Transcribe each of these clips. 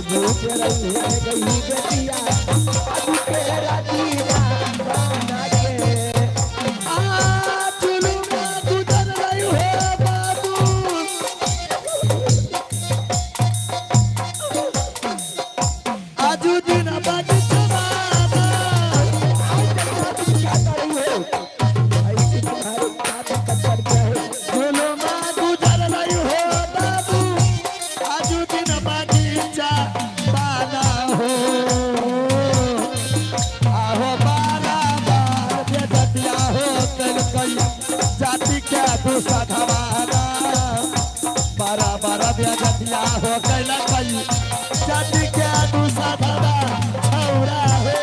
भूत रही है गई बेटिया बाबू के राजीना बना के जुलूम गुजर रही है बाबू आजू दिन बाद जमाना क्या कर रही हो ऐसी तुम्हारी शादी कच्चर क्या है जुलूम गुजर रही है बाबू आजू दिन बाद जमाना हो आहो बारा बार बेदतिया हो कल कई जाति के तू सधवाना बारा बारा बेदतिया हो कल कई जाति के तू सधवा छौरा हो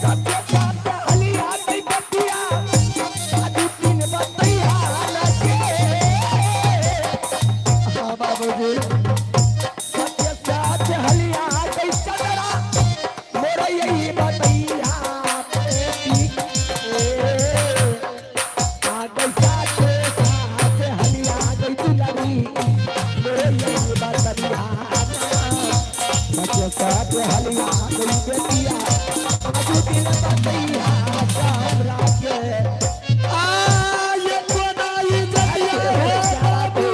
सबके साथ हलिया की बेटिया बाबू तीन बतिया लगे हाँ बाबूजी सबके साथ हलिया की चदरा मोरा यही बतिया बेटी आ गई साथ हलिया गई दुलरी मोरा यही बतिया सबके साथ हलिया गई बेटिया बाबू तीन बतिया हमरा के ये कोनाई जतिया हो बाबू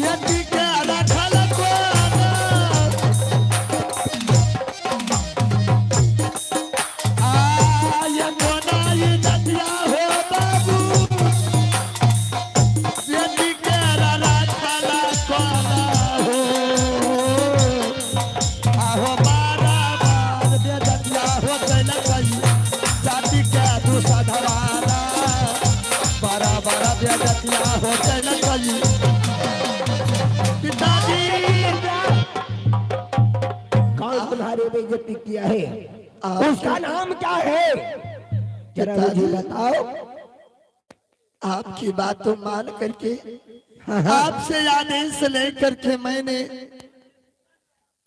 यदि के रखल कोना ये कोनाई जतिया हो बाबू यदि के रखल कोना हो आहो बारा बार बेदतिया हो कैल कई जाति के तू सधवाना बारा बारा बेदतिया हो कैल कई पिताजी कौन तुम्हारे बेइज्जती किया है उसका नाम क्या है जरा मुझे बताओ आपकी बातों मान करके आपसे आदेश लेकर के मैंने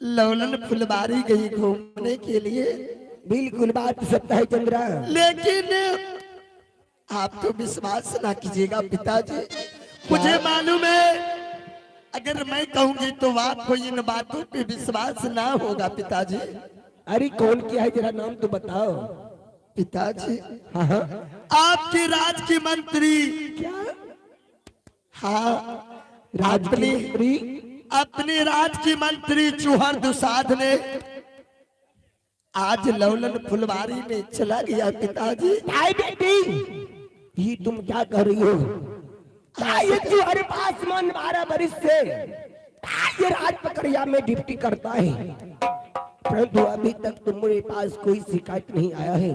लौलन फुलबारी गई घूमने के लिए बिल्कुल बात सत्य है चंद्रा लेकिन आप तो विश्वास ना कीजिएगा पिताजी मुझे मालूम है अगर मैं कहूंगी तो आपको इन बातों पे विश्वास ना होगा पिताजी अरे कौन किया है जरा नाम तो बताओ पिताजी हाँ हाँ आपके राज के मंत्री क्या हाँ राजमंत्री अपने राज की मंत्री चूहर दुसाध ने आज लौलन फुलवारी में चला गया पिताजी आई बेटी ये तुम क्या कर रही हो ये तुम्हारे पास मन 12 बरिस से ये राज पकड़िया में ड्यूटी करता है परंतु अभी तक तुम्हारे पास कोई शिकायत नहीं आया है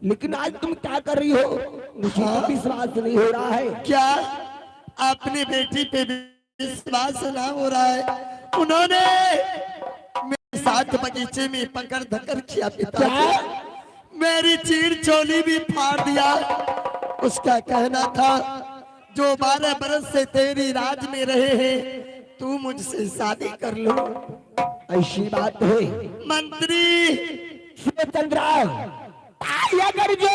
लेकिन आज तुम क्या कर रही हो मुझे तो विश्वास नहीं हो रहा है क्या अपनी बेटी पे विश्वास ना हो रहा है उन्होंने मेरे साथ बगीचे में पकड़ धकर किया पिताजी मेरी चीर चोली भी फाड़ दिया उसका कहना था जो 12 बरस से तेरी राज में रहे हैं तू मुझसे शादी कर लो ऐसी बात है मंत्री चंद्रा अगर जो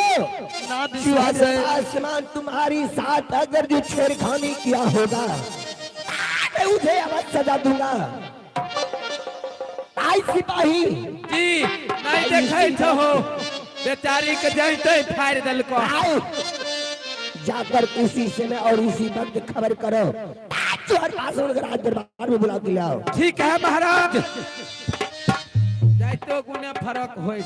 ना विश्वास है आसमान तुम्हारी साथ अगर जो छेड़खानी किया होगा मैं उसे अवश्य सजा दूंगा आई सिपाही जी नहीं देखे तो हो बेचारी के जैसे फाड़ दल को आओ जाकर उसी समय और उसी वक्त खबर करो जो हर पास राज दरबार में बुला के ले आओ ठीक है महाराज जाइतो गुने फर्क होय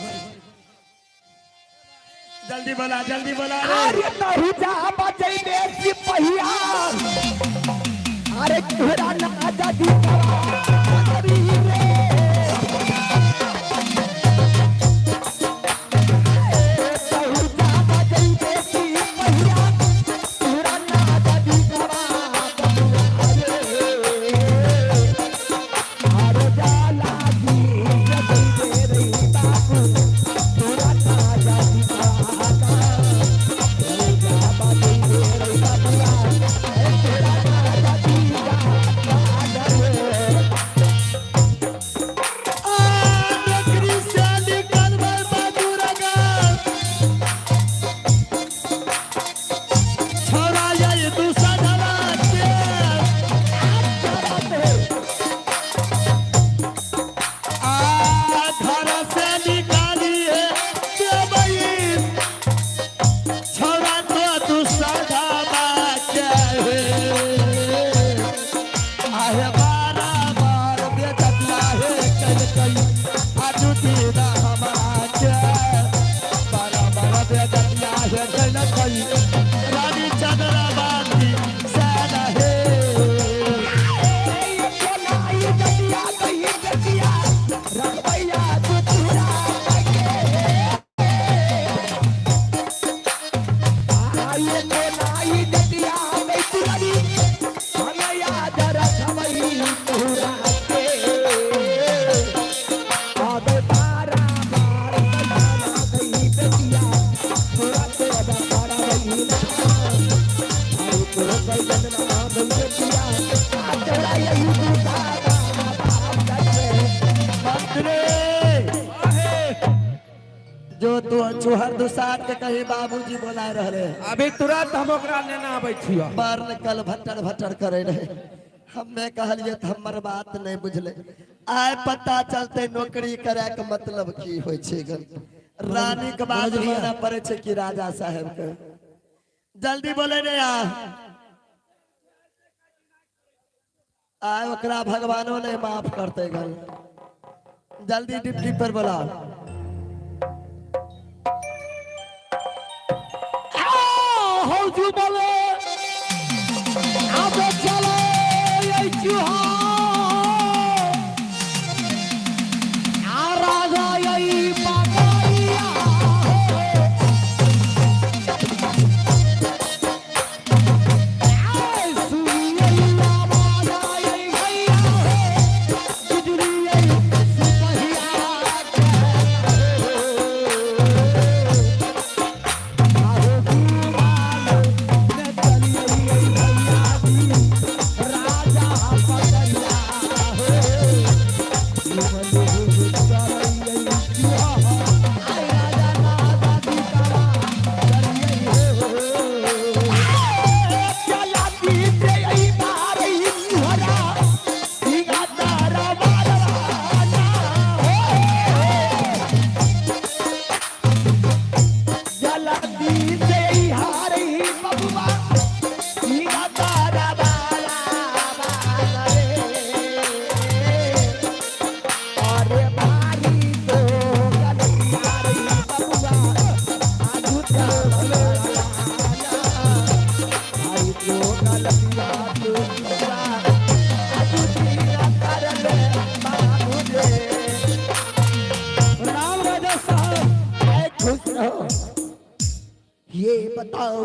जल्दी बोला अरे नहीं जा बचई में सिपहिया अरे तोरा ना दादी अरे रे न कोई रानी चंद्रबाती सादा है ये कोनाई दतिया कहीं दतिया रखबैया तू चुरा के ये कोनाई दतिया में चुरानी हमें याद रखबई चुरा के अब तारा मार जाना कहीं दतिया चुरा के बड़ा रही ना आई तो गजन ना दतिया तेरा यही दूसरा जो तू चूहर दुसात के कहीं बाबूजी बोला रहे अभी तुरंत हम ओकरा लेना आबै छियो बार कल भट्टर भट्टर करे रहे हमें कहलिए तो हमर बात नहीं बुझले आय पता चलते नौकरी करे के मतलब की होय छै गन रानी के बात माना पड़े छै कि राजा साहब के जल्दी बोले रे आय ओकरा भगवानो ने माफ करते गन जल्दी डिप्टी पर बोला हो जू बोले अब चलो ये चूहा राजा यही पकाइया सुनिया बाजा यही भैया बिजली यही सिपहिया ये बताओ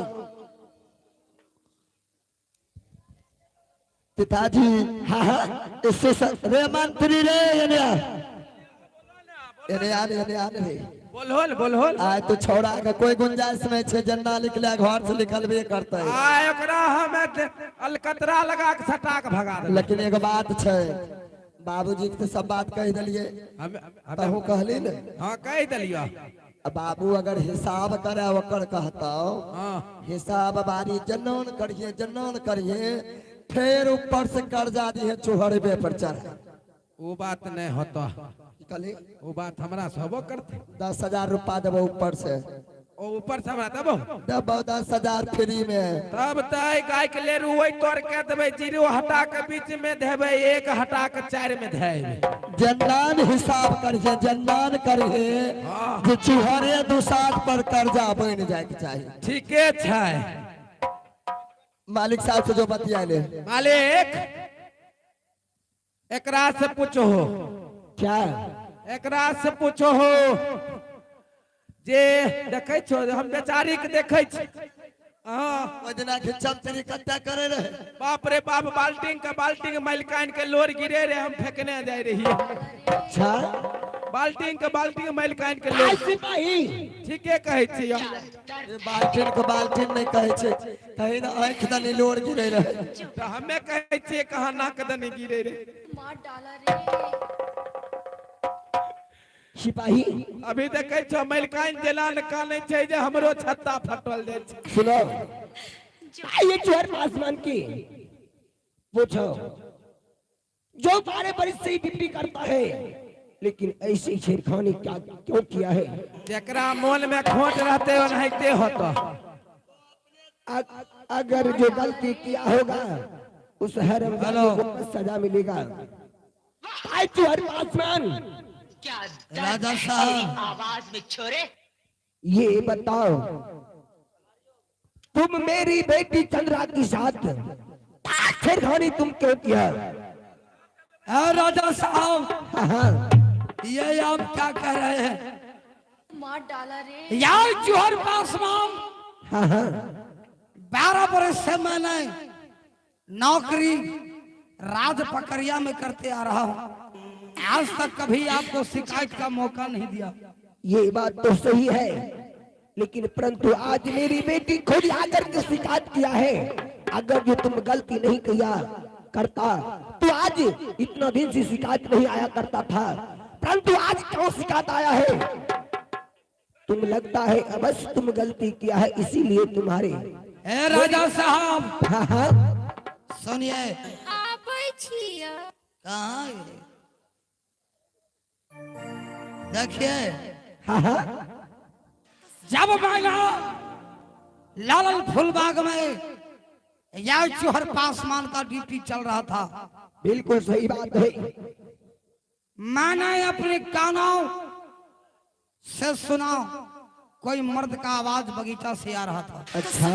पिताजी हाँ हाँ इससे रे मंत्री रे ये बोल आय तो छोड़ा का कोई गुंजाइश में छे जन्ना निकले घर से निकलबे करते आय ओकरा हमें अलकतरा लगा के सटा के भगा दे लेकिन एक बात छे बाबूजी के तो सब बात कह दिलिए तहु कहली ने हां कह दिलियो बाबू अगर हिसाब करे ओकर कहता हिसाब बारी जन्नन करिए फिर ऊपर से कर्जा दिए चोहरबे पर चढ़े वो बात नहीं होता कली वो बात हमरा सबो करते 10,000 रुपया देबो ऊपर से ओ ऊपर से हमरा देबो 10,000 फ्री में तब तय गाय के ले रुई तोड़ के देबे जीरो हटा के बीच में देबे एक हटा के 4 में देबे जन्नान हिसाब करिए जन्नान करिए जे चुहरे दुसात पर कर्जा बन जाए के चाहिए ठीके छै मालिक साहब से जो बतियाले मालिक एकरा से पूछो क्या एकरा से पूछो जे देखे छो हम बेचारी के देखे छी वजना खिचम तेरी कट्टा करे रहे बाप रे बाप बाल्टिंग मैलकान के लोर गिरे रे हम फेंकने जाए रही अच्छा बाल्टिंग मैलकान के लोर सिपाही ठीके कहे छी बाल्टिन नहीं कहे छे कहीं ना आंख दनी लोर गिरे रहे तो हमें कहे छी कहां नाक दनी गिरे रे मार डाला रे सिपाही अभी देखे छो मैलकान जेला न काने छै जे हमरो छत्ता फटल जाय छै सुनो ये चोर आसमान की पूछो जो 12 बरस से ड्यूटी करता है लेकिन ऐसी छेड़खानी क्या क्यों किया है जेकरा मोल में खोट रहते हो नहिते होता अगर जो गलती किया होगा उस हरम को सजा मिलेगा आई चोर आसमान क्या राजा साहब आवाज में छोरे ये बताओ तुम मेरी बेटी चंद्रा के साथ छेड़खानी तुम क्यों किया? राजा साहब, हाँ हाँ, ये आप क्या कह रहे हैं? मार डाला रे। यार चूहर पासवान, हाँ हाँ, 12 बरस से मैंने नौकरी राज पकड़िया में करते आ रहा हूँ। आज तक कभी आपको शिकायत का मौका नहीं दिया। ये बात तो सही है, लेकिन परंतु आज मेरी बेटी खुद आकर के शिकायत किया है। अगर जो तुम गलती नहीं किया करता तो आज इतना दिन से शिकायत नहीं आया करता था, परंतु आज क्यों शिकायत आया है? तुम लगता है अवश्य तुम गलती किया है, इसीलिए तुम्हारे। ए राजा साहब, हाँ हाँ, सुनिए। आप छिया। कहाँ है? देखिए, हाँ हाँ, जब मैंने लाल फूलबाग में या चूहर पासवान का ड्यूटी चल रहा था, बिल्कुल सही बात है। मैंने अपने कानों से सुना कोई मर्द का आवाज बगीचा से आ रहा था। अच्छा,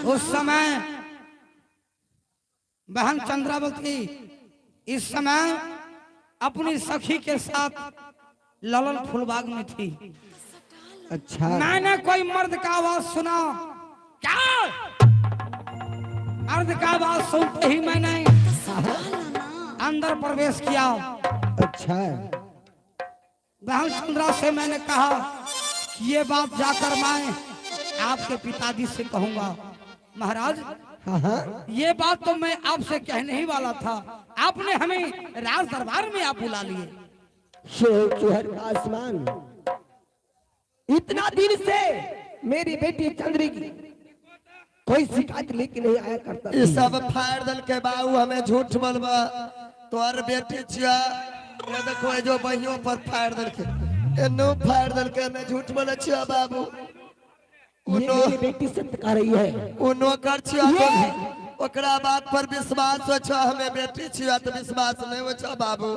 उस समय बहन चंद्रावती इस समय अपनी सखी के साथ ललन फूलबाग में थी। अच्छा, मैंने कोई मर्द का आवाज सुना। क्या? मर्द का आवाज सुनते ही मैंने अंदर प्रवेश किया। अच्छा, बहन चंद्रा से मैंने कहा कि ये बात जाकर मैं आपके पिताजी से कहूंगा। महाराज, हाँ हाँ, ये बात तो मैं आपसे कहने ही वाला था, आपने हमें राज दरबार में आप बुला लिए। चूहर आसमान, इतना दिन से मेरी बेटी चंद्री की कोई शिकायत लेके नहीं आया करता। ये सब फाड़ दल के बाबू हमें झूठ बोलबा तोर बेटी छिया। ये देखो ये जो बहियों पर फाड़ दल के, एनो फाड़ दल के मैं झूठ बोले छिया बाबू। ये मेरी बेटी सत्य कह रही है। उनो कर छिया तो ओकरा बात पर विश्वास हो छ, हमें बेटी छिया तो विश्वास नहीं हो छ बाबू।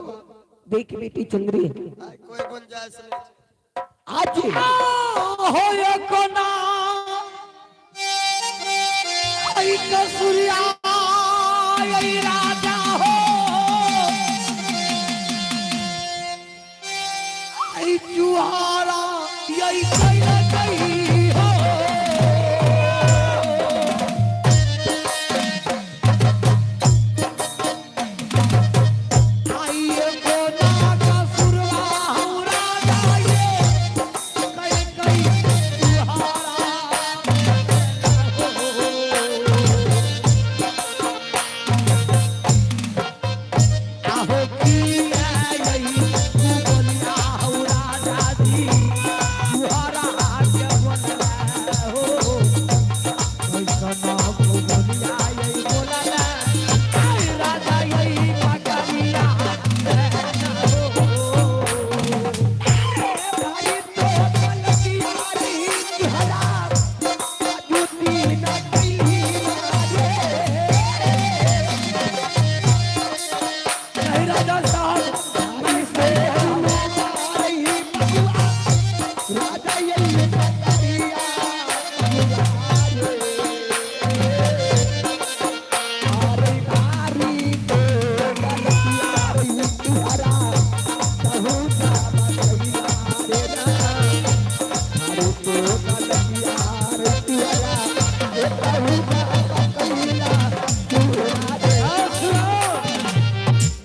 देख बेटी चंद्री, कोई गुंजाइश नहीं। आज हो ये कोना आई कसूरिया आई राजा हो आई जुहारा यही कैला कही हो। आई ये कोना कसूरवा हो राजा ये कई कई जुहारा। आहो की आई तू बोलिया हो राजा जी जुहारा आगे बोला हो कैसना को बोलिया आई बोला आई राजा यही पकड़िया हो भाई तो बलकिया री जुहारा जुती न कैली नहीं राजा साहब इसे आई बबुआ, राजा यही पकड़िया अरे बारी तो गलतिया रही तुम्हारा, कहूँ का बतैया देना। अरे तो गलतिया रही तुम्हारा, कहूँ का बतैया देना।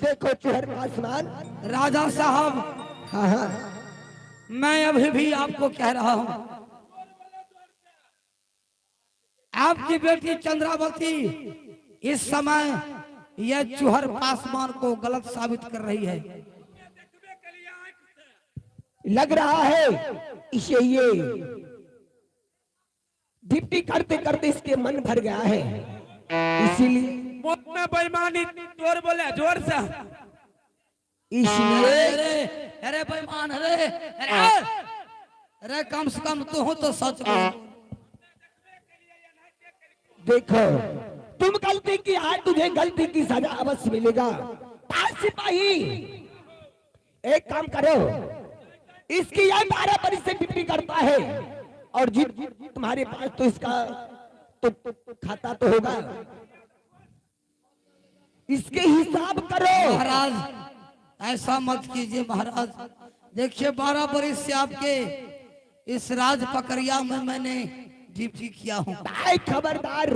देखो चूहर आसमान, राजा साहब, हाँ हाँ, मैं अभी भी आपको कह रहा हूं, आपकी बेटी चंद्रावती इस समय यह चूहर पासवान को गलत साबित कर रही है। लग रहा है इसे ये डिप्टी करते करते इसके मन भर गया है, इसीलिए मुंह में बेईमानी जोर बोले जोर से। इसलिए अरे अरे बेईमान, अरे अरे अरे कम से कम तू हो तो सच बोल। देखो तुम गलती की है, तुझे गलती की सजा अवश्य मिलेगा। आज सिपाही एक काम करो, इसकी यह 12 बरस से डिप्टी करता है और तुम्हारे पास तो इसका तो खाता तो होगा, इसके हिसाब करो। महाराज ऐसा मत कीजिए महाराज। देखिए 12 बरस से आपके इस राज पकड़िया में मैंने ड्यूटी किया हूँ। भाई खबरदार,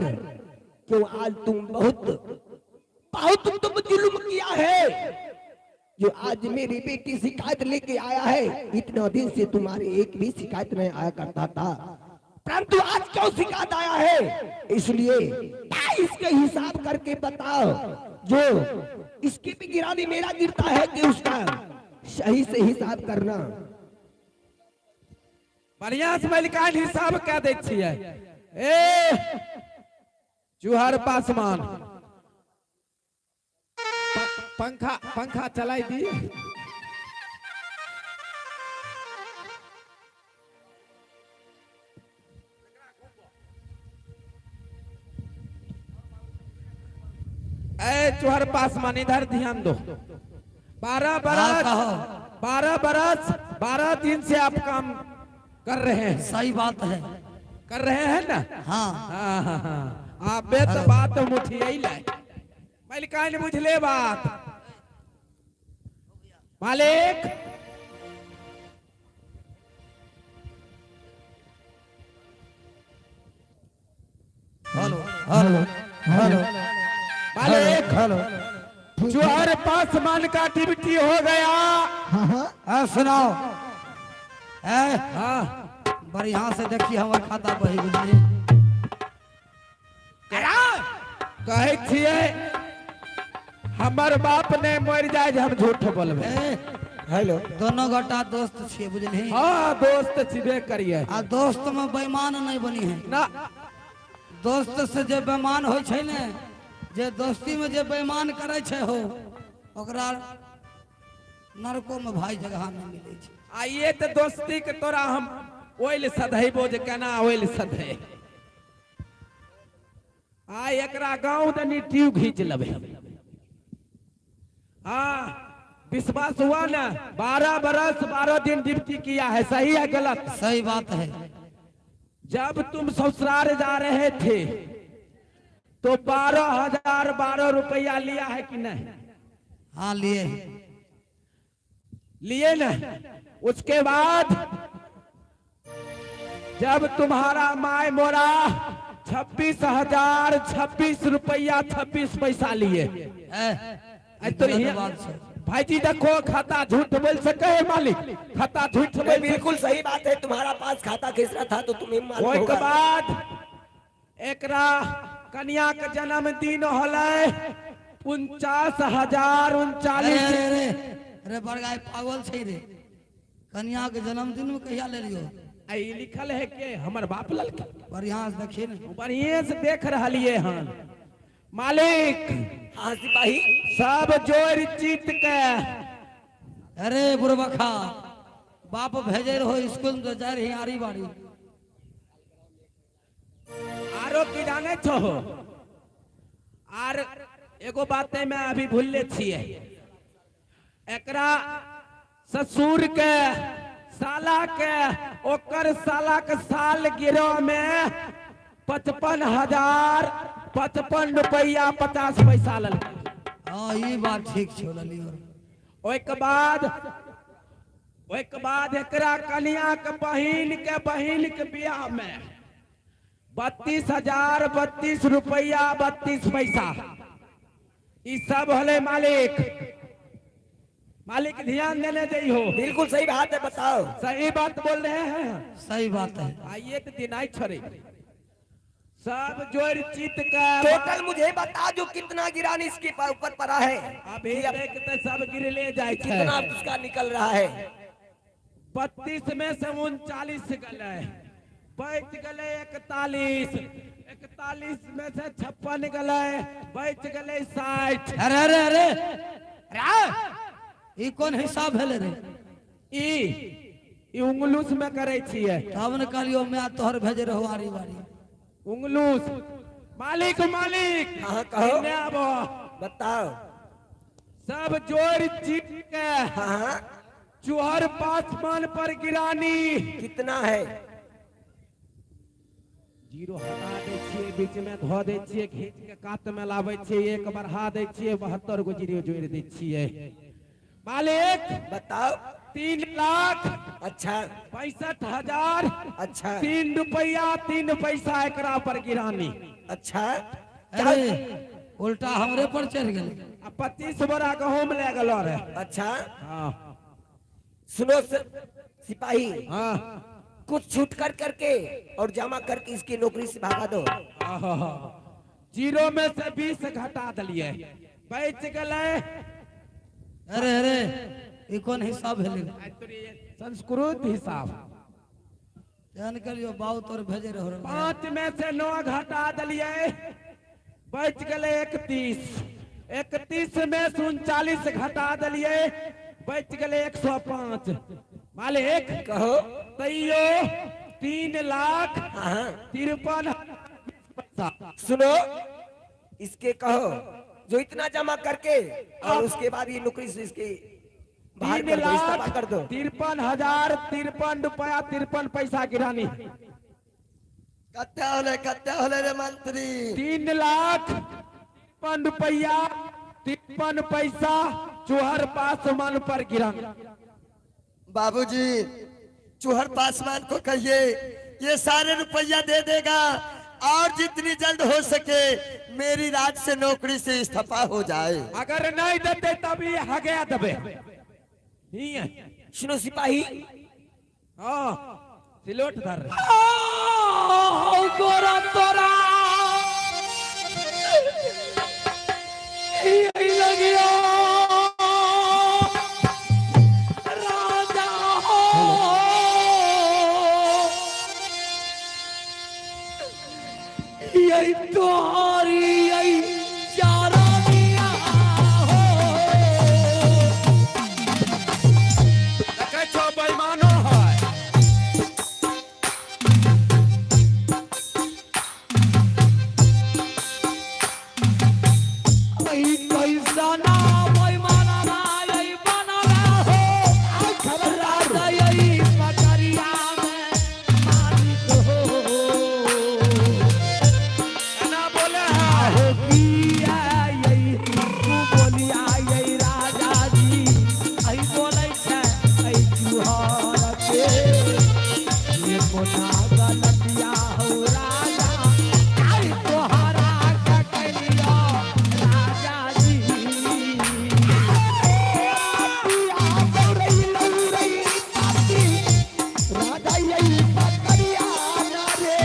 क्यों आज तुम बहुत बहुत तुम जुल्म किया है। जो आज मेरी बेटी शिकायत लेके आया है, इतना दिन से तुम्हारे एक भी शिकायत नहीं आया करता था, परंतु आज क्यों शिकायत आया है? इसलिए भाई इसके हिसाब करके बताओ, जो इसकी भी गिरानी मेरा गिरता है कि उसका, सही से हिसाब करना। बढ़िया से मलिकान हिसाब क्या दे छिए। ए जुहर पासमान पंखा पंखा चलाई दी। ए जुहर पासमान इधर ध्यान दो। 12 बरस 12 दिन से आप काम कर रहे हैं। सही बात है। कर रहे हैं ना? हाँ हाँ हाँ हाँ। आप बेत बात मुठिए लाए, मलिकान बुझले बात। मालिक हेलो हेलो हेलो मालिक हेलो। जुहर पासमान का ड्यूटी हो गया। सुनाओ। हाँ बढ़िया से देखिए हमारे खाता बही बुझलिए। कहे छिए हमर बाप ने मर जाए हम झूठ बोलबे। हेलो, दोनों गोटा दोस्त छे बुझलिए। हाँ दोस्त छिबे करिए। आ दोस्त में बेईमान नहीं बनी है ना दोस्त से जे बेईमान होय छै ने, जे दोस्ती में जे बेईमान करे छै हो, ओकरा नरको में भाई जगह नहीं मिले छै। आइए तो दोस्ती के तोरा हम ओइल सधैबो जे केना ओइल सधै। आ एकरा गांव दनी ट्यूब खींच लेबे। हाँ विश्वास हुआ ना? 12 बरस 12 दिन ड्यूटी किया है, सही है गलत? सही बात है। जब तुम ससुराल जा रहे थे तो 12,012 रुपया लिया है कि नहीं? हाँ लिए। लिए ना? उसके बाद जब तुम्हारा माय मोरा 26,026 रुपया 26 पैसा लिए। तो बात छै। भाई जी देखो, खाता झूठ बोल सके है मालिक? खाता झूठ बोल बिल्कुल सही बात है। तुम्हारा पास खाता खिसरा था तो तुम्हें मालूम ओइ के होगा। बाद एकरा कन्या के जन्मदिन होले 49,039। अरे बड़गाय पागल छै रे। कन्या के जन्मदिन में कहिया ले लियो? आई लिखल है के हमर बाप ललका। बढ़िया से देखिए ना। बढ़िया से देख रहलिए हन मालिक। हाँ सिपाही, सब जोर जीत के। अरे बुरबखा, बाप भेजे रहो स्कूल में जा रही आरी बारी। आरो की जाने छो? आर एगो बाते मैं अभी भूलले छिए। एकरा ससुर के साला के ओकर साला के साल गिरह में 55,055 रुपया 50 पैसा लल। हाँ ये बात ठीक छो लियो। ओइ के बाद एकरा कन्या के बहिन के बियाह में 32,032 रुपया 32 पैसा। ई सब होले मालिक। मालिक ध्यान देने दे हो। बिल्कुल सही बात है, बताओ। सही बात बोल रहे हैं। सही बात है। आइए तो दिनाई छोड़े सब जोर चित का। टोटल मुझे बता जो कितना गिरान इसके ऊपर पड़ा है। अभी देखते सब गिर ले जाए। कितना उसका निकल रहा है? 32 में से 39 गले, बच गले 41, 41 में से 56 गले, बच गले 60। अरे अरे अरे ई कौन हिसाब है रे? ई उंगलूस में करे छिए। तब न कहलियो मैं तोहर भेजे रहो आरी बारी। उंगलूस मालिक हाँ कहो, इन्हें आबो। बताओ। सब जोर जीत के हाँ चुहर पासमान पर गिरानी। कितना है? जीरो हटा दै छियै, बीच में धो दै छियै, खींच के कात में लाबै छियै, एक बढ़ा दै छियै, 72 गो जीरो जोड़ दै छियै। मालिक बताओ। 3,65,000 अच्छा 3 रुपया 3 पैसा एकरा पर गिरानी। अच्छा अरे उल्टा हमरे पर चढ़ गए। आ 25 बोरा गहूम ले गेलो रे। अच्छा हाँ सुनो सिपाही, हाँ कुछ छूट कर करके और जमा करके इसकी नौकरी से भगा दो। आहा। जीरो में से 20 घटा दिलिए, बच गए। अरे अरे ये कौन हिसाब है? संस्कृत हिसाब। जान करियो बाऊ तोर भेजे रहो। 5 में से 9 घटा दिलिए, बच गए 31। 31 में से 39 घटा दिलिए, बच गए 105। मालिक कहो। तैयो 3,53,000 सुनो, इसके कहो जो इतना जमा करके और उसके बाद ये नौकरी से इसके बाहर कर दो, इस्तीफा कर दो। 53,053 रुपया 53 पैसा गिरानी। कत्ते होले रे मंत्री? 3,53 रुपया 53 पैसा चोहर पासवान पर गिरानी। बाबूजी चूहर पासवान को कहिए ये सारे रुपया दे देगा और जितनी जल्द हो सके मेरी राज से नौकरी से इस्तीफा हो जाए। अगर नहीं देते तभी हगे दबे। सुनो सिपाही, हाँ सिलोट धर। गोरा तोरा यही लगियो राजा हो, यही तुम्हारी यही चारा दिया हो। देखे छो बेईमानो है। वही कैसा ना बेईमाना ना यही बना हो। राजा यही पकड़िया में मालिक हो। ना बोले है। हो पिया यही तू बोलिया यही राजा जी आई बोले छे आई चुहार के ये मोटा गलतिया हो राजा आई तोहरा का कलिया राजा जी। राजा यही पकड़िया ना रे।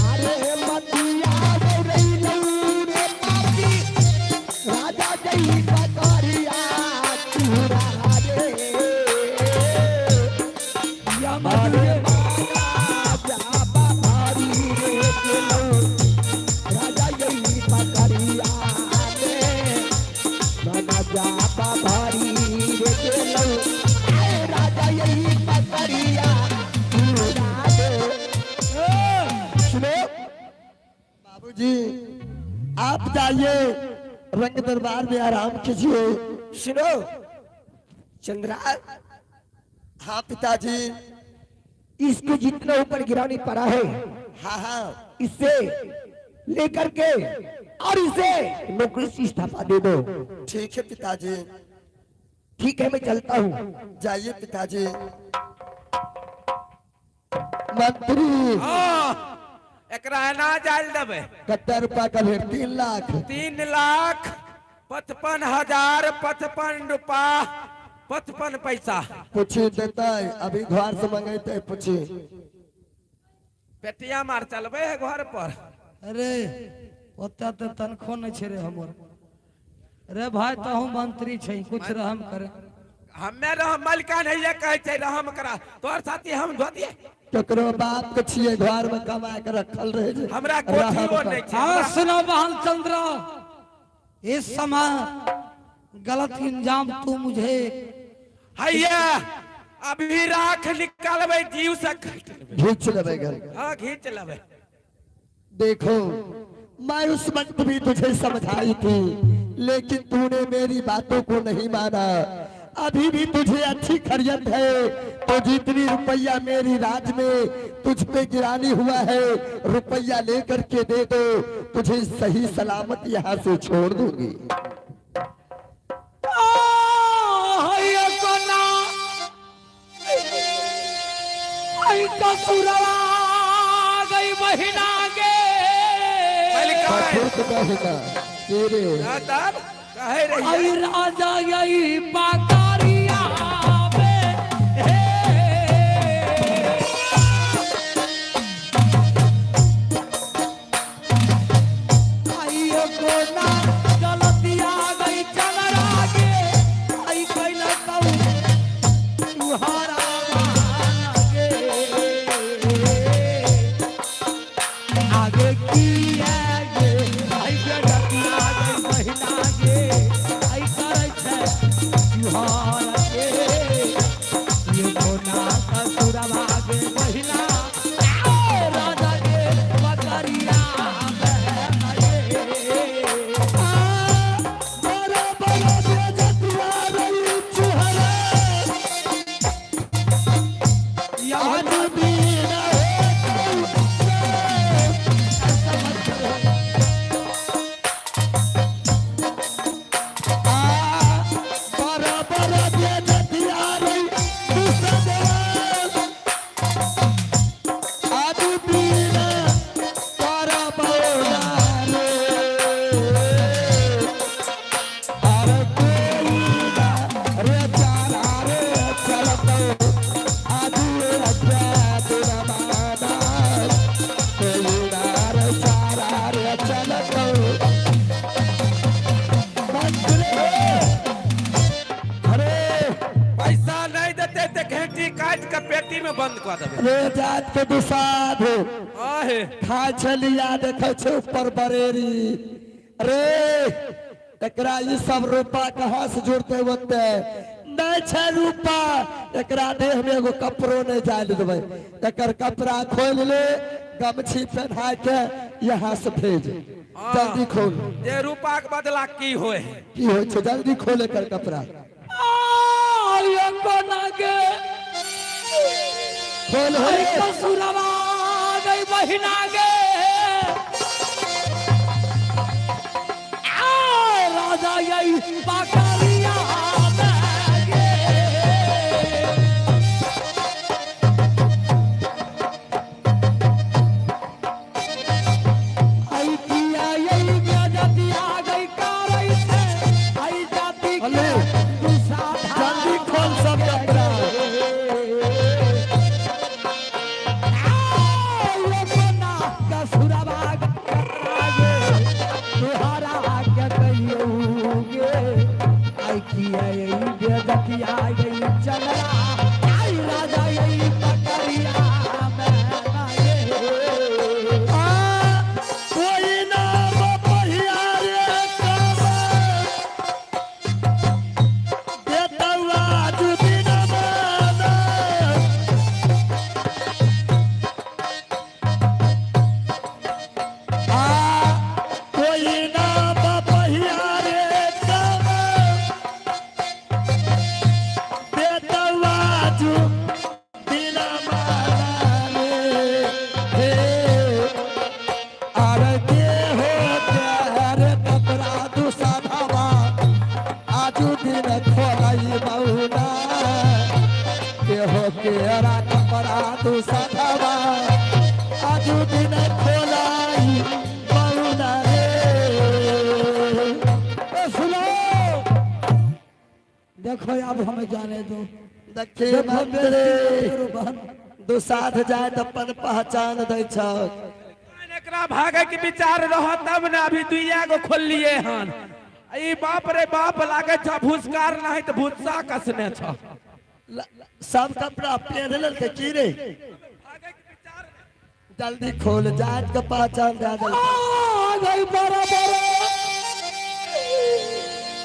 अरे मतिया रे रे पापी, राजा यही पकड़िया चूरा रे। या मधुरे राजा बाबारी रे गेलो, राजा यही पकड़िया रे। राजा बाबारी रे गेलो, राजा यही पकड़िया चूरा रे। सुनो बाबूजी आप जाइए रंग दरबार में आराम कीजिए। सुनो चंद्रा, हाँ पिताजी। इसको जितना ऊपर गिरानी पड़ा है, हाँ हाँ इससे लेकर के और इसे नौकरी से इस्तीफा दे दो। ठीक है पिताजी। ठीक है मैं चलता हूँ। जाइए पिताजी। मंत्री हाँ एकरा ना जाल दबे। कत्ते रुपया का भेड़? 3 लाख। 3,55,055 रुपया 55 पैसा। पूछी देता है अभी घर से मंगेते पूछी। पेटिया मार चलबे है घर पर। अरे ओते तो तनखो नहीं छे रे हमर। रे भाई तहु मंत्री छै, कुछ रहम करे। हमें रहम मलिकान है ये कहे छै रहम करा, तोर साथी हम धो दिए। केकरो बाप के छिए घर में कमा के रखल रहे जे। हमरा कोठियो नहीं छै। हाँ सुनो बहन चंद्र, इस समय गलत इंजाम तू मुझे हैया अभी राख निकालबे जीव से काट लेबे। खींच लेबे घर। हाँ खींच लेबे। देखो मैं उस वक्त भी तुझे समझाई थी लेकिन तूने मेरी बातों को नहीं माना। अभी भी तुझे अच्छी खरियत है तो जितनी रुपया मेरी राज में तुझ पे गिरानी हुआ है, रुपया लेकर के दे दो, तुझे सही सलामत यहाँ से छोड़ दूंगी। गई बहिना गे तेरे कहे रही राजा यही बाकारिया में आइयो कोना गलतिया गई चलरा गे आई कैला कहू तुहारा आगे की आगे आई गलतिया गई महिला गे आई करे छे तुहारा गे ये कोना ससुरवा गे महिला राजा गे बकरिया पैसा नहीं देते तो घेटी काट के पेटी में बंद कर देबे। रे जात के दुसाध आहे खा छलिया देखे छे ऊपर बरेरी। रे एकरा ये सब रूपा कहाँ से जुड़ते होते नहीं छे रूपा, एकरा देह में एगो कपड़ो नहीं जाल देवे, एकर कपड़ा खोल ले, गमछी पहना के यहाँ से भेज, जल्दी खोल। जे रूपा के बदला की होए की हो छे जल्दी खोले कर कपड़ा आइयो कोना गे खोल हो। आई ससुरवा गई बहिना गे राजा यही बाकारिया में गे आई किया यही बेजतिया गई कारई से आई जाति के दुसाधा जल्दी खोल सब कपड़ा। कोई ना बहिया रे देतवा जुदिन माना कोई ना बहिया रे देतवा जुदिन माना हे आर के हो प्यार कपड़ा दुसाधावा आजू दिन खोलाई बहुना के हो केरा कपड़ा दुसाधावा आजू दिन खोलाई बहुना रे। सुनो देखो अब हमें जाने दो देखे देखो मंत्री बहन दुसाध जाए तो अपन पहचान दै छ। एकरा भागे के विचार रहो तब ना अभी दुइया को खोल लिए हन। ई बाप रे बाप लागे छ भूसकार नहीं तो भूसा कसने छ। सब कपड़ा पहन लेल के की रे जल्दी खोल जात के पहचान दे दे। गई बराबर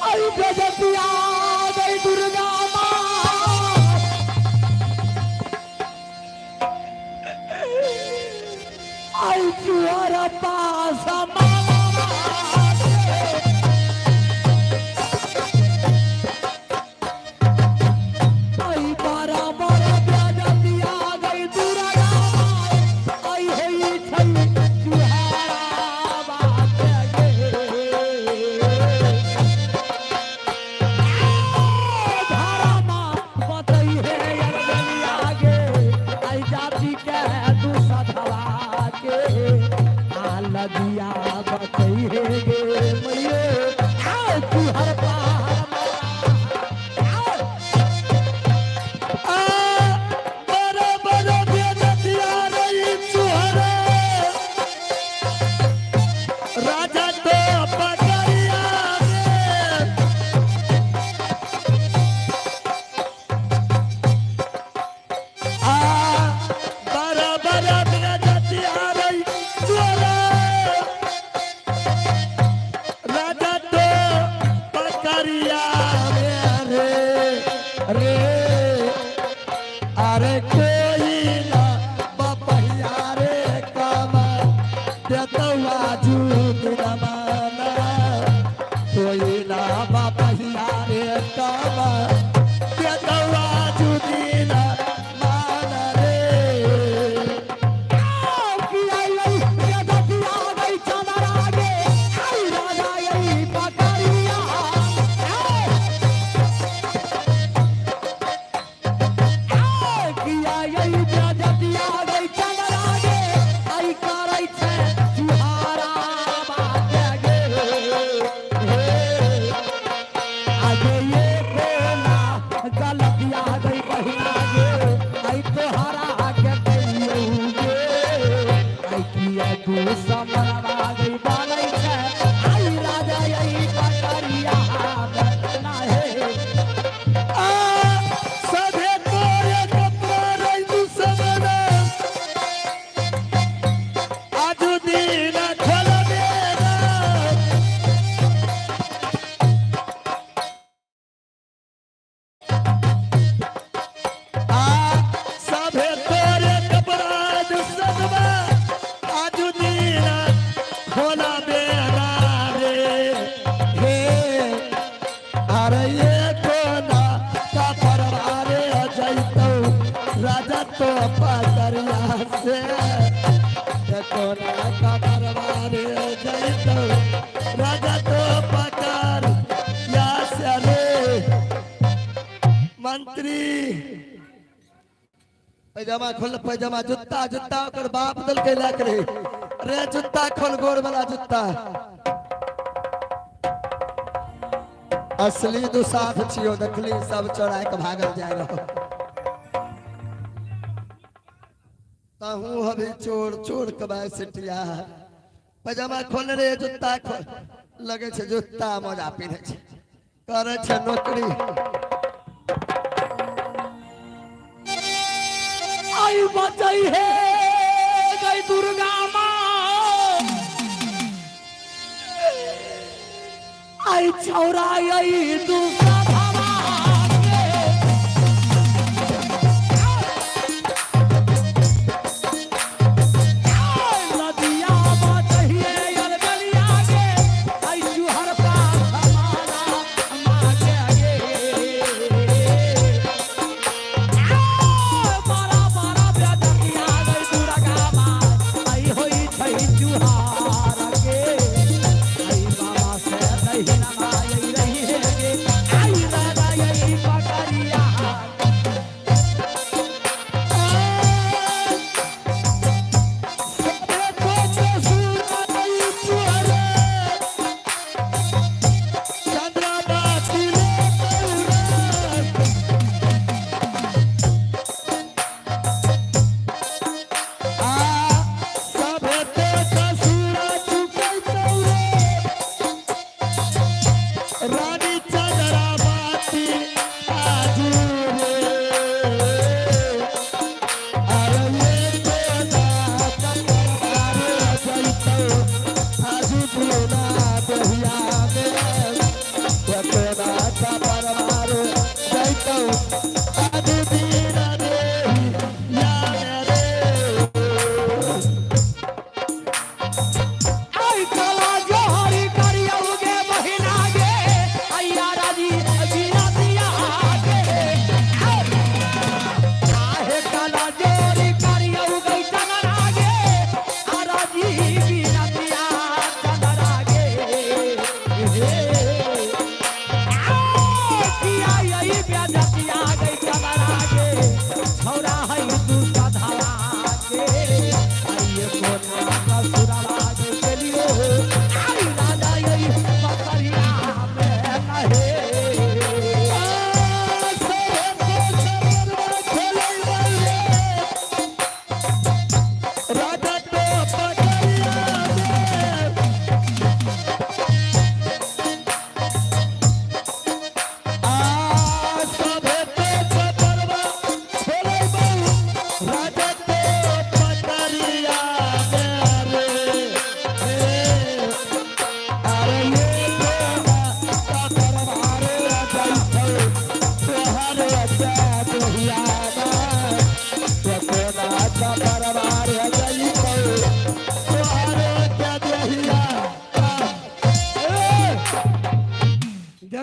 आई बेजतिया गई दुर्गा माँ आई चुहरा पास आई बराबर नदिया बचैहे गे मैयो आओ तू हर पार बड़ा बड़ा बेनतिया रही चुहरे राजा तो पकड़िया बड़ा बड़ा बेनतिया रही चुहरे राजा तो पकड़िया रे रे अरे कोई ना बपहिया रे कामा देतवा झूठ न माना कोई ना बपहिया रे कामा देतवा झूठ न माना रे पिया लई नदिया गई चंदरा गे आई राजा यही पकड़िया किया यही जदिया गई चंदरा गे आई करै छै जुहारा बाटे गे आगे ये कोना गलतिया गई बहिना गे आई तोहरा आगे कहियो गे आई किया तू समरा गई बानै छै आई राजा यही पकड़िया बतना हे सभे तोरे कपड़ा रही तू समना आजू दिन खोल मेरा सभे तोरे कपड़ा जो सजवा आजू दिन खोला मेरा रे हे अरे ये कोना का परवारे जैतो राजा तो पकड़िया से ये कोना का परवारे जैतो राजा तो पकड़िया से रे मंत्री पैजामा खोल पैजामा जूता जूता ओकर बाप दल के लाक रे रे जूता खोल गोर वाला जूता असली दुसाध छियो देखली सब चोराय के भागल जाय रहो ताहू हभी चोर चोर के बाय सिटिया पैजामा खोल रे जूता खोल लगे छे जूता मोजा पिन्हे छे करे छे नौकरी आई बचई हे गई दुर्गा माँ आई छौरा आई दूसरा धावा के नदिया बचहिए अलगलिया के आई जुहर पास हमारा माँ के मारा मारा बेदतिया गई दुर्गा माँ आई होई छै जुहार के आई बाबा से नहीं ना आई रही है गे आई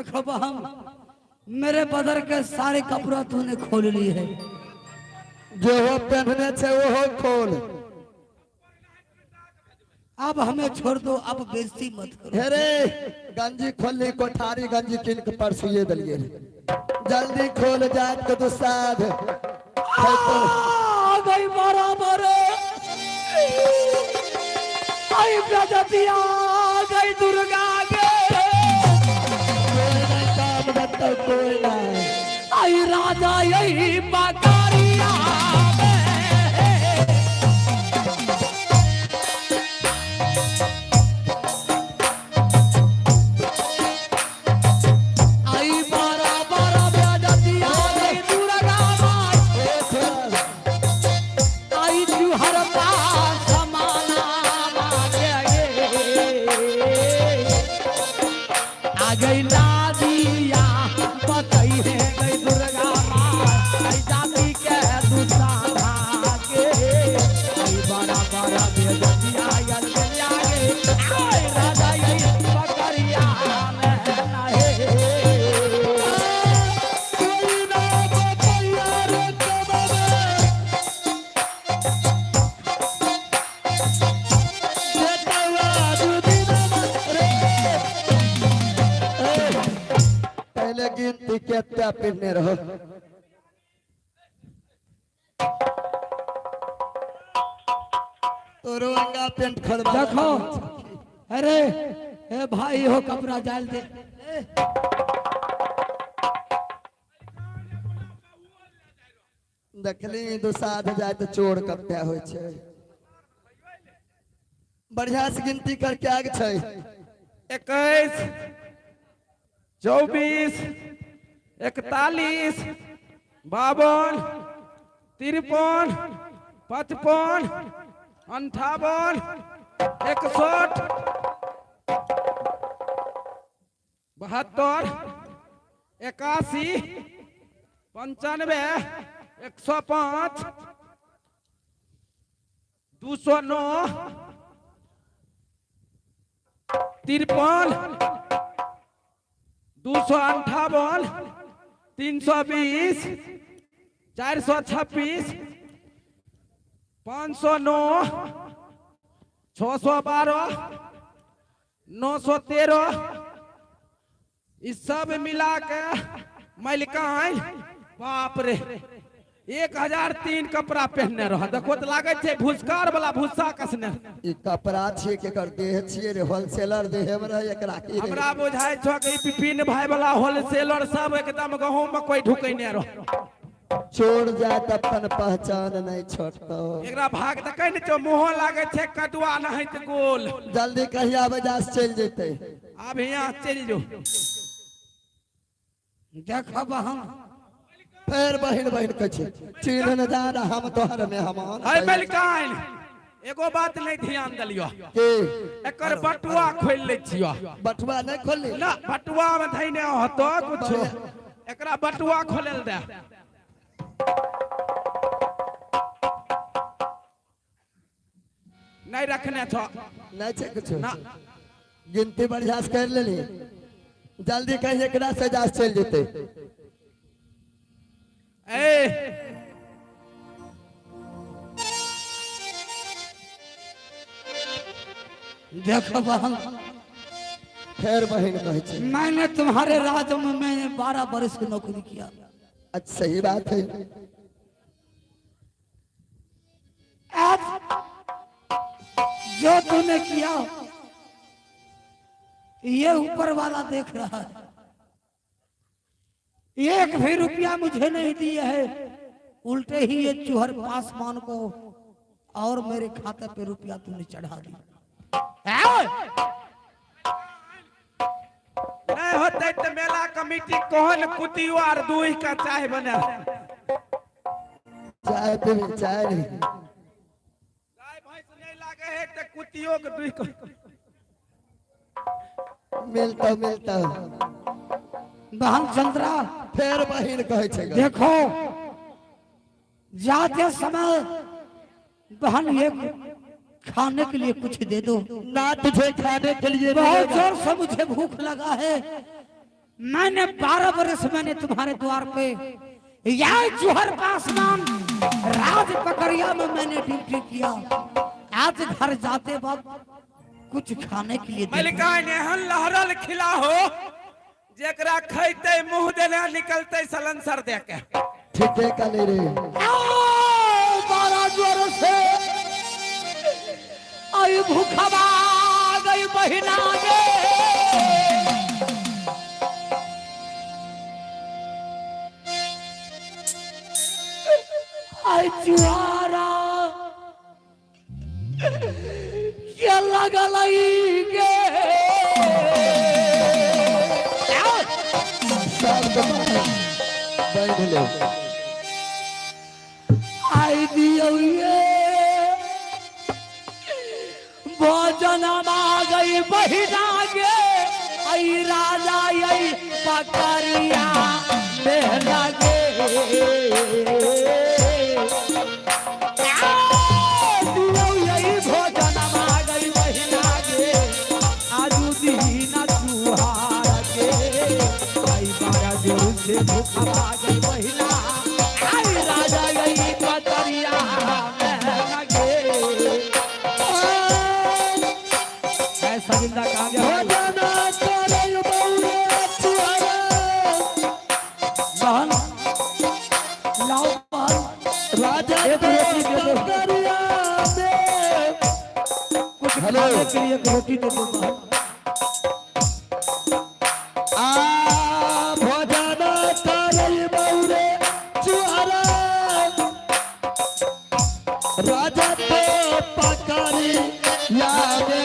देखो बहन, मेरे बदर के सारे कपड़ा तूने खोल लिए है। जो हो पहनने से वो हो खोल। अब हमें छोड़ दो, अब बेइज्जती मत करो। हेरे गंजी खोली कोठारी गंजी किन के परसुए दलिए जल्दी खोल जात के दुसाद आ गई बराबर, आई बेजतिया आ गई दुर्गा के, काम बता कोई नहीं। आई राजा यही बकारिया पिटने रहो। तो रोंगा पेंट खड़बा देखो, अरे ए भाई हो कपड़ा डाल दे। देखली दुसाध जाए तो चोर कप्या हो छे। बढ़िया से गिनती करके आगे छे। 21 24 41 52 53 55 58 61 72 81 95 105 209 53 258 320 426 509 612 913 इस सब मिला के मलिकान बाप रे 1003 कपड़ा पहनने रहा। देखो तो लागे छे भूसकार वाला भूसा कसने। ई कपड़ा छे के कर देह छिए रे होलसेलर देह में रह एकरा की रे। हमरा बुझाय छ कि विपिन भाई वाला होलसेलर सब एकदम गहूं में कोई ढुकैने रह। चोर जाए त अपन पहचान नहीं छोड़तो। एकरा भाग त कहि न छ मोह लागे छे कटुआ नहीं त गोल। जल्दी कहिया बजास चल जेते। अब यहां चल जो। देखो बहन, फिर बहन बहन कछे चिन्ह न जा रहा हम तोहर में हमान। हाय मलिकान एगो बात नहीं ध्यान दलियो के एकर बटुआ खोल ले छियो। बटुआ नहीं खोली ना बटुआ में धइने होतो कुछो एकरा बटुआ खोलल दे। नहीं रखने छ नहीं छे कुछ ना। गिनती बढ़िया से कर लेली। जल्दी कहिए एकरा से जास चल जेते। ए देखो बहन, फिर बहन कहे छे मैंने तुम्हारे राज्य में मैंने 12 वर्ष की नौकरी किया। अच्छा सही बात है। आज जो तूने किया ये ऊपर वाला देख रहा है। 1 भी रुपया मुझे नहीं दिए है, उल्टे ही ये चूहर पासवान को और मेरे खाते पे रुपया तूने चढ़ा दिया। नहीं होते तो मेला कमेटी कोहन कुतिवार दूही का चाय बना। चाय पे चाय नहीं गाय भैंस नहीं लागे है तो कुतियों के दूही को मिलता मिलता। बहन चंद्रा, फिर बहन कहे छे देखो जाते समय बहन ये खाने के लिए कुछ दे दो। ना तुझे खाने के लिए बहुत जोर से मुझे भूख लगा है, मैंने 12 वर्ष मैंने तुम्हारे द्वार पे या जोहर पासवान राज पकड़िया में मैंने ड्यूटी किया। आज घर जाते वक्त कुछ खाने के लिए मलिका नेहन लहरल खिला हो जेकरा खैते मुंह देने निकलते सलंसर दे के। ठीक है काले रे 12 वर्ष से आई भूखबा गई बहिना गे। आई जुआरा क्या लगल गे। बैठ लो आई दियो ये भोजन आ गई बहिना गे। आई राजा आई पकड़िया मेहरा गे। दियो यही भोजन आ गई बहिना गे। आजू दीना जुहार के आई बारा जोर से भूखा आ गई बहिना। आई राजा यही पकड़िया मेहरा गे। ऐसा जिंदा कहा गया है। बहन लाओ बहन राजा एक रोटी दे दो। कुछ खाने के लिए एक रोटी दे दो बहन। भोजन करई बौरे चुहरा राजा तो पकड़ी या रे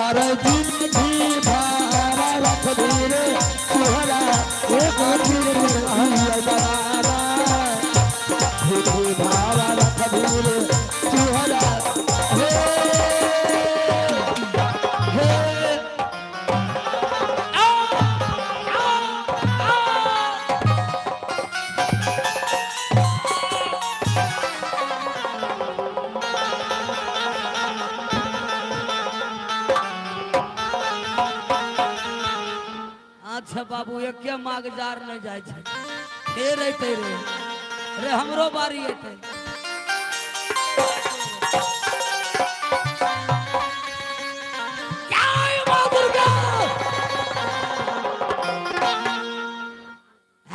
अरे जिंदगी भार रख रे चुहरा एक जिंदगी भार रख रे चुहरा अच्छा बाबू एक के मागजार न जाय छै। फेर अइते रे रे हमरो बारी अइते। जय मां दुर्गा।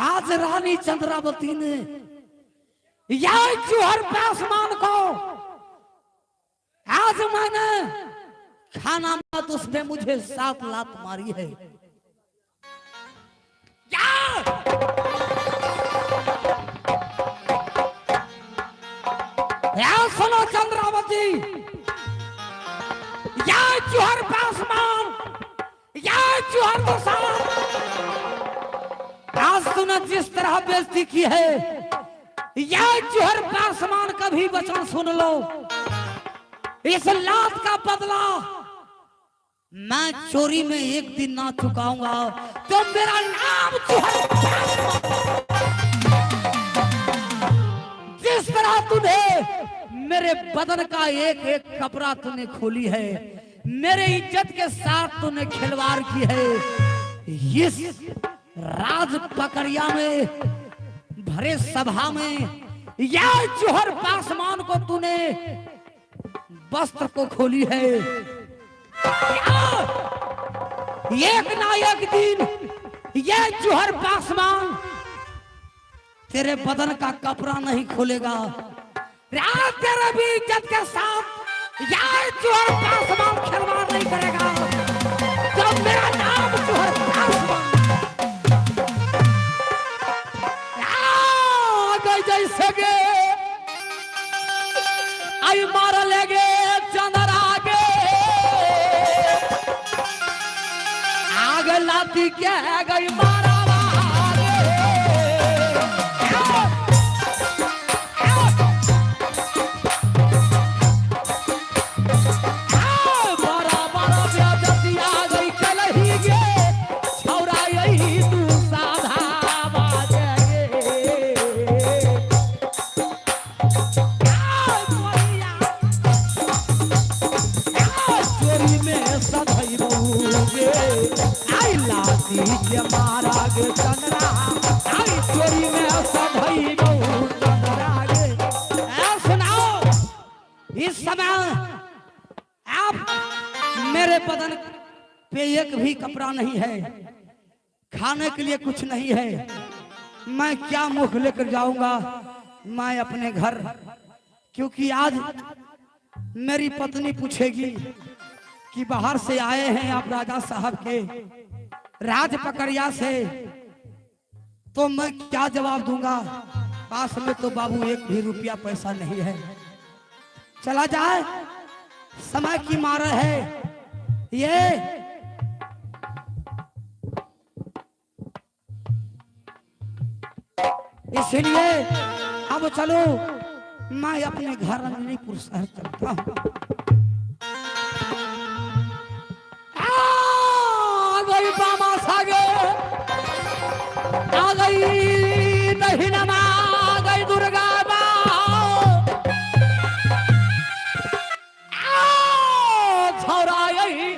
आज रानी चंद्रावती ने या जोहर पासवान को आज मैंने खाना मत उसने मुझे 7 लात मारी है। सुनो चंद्रावती या जोहर पासवान या जोहर दसान। आज तूने जिस तरह बेइज्जती की है या जोहर पासवान का भी वचन सुन लो। इस लात का बदला मैं चोरी में एक दिन ना चुकाऊंगा तो मेरा नाम जोहर पासवान। जिस तरह तूने मेरे बदन का एक एक कपड़ा तूने खोली है, मेरे इज्जत के साथ तूने खिलवाड़ की है। इस राज पकड़िया में भरे सभा में या जोहर पासवान को तूने वस्त्र को खोली है। एक ना एक दिन ये जोहर पासवान तेरे बदन का कपड़ा नहीं खोलेगा। तेरे भी इज्जत के साथ या जोहर पासवान खिलवाड़ नहीं करेगा तो मेरा नाम जोहर पासवान। जैसे गे आई मार लेगे चंदर आगे आगे लाती क्या गई मारा में सधई आई लाती के मारा गे चंद्रा आई चोरी में सधई गऊ चंद्रा गे ए सुनाओ इस समय आप मेरे बदन पे एक भी कपड़ा नहीं है, खाने के लिए कुछ नहीं है, मैं क्या मुख लेकर जाऊंगा मैं अपने घर, क्योंकि आज मेरी पत्नी पूछेगी कि बाहर से आए हैं आप राजा साहब के राज पकड़िया से, तो मैं क्या जवाब दूंगा। पास में तो बाबू एक भी रुपया पैसा नहीं है, चला जाए समय की मार है ये। इसलिए अब चलो मैं अपने घर अननीपुर शहर चलता हूँ। आ गई बामा सागे, आ गई दहिनमा, आ गई दुर्गा माँ, छौरा यही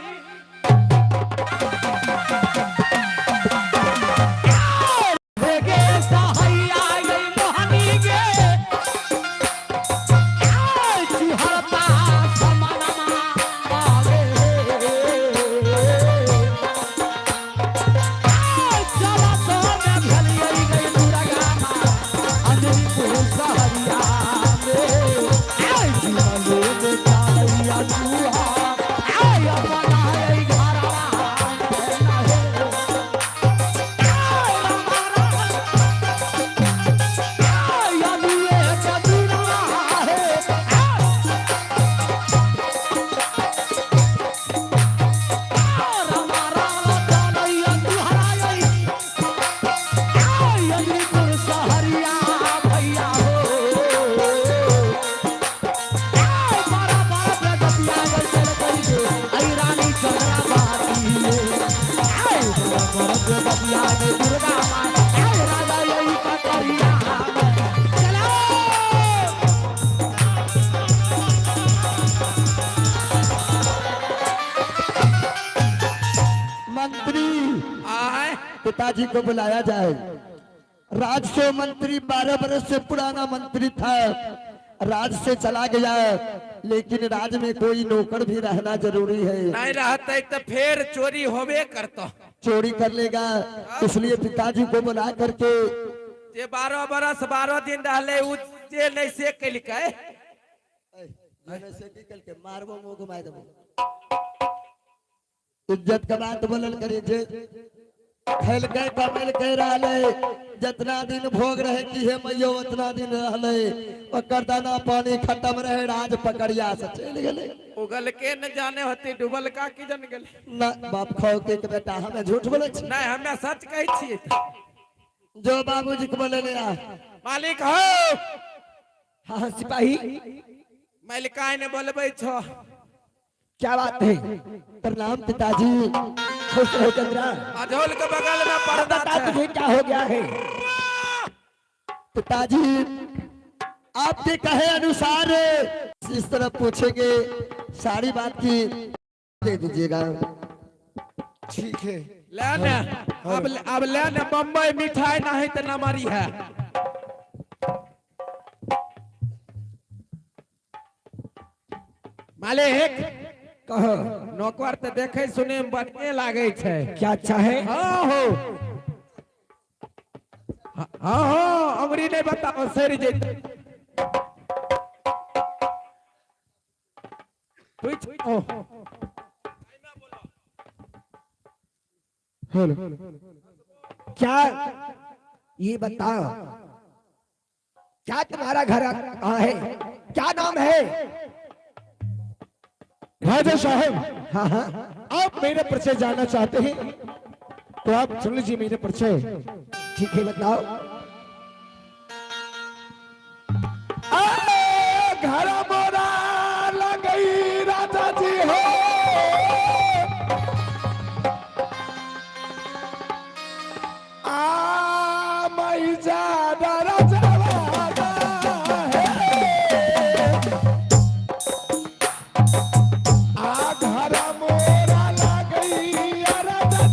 पिताजी को बुलाया जाए। राज से मंत्री 12 बरस से पुराना मंत्री था, राज से चला गया, लेकिन राज में कोई नौकर भी रहना जरूरी है। नहीं रहता तो फिर चोरी होवे करता, चोरी कर लेगा, इसलिए पिताजी को बुला करके जे 12 बरस 12 दिन रहले उ जे नहीं से कल के मारबो मुंह घुमाए देबो, इज्जत का बात बोलल करे जे खेल के कमल के रहले, जितना दिन भोग रहे कि हे मैयो उतना दिन रहले, ओकर दाना पानी खत्म रहे, राज पकड़िया से चल गेले। उगल के न जाने होती डूबल का की जन गेले ना बाप खाओ के बेटा हमें झूठ बोले छी, नहीं हमें सच कही छी। जो बाबूजी को बोले ले आ मालिक हो। हाँ सिपाही, मालिकाई ने बोलबे छो। क्या बात है? प्रणाम पिताजी। खुश रहो चंद्रा। अधोल के बगल में पर्दा बता है। तुझे क्या हो गया है? पिताजी आपके कहे अनुसार इस तरह पूछेंगे, सारी बात की दे दीजिएगा। ठीक है लेने अब लेने बम्बई मिठाई नहीं तो नमरी है। मालिक कहो। नौकर तो देखे सुने में बढ़िया लागे छे। क्या अच्छा है? हाँ हो हाँ हो अमरी नहीं बताओ सर जे कुछ ओ क्या ये बताओ, क्या तुम्हारा घर कहाँ है? क्या नाम है? राजा साहब, हाँ हाँ आप मेरा परिचय जानना चाहते हैं तो आप सुन लीजिए मेरा परिचय। ठीक है बताओ। घर मोरा लगई राजा जी हो, मैं ज्यादा राजा घर मोरा लगई राजा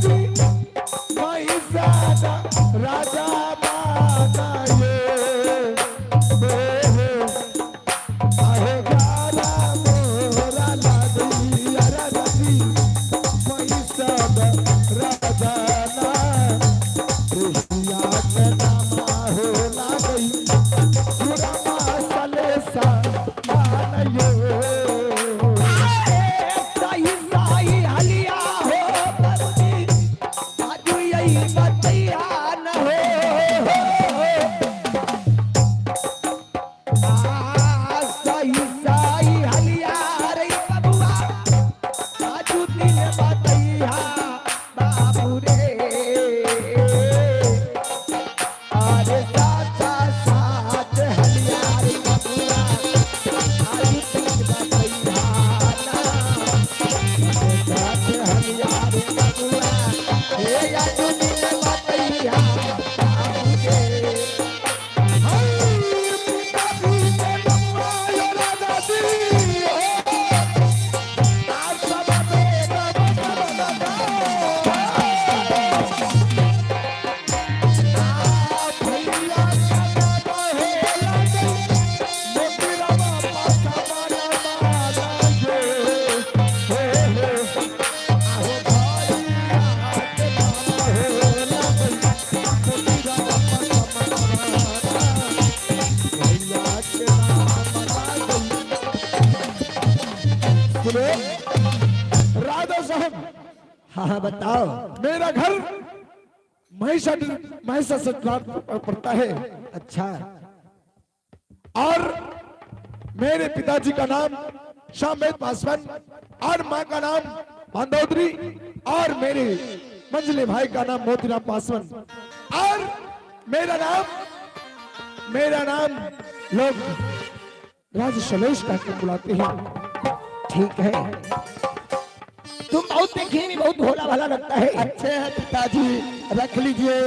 साई साई हलिया हो बरसी आजू यही बतिया न हो साई साई हलिया रे बबुआ आजू दिन बतिया बाबू रे अरे साथ साथ हलिया रे बबुआ आजू दिन बतिया ना साथ हलिया रे बबुआ हे आजू दिन बतिया बाबू रे राजा साहब, हाँ हाँ बताओ। मेरा घर महिषा से पड़ता है अच्छा और मेरे पिताजी का नाम श्यामवेद पासवान और माँ का नाम मंदोदरी और मेरे मंझले भाई का नाम मोतीराम पासवान और मेरा नाम लोग राज शलेश कहकर बुलाते हैं। ठीक है, तुम बहुत देखने में बहुत भोला भाला लगता है। अच्छे है पिताजी, रख लीजिए।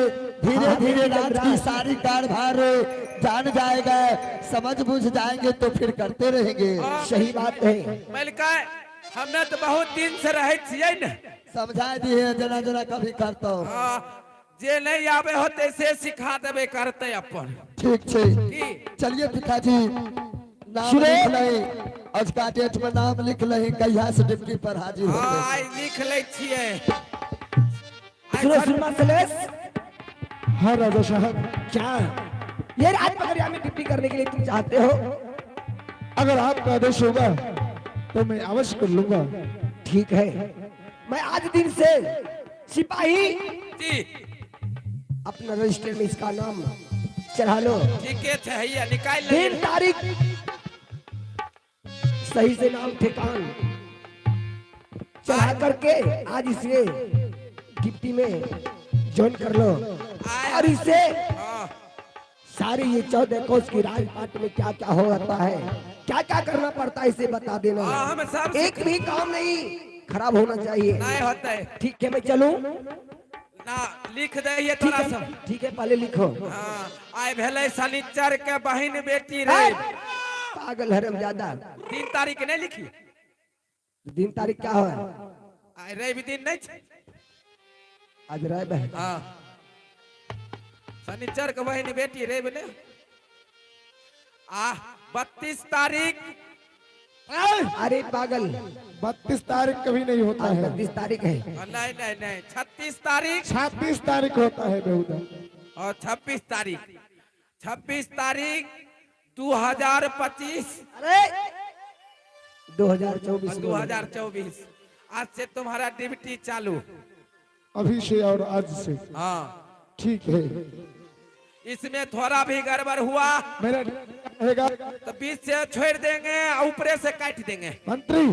धीरे धीरे रात की सारी कारभार जान जाएगा, समझ बुझ जाएंगे तो फिर करते रहेंगे। सही बात है। मलिका हमने तो बहुत दिन से रहे छिए न, समझा दिए जना जना कभी करता हूँ। जे नहीं आवे होते से सिखा देवे करते अपन। ठीक की? चलिए पिताजी, नाम लिख लें, आज का डेट में नाम लिख लें, कहिया से डिप्टी पर हाजिर होंगे। आई लिख ले छिए। सुनो सुरमा सलेश, हाँ राजा साहब, क्या ये राज पकड़िया में ड्यूटी करने के लिए तुम चाहते हो? अगर आपका आदेश होगा तो मैं अवश्य कर लूंगा। ठीक है, मैं आज दिन से सिपाही जी अपना रजिस्टर में इसका नाम चढ़ा लो। ठीक है, ये निकाल ले। दिन तारीख सही से नाम ठिकान चढ़ा करके आज इसे डिप्टी में ज्वाइन कर लो और इसे सारी ये 14 कोस की राजपाट में क्या क्या हो रहा है, क्या क्या करना पड़ता है इसे बता देना। हम सब एक भी काम नहीं खराब होना चाहिए। नहीं होता है। ठीक है, मैं चलूं? ना लिख दे ये ठीक थोड़ा है, सा। ठीक है, पहले लिखो। आए भेले शनिचर के बहन बेटी रे। पागल हरामजादा, दिन तारीख नहीं लिखी? दिन तारीख क्या हो? आए रवि दिन नहीं छे? आज रवि है। हाँ, शनिचर के बहन बेटी रवि ने 32 तारीख। अरे पागल, 32 तारीख कभी नहीं होता आज है, 32 तारीख है। नहीं नहीं नहीं, 36 तारीख 36 तारीख होता है बेहुदा। और 26 तारीख 2025। अरे 2024 2024 आज से तुम्हारा ड्यूटी चालू। अभी से और आज से। हाँ, ठीक है, इसमें थोड़ा भी गड़बड़ हुआ मेरा रहेगा तो बीच से छोड़ देंगे, ऊपरे से काट देंगे। मंत्री।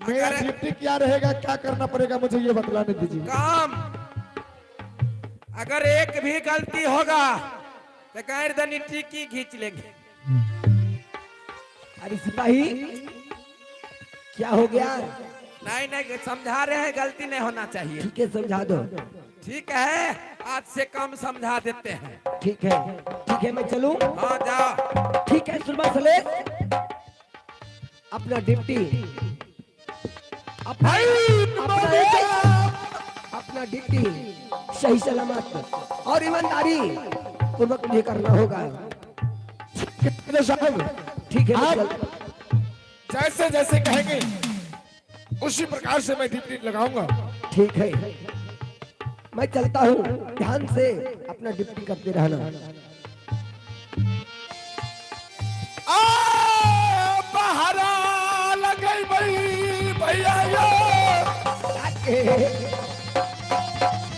मेरा ड्यूटी क्या रहेगा, क्या करना पड़ेगा मुझे ये बतलाने दीजिए। काम अगर एक भी गलती होगा तो गर्दन टिक्की खींच लेंगे। अरे सिपाही क्या हो गया? नहीं नहीं, समझा रहे हैं, गलती नहीं होना चाहिए। ठीक है, समझा दो। ठीक है, आज से कम समझा देते हैं। ठीक है, मैं चलूं? हाँ जाओ। ठीक है सुरमा सलेश, अपना ड्यूटी अपना ड्यूटी सही सलामत और ईमानदारी पूर्वक मुझे करना होगा। साहब, ठीक है, आप मैं चल- जैसे जैसे कहेंगे उसी प्रकार से मैं ड्यूटी लगाऊंगा। ठीक है, मैं चलता हूँ, ध्यान से अपना ड्यूटी करते रहना।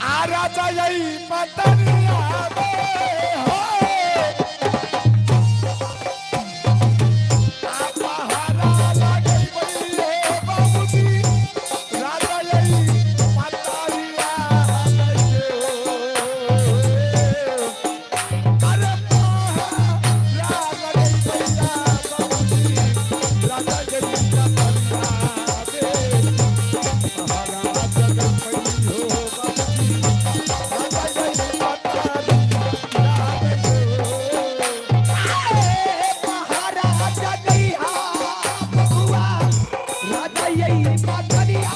आ राजा यही पतनिया में हो आ पहाड़ा लगे बलिए बाबूजी राजा यही पतनिया में हो अरे पहाड़ा लगे बलिया बाबूजी राजा यही पतनिया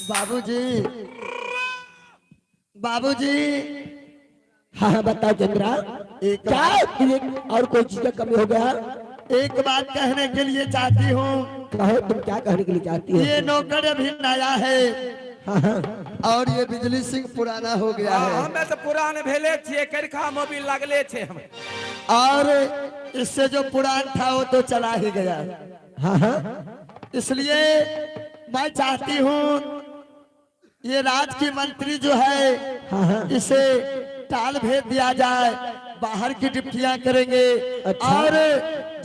बाबूजी बाबूजी हाँ हाँ बताओ चंद्रा। एक क्या तुझे और कोई चीज का कमी हो गया? एक बात कहने के लिए चाहती हूँ। कहो तुम क्या कहने के लिए चाहती हो? ये नौकर अभी नया है हाँ हाँ और ये बिजली सिंह पुराना हो गया है हमें तो पुराने भेले छे करखा मोबिल लगले छे हम। और इससे जो पुरान था वो तो चला ही गया। हाँ हाँ इसलिए मैं चाहती हूँ ये राज की मंत्री जो है हाँ हाँ इसे टाल भेज दिया जाए, बाहर की डिप्टियां करेंगे। अच्छा। और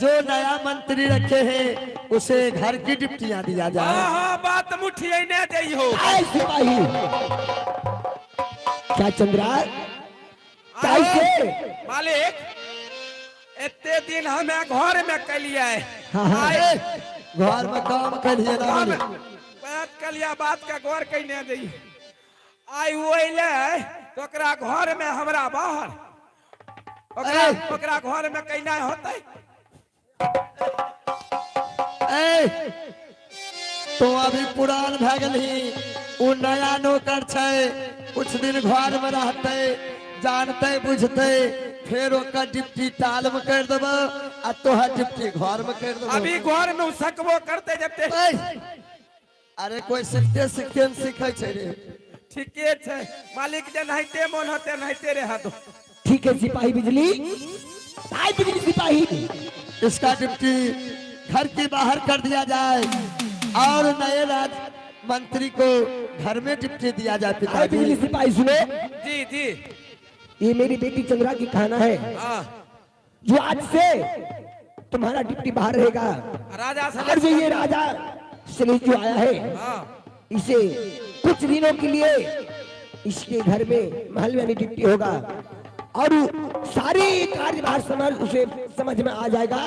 जो नया मंत्री रखे हैं उसे घर की डिप्टियां दिया जाए। हाँ हाँ बात मुठिए ने दई हो। आए सिपाही क्या चंद्रा कैसे? मालिक इतने दिन हमें घर में कलिया है। हाँ हाँ आए, घर में काम करिए ना काम बोले। बात कलिया बात का गौर कइने दई। आई ओइले तो ओकरा घर में हमरा बाहर ओकरा ए! ओकरा घर में कइना होतै। ए, तो अभी पुरान भए गेलही, उ नया नौकर छै, कुछ दिन घर में रहते, जानते बुझते, फिर ओकर डिप्टी ताल में कर देब आ तोहर डिप्टी घर में कर देब। अभी घर में सकबो करते जबते अरे कोई सीखते सीखते न सीखे छै रे। ठीके छे मालिक जे नहिते मन होते नहिते रह दो। ठीक है सिपाही बिजली। आए बिजली सिपाही इसका डिप्टी घर के बाहर कर दिया जाए और नए राज मंत्री को घर में डिप्टी दिया जाए। आए बिजली पिताजी सिपाही सुनो, जी जी ये मेरी बेटी चंद्रा की खाना है हाँ जो आज से तुम्हारा डिप्टी बाहर रहेगा। राजा और जो ये राजा शैलेश जो आया है हाँ इसे कुछ दिनों के लिए इसके घर में महल में डिप्टी होगा और सारी कार्यभार समझ उसे समझ में आ जाएगा।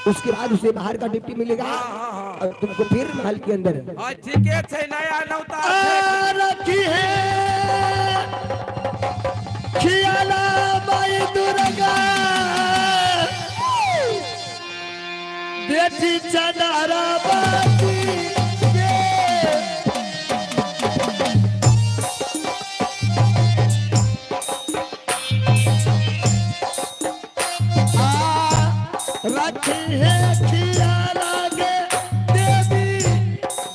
उसके बाद उसे बाहर का डिप्टी मिलेगा और तुमको फिर महल के अंदर। हाँ ठीके छे नया नौता छे। रखी है खियाला माई दुर्गा बेटी चनारा बाती रखी है खियाला गे देवी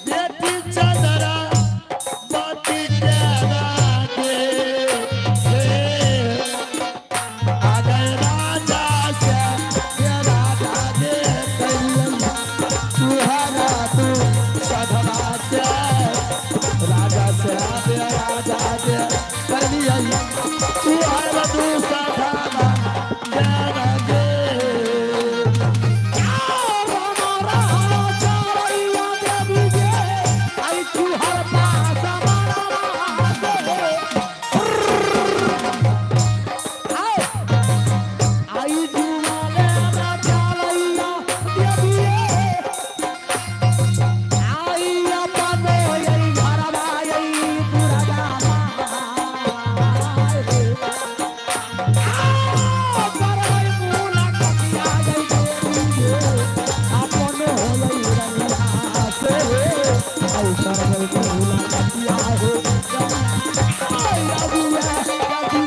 बेटी चनारा बाती के आ गए राजा से ये राजा दे सुहाना तू सधवा के राजा से आवे राजा दे कलिया सुहाना तू सधवा के अपन होई रनिया से आई करबो भूला कतिया हो आई अबुआ कदी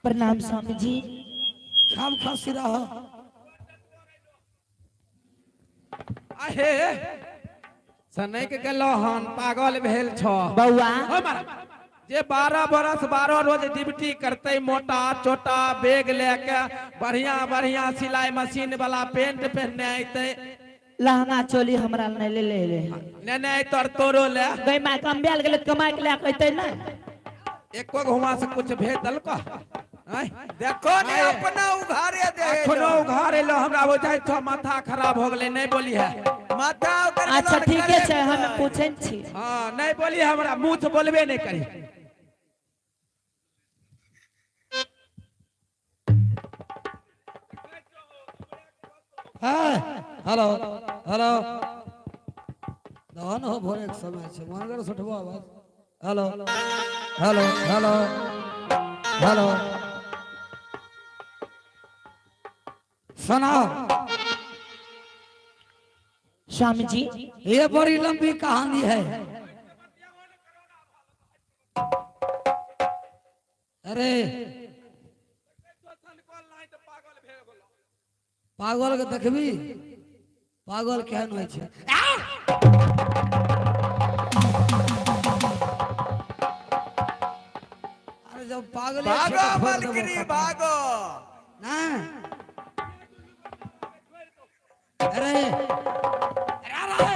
प्रणाम स्वामी जी। खाम खासी रहा आहे सनै के गेलो हन पागल भेल छ बउआ जे 12 बरस 12 रोज ड्यूटी करते मोटा चोटा बैग लेके बढ़िया बढ़िया सिलाई मशीन वाला पेंट पहनने आते लहंगा चोली हमरा नहीं ले नहीं तोर तोरो ले गई माय कम बेल गेले कमाई के ले कहते ना एको घुमा से कुछ भेज दल का देखो ने अपना उघारे दे कोनो उघारे लो हमरा हो जाय छ माथा खराब हो गेले नहीं बोली है माथा ओकर अच्छा ठीक है छै हम पूछै छी। हां नहीं बोली हमरा मुंह से बोलबे नहीं करी। हेलो हेलो दहन हो भोरे के समय छै मनगर सुठबो आवाज हेलो हेलो हेलो हेलो सुना स्वामी जी ये बड़ी लंबी कहानी है। अरे पागल के देखबी पागल केहन होइ छै अरे जब पागल भागो मलकिनी भागो ना अरे अरे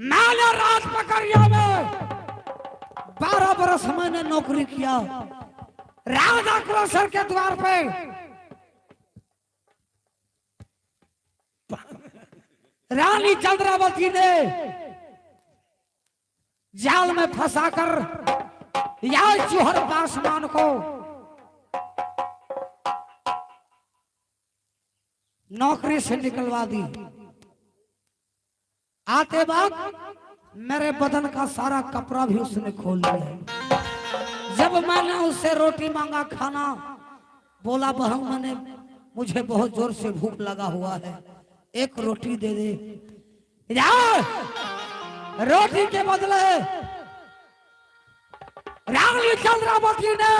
मैंने राज पकड़िया में 12 बरस मैंने नौकरी किया राजा क्रोसर के द्वार पे रानी चंद्रावती ने जाल में फंसाकर या चूहर पासवान को नौकरी से निकलवा दी। आते वक्त मेरे बदन का सारा कपड़ा भी उसने खोल लिया है। जब मैंने उससे रोटी मांगा खाना, बोला बहन मैंने मुझे बहुत जोर से भूख लगा हुआ है, एक रोटी दे दे। रोटी के बदले रानी चंद्रावती ने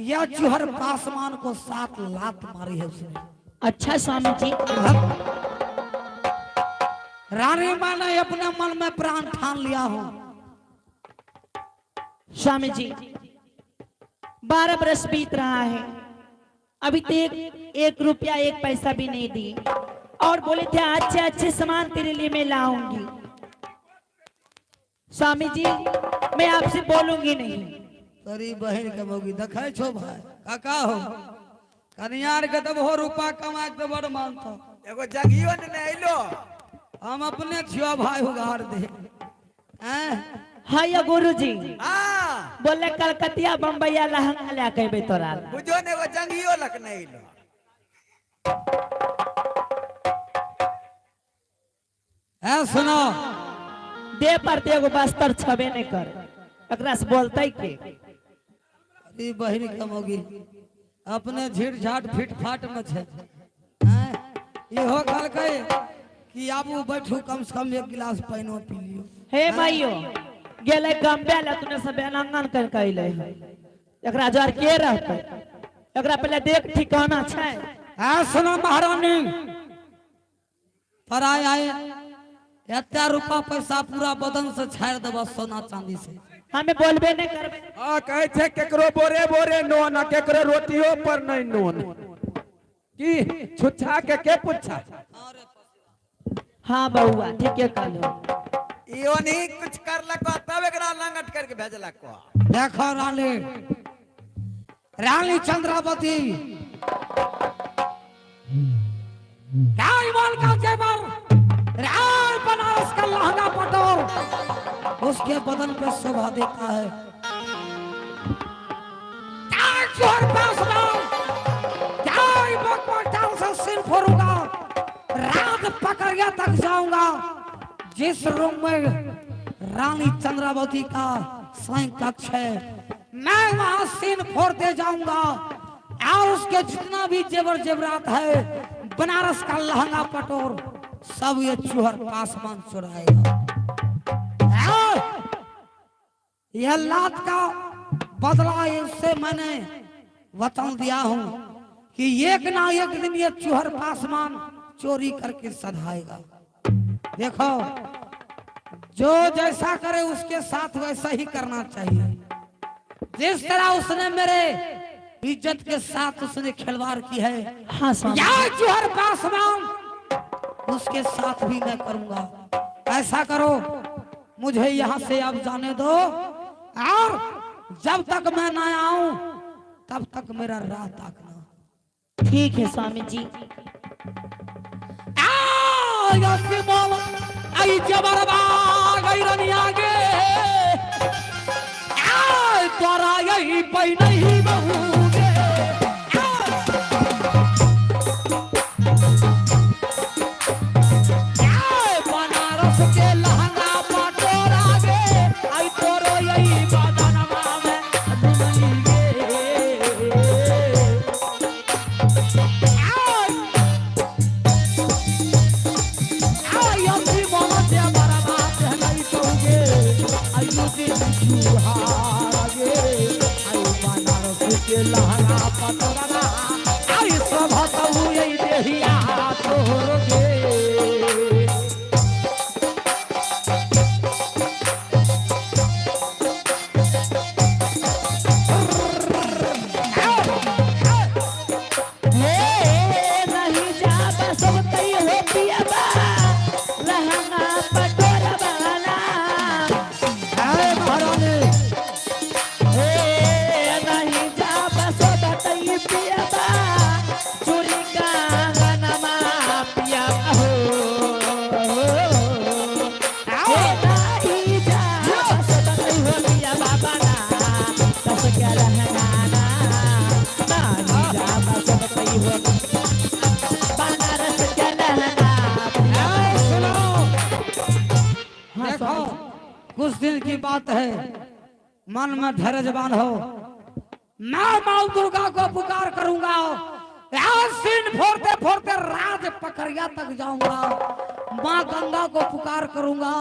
यह चूहर पासवान को 7 लात मारी है उसने। अच्छा स्वामी जी, रानी मैंने अपने मन में प्राण ठान लिया हूं। स्वामी जी 12 बरस बीत रहा है, अभी तक 1 रुपया 1 पैसा भी नहीं दी, और बोले थे अच्छे अच्छे सामान तेरे लिए मैं लाऊंगी। स्वामी जी मैं आपसे बोलूंगी नहीं। तरी बहन के मोगी देखै छो भाई काका हो कनियार के तब हो रूपा कमा के बड़ मानता एगो जगियो ने आइलो। हम अपने छियो भाई उगाड़ दे हाँ या गुरु जी हां बोले कलकतिया बम्बईया लहंगा ला के बे तोरा बुझो ने एगो जगियो लक ने आइलो। सुनो दे पड़ते एगो बस्तर छबे नहीं कर, एकरा से बोलते के। अरे बहन के मोगी अपने झीठ झाट फिट फाट में छे। इहो कहलकै कि आबू बैठू कम से कम 1 गिलास पानी पी लियो। हे भाइयो गेले गंबे ला तूने सब अनंगन कर कइले है, एकरा जर के रहते, एकरा पहले देख ठिकाना छै। सुनो महारानी पर आए एते रुपा पैसा पूरा बदन से छाड़ देबा सोना चांदी से। हमें बोलबे नहीं करबे। हां कहै छै केकरो बोरे बोरे नोन आ केकरो रोटियो पर नहीं नोन की छुच्छा के पूछा। हाँ बउआ ठीके कहलो। इहो नहीं कुछ करलक तब एकरा लंगट करके भेजलक। देखो रानी रानी चंद्रावती राजमहल का जेवर, राज बनारस का लहंगा पटोर उसके बदन पे शोभा देता है। से सिर फोड़ूंगा, रात पकड़िया तक जाऊंगा। जिस रूम में रानी चंद्रावती का साईं कक्ष है मैं वहां सीन फोड़ते जाऊंगा, और उसके जितना भी जेवर जेवरात है बनारस का लहंगा पटोर सब ये चूहर पासवान चुराएगा। यह लात का बदला इससे मैंने वचन दिया हूं कि एक ना एक दिन ये चूहर पासवान चोरी करके सधाएगा। देखो जो जैसा करे उसके साथ वैसा ही करना चाहिए। जिस तरह उसने मेरे इज्जत के साथ उसने खिलवाड़ की है, हाँ स्वामी या चूहर पासवान उसके साथ भी मैं करूंगा। ऐसा करो मुझे यहाँ से अब जाने दो, और जब तक मैं ना आऊं तब तक मेरा राह ताकना। ठीक है स्वामी जी। आई जबरबा गई रनिया गे, तोरा यही पे नहीं बहुगे। बनारस के लहंगा पटोरा गे, आई तोरो यही बदनमा में डुबई गे। आई अपनी मन से बरबा नहीं कहूगे, आई दिन जुहार गे, आई बनारस के लहंगा पटोरा, आई सब हतऊ यही देहिया तोर गे। नहीं जा सब कई होती बा लहंगा पटोरा वाला। महारानी नहीं जा सब कई पिया बा चोरी का गनमा पिया देखो कुछ दिन की बात है, मन में धैर्यवान हो। मैं माँ दुर्गा को पुकार करूंगा, यहाँ सीन फोड़ते फोड़ते राज पकड़िया तक जाऊंगा। माँ गंगा को पुकार करूंगा,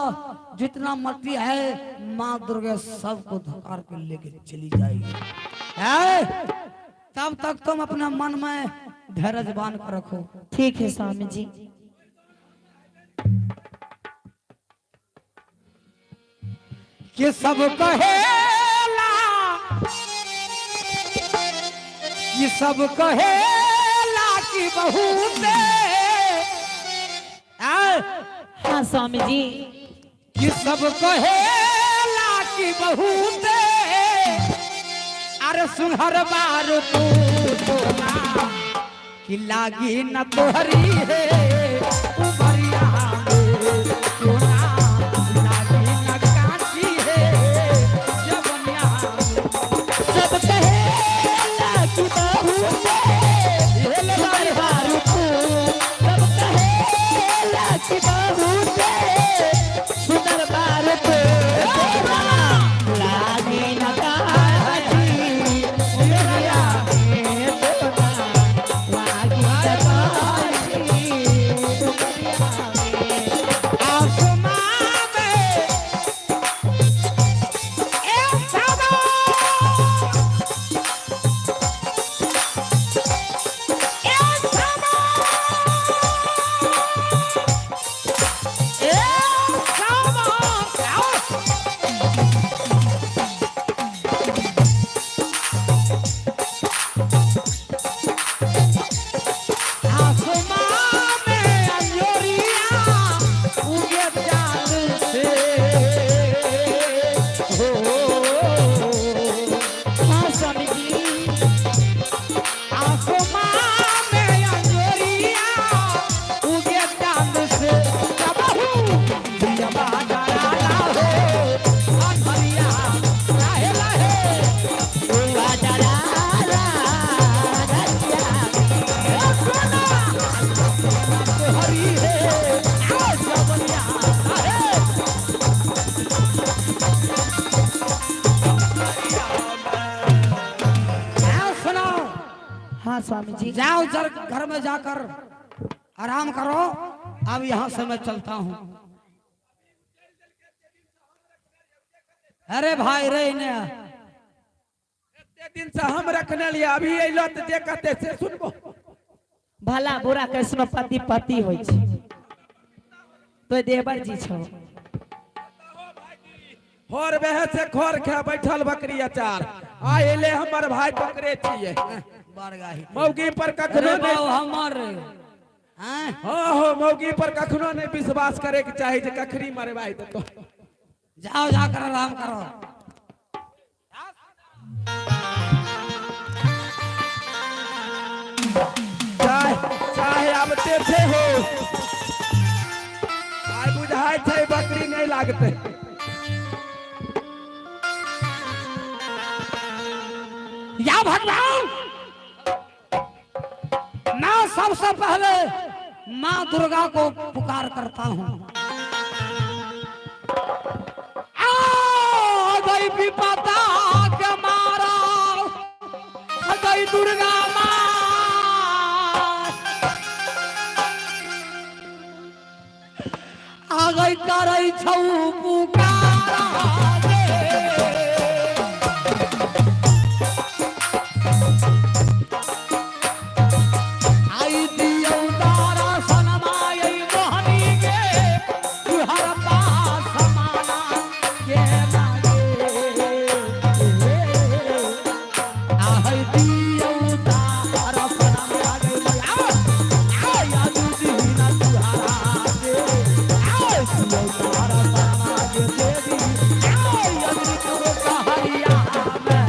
जितना मट्टी है माँ दुर्गा सबको धुकार के लेके चली जाएगी। तब तक तुम अपना मन में धैर्य बांध कर रखो। ठीक है स्वामी जी। कि सब कहेला, कि सब कहेला कि बहू दे, हाँ स्वामी जी। कि सब कहेला कि बहू दे, अरे सुनहर बार तू तोला कि लागी न तोहरी है उमरिया में सोना, लागी न कांची है जवनिया में। सब कहेला कि बहू दे, सुंदर बारू तू। सब कहेला कि बहू दे, सुंदर बारू तू। लागी न कांची उमरिया में सोना, लागी न कांची उमरिया में। आसमां में एक सादा, एक सादा, एक सादा। आसमां में अंजोरिया उगे चांद से हो। हाँ स्वामी जी। आसमां में अंजोरिया उगे चांद से, कबहू दियवा डराला हो अंधरिया लाहे लाहे। हुआ डराला रतिया ओ सोना तोहरी है आ जवनिया लाहे। सुनो, हाँ स्वामी जी। जाओ जर घर में जाकर आराम करो, अब यहाँ से मैं चलता हूँ। अरे भाई रे इन्हें एते दिन से हम रखने लिए, अभी अइलो त जे कहते से सुनबो। भला बुरा कैसनो पति पति होइ छै, तो देवर जी छो। खोर बहे से खोर खा बैठल बकरी अचार। आ एले हमर भाई पकड़े छिए। बरगाही मौगी पर कखनो अरे नहीं, बाऊ हमर हैं? हाँ हो मौगी पर कखनो नहीं विश्वास करे के चाही जे कखरी मरवाई देतो। जाओ जाकर आराम करो। चाहे चाहे अब तेथे हो, आय बुझाय छै बकरी नहीं लागते। या भगवान, मैं सबसे पहले माँ दुर्गा को पुकार करता हूँ। गई विपदा के मारा, गई दुर्गा माँ, आ गई करे छौ पुकारा रे। आई दियो तारा सनमाई मोहनी के, तुहर पास समाना के लागे। आई दियो तारा सनमाई या दूधी ना तुहरा के, आई दियो तारा सनमाई देवी, आई अग्नि को कहरिया में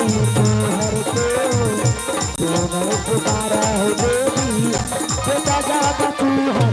गई तू हर को तो मैं पुकारा है देवी बेटा जा तू हर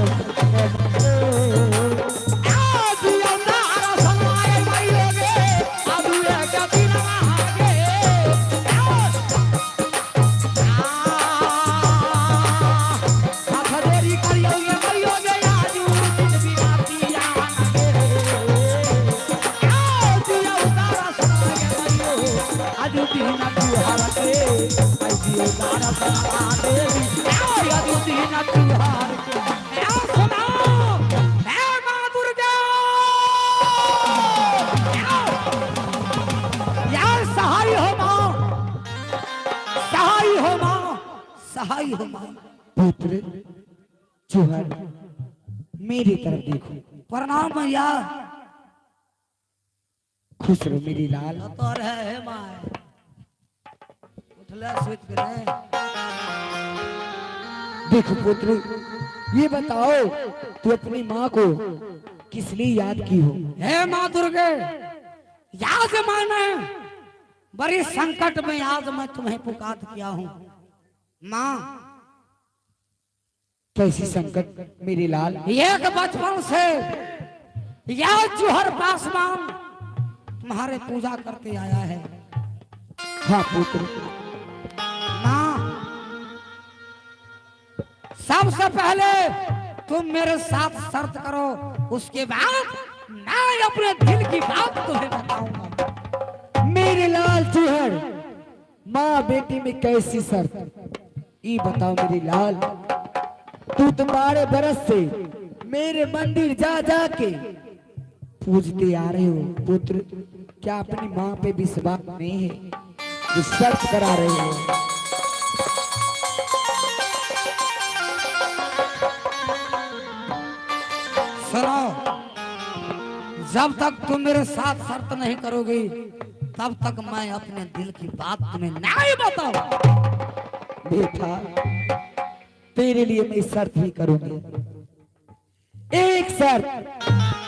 सहाय हो मां। पुत्र चूहर मेरी तरफ देखो। प्रणाम मैया। खुश रहो मेरी लाल। तो है मां उठला सोच करे। देखो पुत्र ये बताओ तू अपनी माँ को किस लिए याद की हो? हे माँ दुर्गे याद माने बड़ी संकट में आज मैं तुम्हें पुकार किया हूँ माँ। कैसी संकट मेरी लाल? एक बचपन से यह चूहर पासवान तुम्हारे पूजा करते आया है। हाँ पुत्र। माँ सबसे पहले तुम मेरे साथ शर्त करो, उसके बाद मैं अपने दिल की बात तुम्हें बताऊंगा। मेरे लाल चूहर माँ बेटी में कैसी शर्त? ये बताओ मेरी लाल। तू तो 12 बरस से मेरे मंदिर जा जा के पूजते आ रहे हो पुत्र। क्या अपनी माँ पे विश्वास नहीं है जो शर्त करा रहे हो? सुनो, जब तक तुम मेरे साथ शर्त नहीं करोगी तब तक मैं अपने दिल की बात तुम्हें नहीं बताऊं। बेटा तेरे लिए मैं शर्त भी करूंगी। एक शर्त,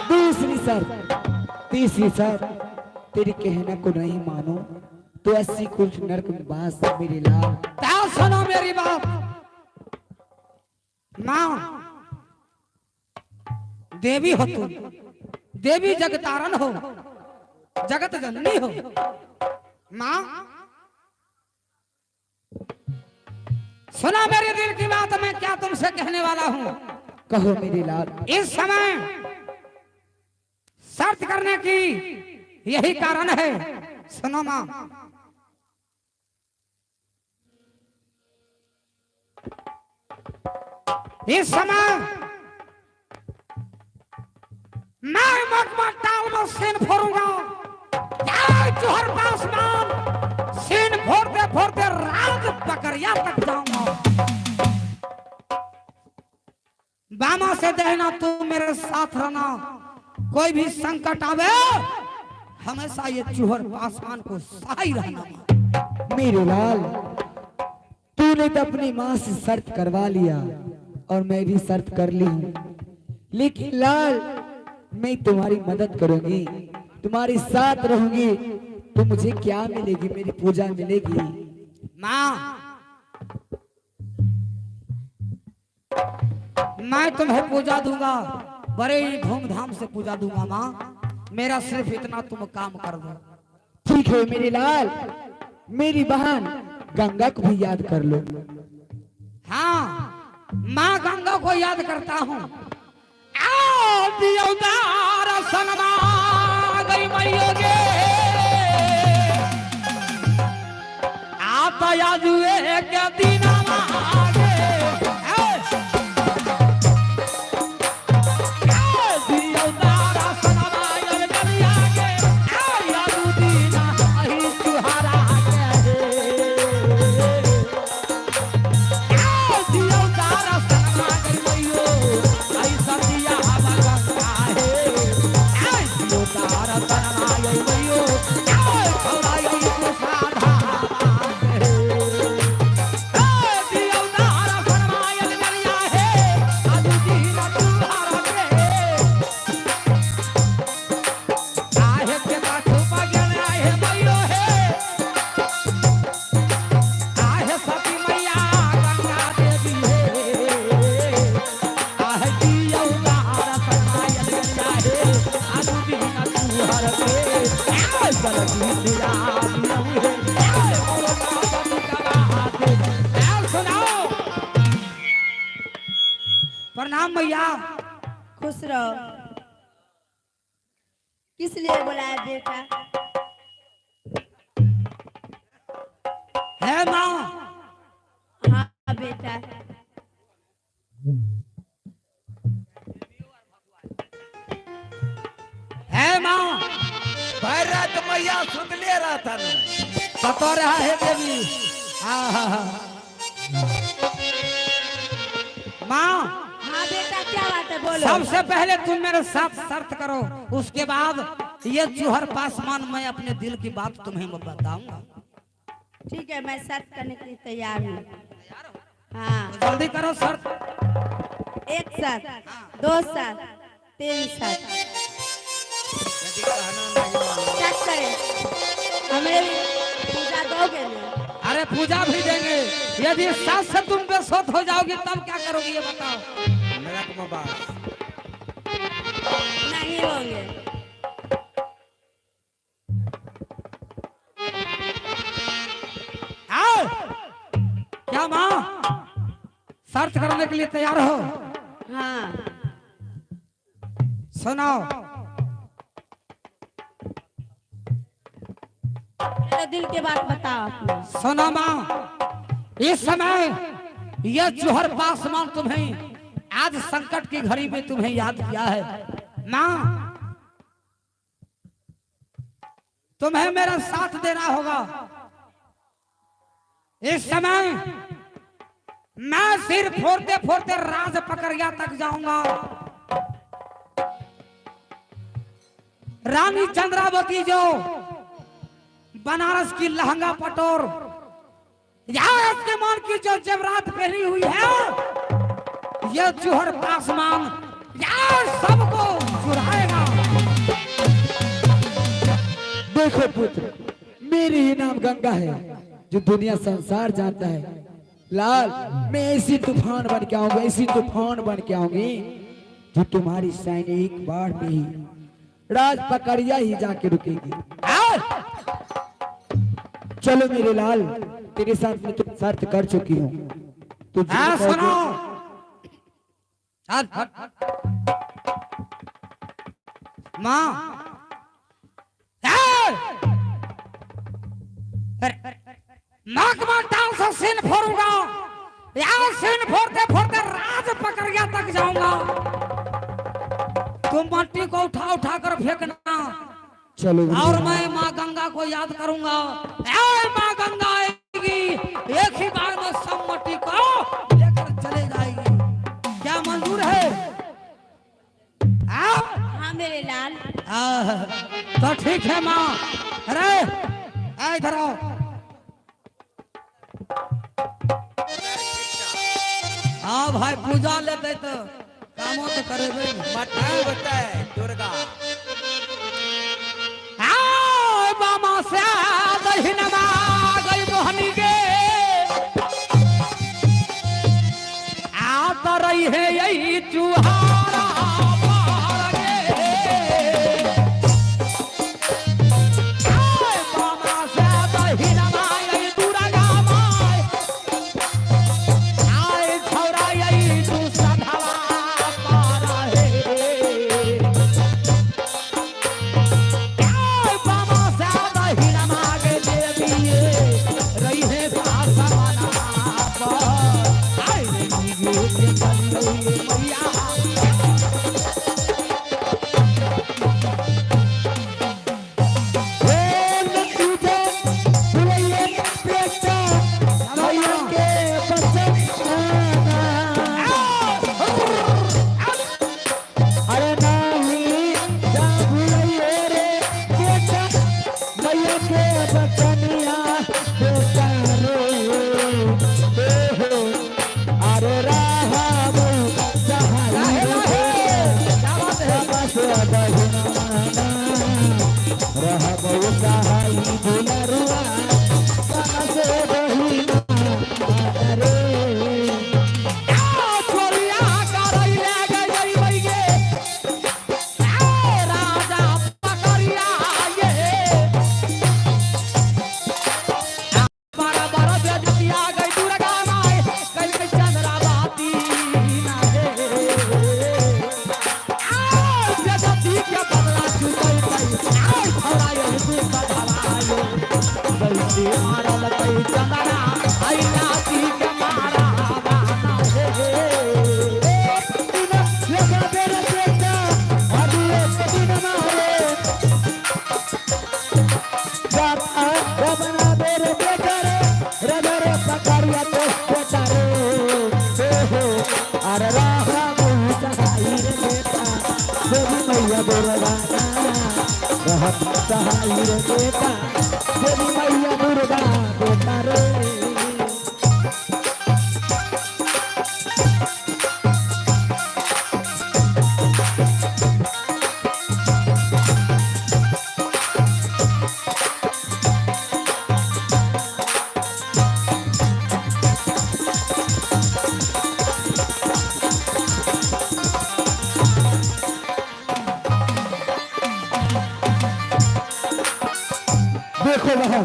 दूसरी शर्त, तीसरी शर्त। तेरे कहने को नहीं मानो तो 80 कुछ नरक में बास मेरे लाल। क्या सुनो मेरी बात माँ। देवी हो तुम, देवी जगतारण हो, जगत जननी हो माँ। सुना मेरे दिल की बात मैं क्या तुमसे कहने वाला हूँ। कहो मेरी लाल। इस समय शर्त करने की यही कारण है। सुनो माँ, इस समय मैं मगमटाल में सीन फोड़ूंगा। जोहर पासवान सीन फोड़ते फोड़ते राज पकड़िया तक जाऊंगा। बामा से देना तू मेरे साथ रहना। कोई भी संकट आवे हमेशा ये चूहर पासवान को सहाय रहना। मेरे लाल तूने तो अपनी माँ से शर्त करवा लिया और मैं भी शर्त कर ली हूँ। लेकिन लाल मैं तुम्हारी मदद करूंगी, तुम्हारे साथ रहूंगी तो मुझे क्या मिलेगी? मेरी पूजा मिलेगी। माँ मैं तुम्हें पूजा दूंगा, बड़े ही धूमधाम से पूजा दूंगा माँ। मेरा सिर्फ इतना तुम काम कर दो। ठीक है मेरे लाल। मेरी बहन गंगा को भी याद कर लो। हाँ माँ गंगा को याद करता हूँ। आता याद हुए क्या दिन प्रणाम मैया। खुश रहो। किस लिए बुलाया बेटा? है माँ। हाँ बेटा। है माँ। भैरत मैया सुन ले रहा था ना। बता रहा है देवी। हाँ। माँ हाँ बेटा क्या बात है बोलो। सबसे पहले तुम मेरे साथ शर्त करो, उसके बाद ये चूहर पासमान मैं अपने दिल की बात तुम्हें बताऊंगा। ठीक है मैं शर्त करने के लिए तैयार हूँ। हाँ जल्दी करो शर्त। 1 शर्त, 2 शर्त, 3 शर्त। शर्त करें हमें पूजा दोगे ना? अरे पूजा भी देंगे। यदि सास से तुम बेसुध हो जाओगी तब क्या करोगी ये बताओ। नहीं होंगे। आओ। क्या माँ शर्त करने के लिए तैयार हो? हाँ सुनाओ। मेरे दिल की बात बताओ अपने। सुनो माँ, इस समय यह चूहर पासमान तुम्हें आज संकट की घड़ी में तुम्हें याद किया है। माँ तुम्हें मेरा साथ देना होगा। इस समय मैं सिर फोड़ते फोड़ते राज पकड़िया तक जाऊंगा। रानी चंद्रावती जो बनारस की लहंगा पटोर यहाँ के मान की जो जेवरात पहनी हुई है, यह चूहर पासमान यहाँ सबको चुराएगा। देखो पुत्र, मेरी ही नाम गंगा है जो दुनिया संसार जानता है। लाल, मैं ऐसी तूफान बन के आऊंगी, ऐसी तूफान बन के आऊंगी जो तुम्हारी सैनिक बाढ़ में ही राज पकड़िया ही जाके रुकेगी। चलो मेरे लाल, तेरे साथ मैं तो शर्त कर चुकी हूँ। तो सुनो। माँ नाक डाल से सिन फोड़ूंगा, यहाँ सिन फोड़ते फोड़ते राज पकड़िया तक जाऊंगा। तुम मट्टी को उठा उठा कर फेंकना। चलो और मैं माँ गंगा को याद करूंगा। माँ गंगा आएगी, एक ही बार में सब मट्टी को लेकर चले जाएगी। क्या मंजूर है? हाँ मेरे लाल। तो ठीक है माँ। अरे इधर आओ। हाँ भाई पूजा लेते तो कामों तो करेंगे। बताए दुर्गा मामा से दहिनमा गई मोहनी के आता रही है यही चूहारा मार गे। मामा से दहिनमा गई दुर्गा माय आए छौरा यही तू सधवा पारा है। मामा से दहिनमा गई देवी मारल कई चंदना आई नाची के मारा गाना हे लगा मेरे बेटा अभी एक दिन मारे बाबा बना मेरे बेटा रे रबर पकड़िया तो बेटा रे हो अरे राहा मुझ सहाई रे बेटा देवी मैया दुर्गा रहत सहाई रे बेटा देवी मैया दुर्गा बेटा रे देखो वहां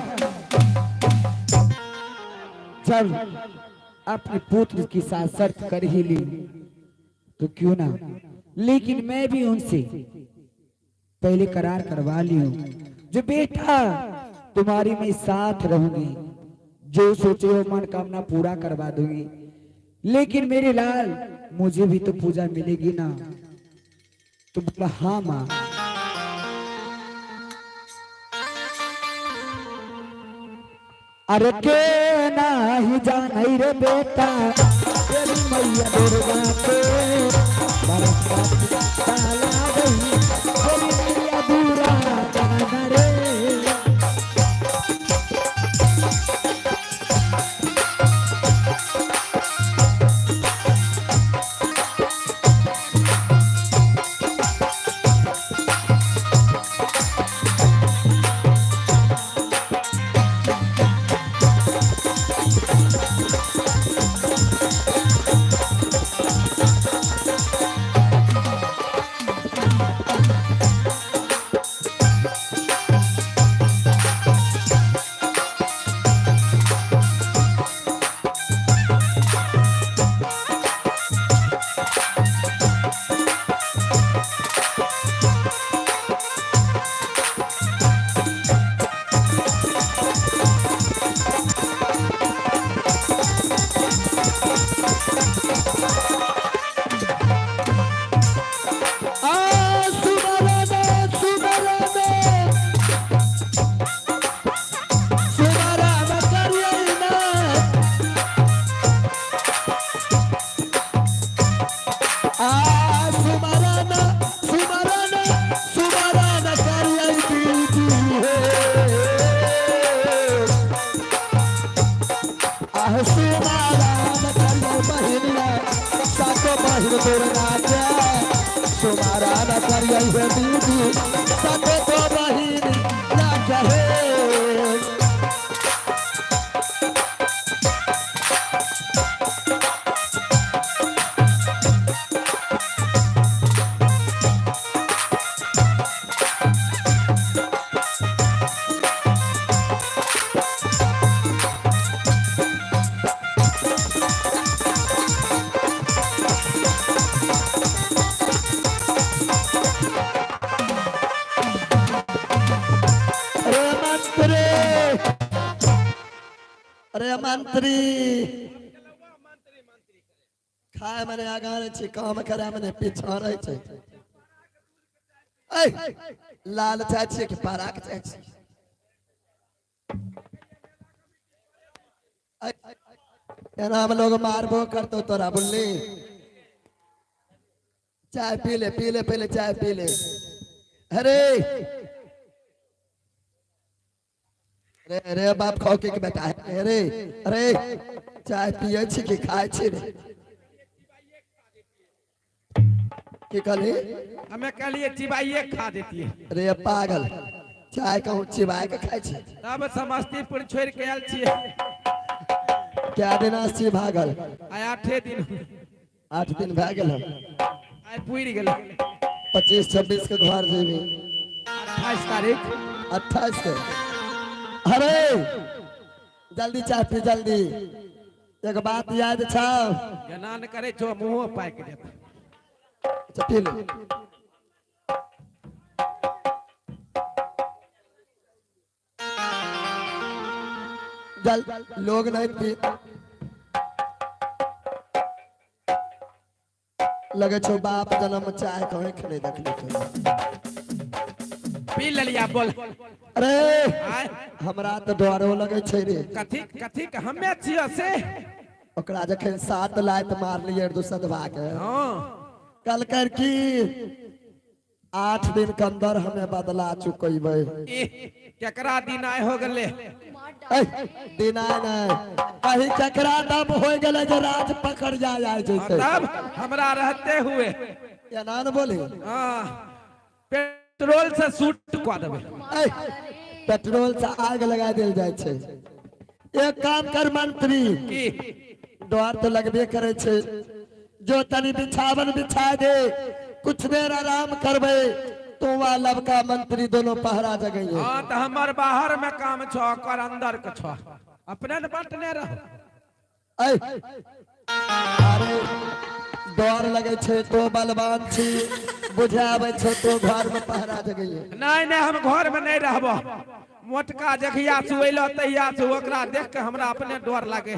जब अपने पुत्र की साथ शर्त कर ही ली तो क्यों ना, लेकिन मैं भी उनसे पहले करार करवा ली हूं जो बेटा तुम्हारी मैं साथ रहूंगी, जो सोचे हो मनोकामना पूरा करवा दूंगी। लेकिन मेरे लाल मुझे भी तो पूजा मिलेगी ना। तो बोला हाँ माँ। अरे के नाही जानाई रे बेटा तेरी मैया दुर्गा के बरसात डाला गई तेरी मैया दुर्गा जाना रे। अरे मंत्री खाए मने आगा रे छी काम करे मने पीछा रहे छै। ए लाल चाची के पराक चाची एना हम लोग मारबो करतो तोरा बुल्ली। चाय पी ले पहले चाय पी ले। अरे अरे अरे बाप खाओ के बेटा है अरे अरे चाय पिए छी कि खाए छी रे की कहली? हमें कहलिए चिबाइए खा देती है। अरे पागल चाय कहूँ चिबाए के खाए छी। तब समस्तीपुर छोड़ के आयल छिए। क्या दिन छी भागल? आय 8 दिन 8 दिन भए गेल हम। आय पूरी गेल 25-26 के घर जेबी 28 तारीख 28 के। अरे जल्दी चाय पी जल्दी। एक बात याद छा गना न करे जो मुंह पाक देता। अच्छा पी ले। जल लोग नहीं पी लगे छो बाप जन्म चाहे कहीं खड़े देख ले पी लिया बोल। अरे आय हमरा तो डरो लगे छे रे कथी कथी के हमे छियो से। ओकरा जखन 7 लात मार लिए दुसदवा के हाँ कल कर की 8 दिन के अंदर हमें बदला चुकैबे केकरा दिन आय हो गले। दिन आय नहीं कहीं चकरा दम हो गले जो राज पकड़ जाए जैसे तब हमरा रहते हुए या ना न बोली हाँ पेट्रोल से शूट कर देबे। पेट्रोल से आग लगा दिल जाए छे। एक काम कर मंत्री की डर तो लगबे करे छे जो तनी बिछावन बिछा दे कुछ देर आराम करबे तो वह लबका मंत्री दोनों पहरा जगह हाँ तो हमार बाहर में काम छो कर अंदर के छो अपने न बांटने रह। अरे डर लगे छे तो बलवान छी बुझावे छे तो घर में पहरा जगह नहीं नहीं हम घर में नहीं रहबो। मोटका जखिया सुएलो तहिया से ओकरा देख के हमरा अपने डर लागे।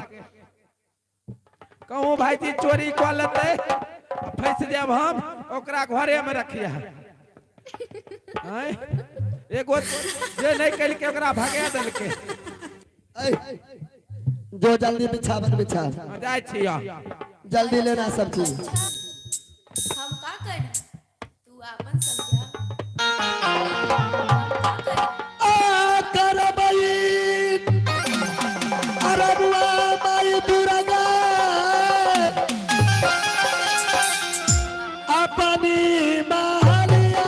कहूँ भाई जी चोरी कर लेते फंस जाब हम ओकरा घरे में रखिए। एगो जे नहीं कल के ओकरा भगा दिल के जो जल्दी बिछावन बिछा जाय छिया जल्दी लेना सब चीज। हम का करी तू आपन समझा। हम का करी करबई अरबुआ माई दुर्गा अपनी महलिया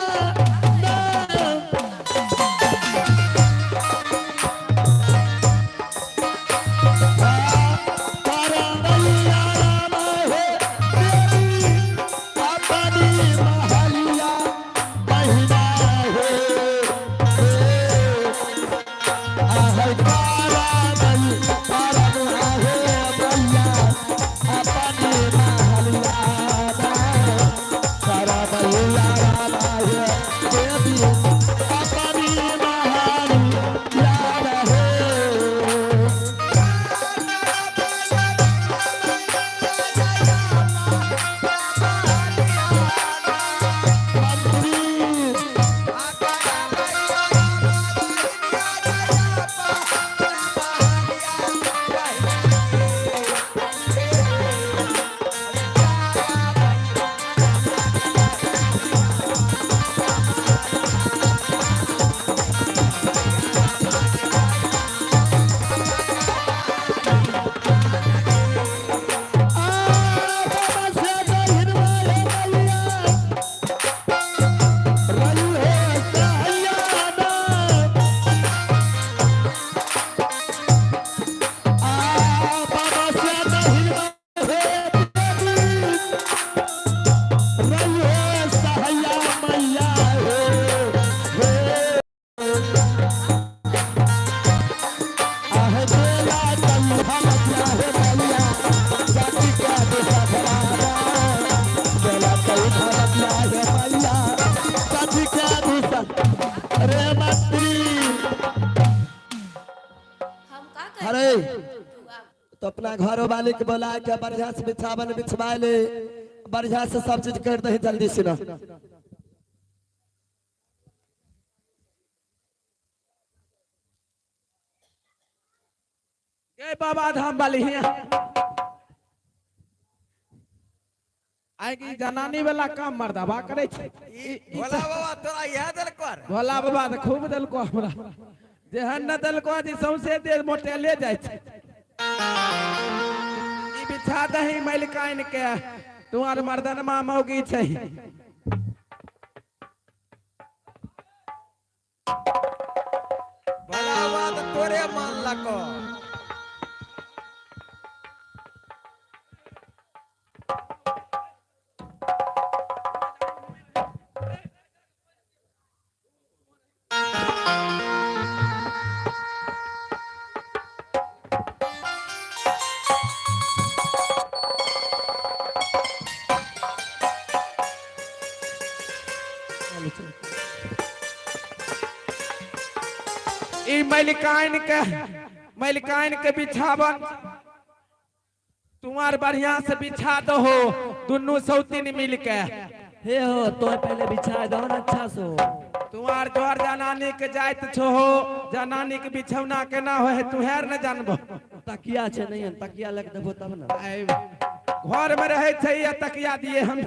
अरे तो अपना घरों वाले के बोला के बढ़िया से बिछावन बिछवा ले बढ़िया से सब चीज कर दे जल्दी से ना। बाबा धाम वाली है आएगी जनानी वाला काम मर्दाबा करे छे। भोला बाबा तोरा यह दिल कर भोला बाबा तो खूब दिलको हमरा जेहन न दिलको जी सौंसे दे मोटे ले जाय छे। ई बिछा दही मलिकाइन के तुम्हार मर्दन मा मौगी छे। भोला बाबा तो तोरे मान लको ई मलिकाइन के मलिकाइन के बिछावन तुम्हार बढ़िया से बिछा दो हो दोनों सौतीन मिल के। हे हो तो पहले बिछा दो ना अच्छा सो। तुम्हार जोर जनानी के जाइत छो हो जनानी के बिछौना केना हो है तुहेर न जानबो। तकिया छे नहीं तकिया लग देबो तब ना। आइ, घर में रहे छै या तकिया दिए हम।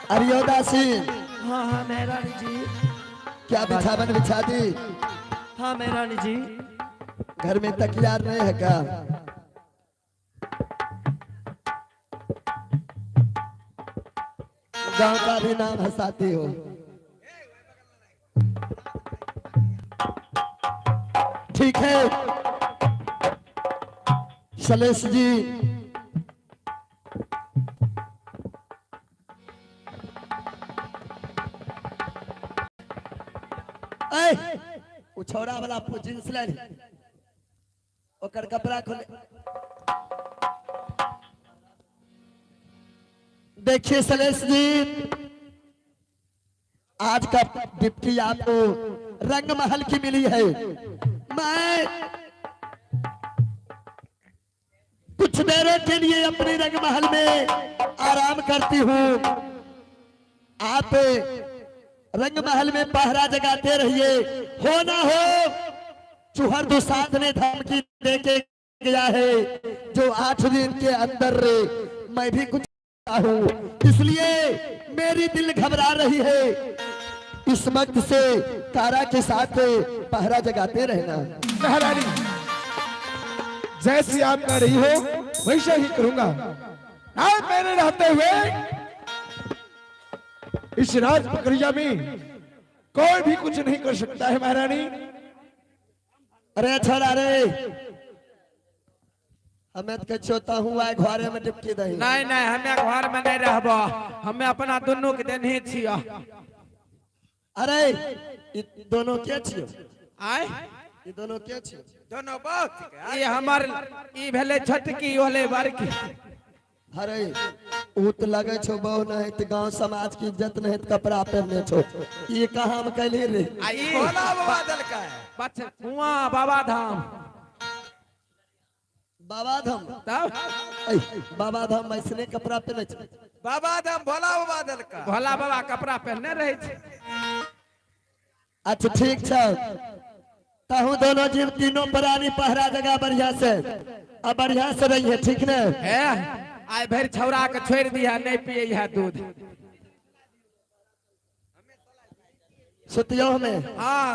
अरियोदासी हाँ हाँ मेहरानी जी। क्या बिछावन बिछा दी? हाँ मेहरानी जी। घर में तकिया नहीं है क्या? गांव का भी नाम हंसाती हो। ठीक है शलेश जी, छौड़ा वाला जींस ले ओकर कपड़ा खोले। देखिए शलेश जी, आज का डिप्टी आपको रंग महल की मिली है। मैं कुछ देर के लिए अपने रंग महल में आराम करती हूँ। आप रंग महल में पहरा जगाते रहिए। हो ना हो चूहर दुसाध ने धमकी देके गया है जो 8 दिन के अंदर मैं भी कुछ हूँ, इसलिए मेरी दिल घबरा रही है। इस वक्त से तारा के साथ पहरा जगाते रहना। महारानी जैसी आप कर रही हो वैसे ही करूंगा। आप मेरे रहते हुए इस राज प्रक्रिया में कोई भी कुछ नहीं कर सकता है महारानी। अरे छोड़ा रे, हमें तो छोता हुआ घरे में डिप्टी दही। नहीं नहीं हमें घर में नहीं रहबो, हमें अपना दोनों के देन ही छियो। अरे ये दोनों क्या छियो? आय ये दोनों क्या छियो? दोनों बहुत ये हमर ई भेले छोटकी होले बड़की। अरे ऊत लगे छो बहु नहीं तो गांव समाज की इज्जत नहीं तो कपड़ा पहनने छो। ये कहाँ हम कहली रे? आई भोला बाबा दल का है बच्चे कुआं बाबा धाम। बाबा धाम तब बाबा धाम ऐसने कपड़ा पहने छो। बाबा धाम भोला बाबा दल का भोला बाबा कपड़ा पहनने रहे छे। अच्छा ठीक छो, ताहू दोनों जीव तीनों प्राणी पहरा जगह बढ़िया से अब बढ़िया से रही है। ठीक न है? आय भर छौरा के छोड़ दिया नहीं पिए है दूध। सुतियो में हाँ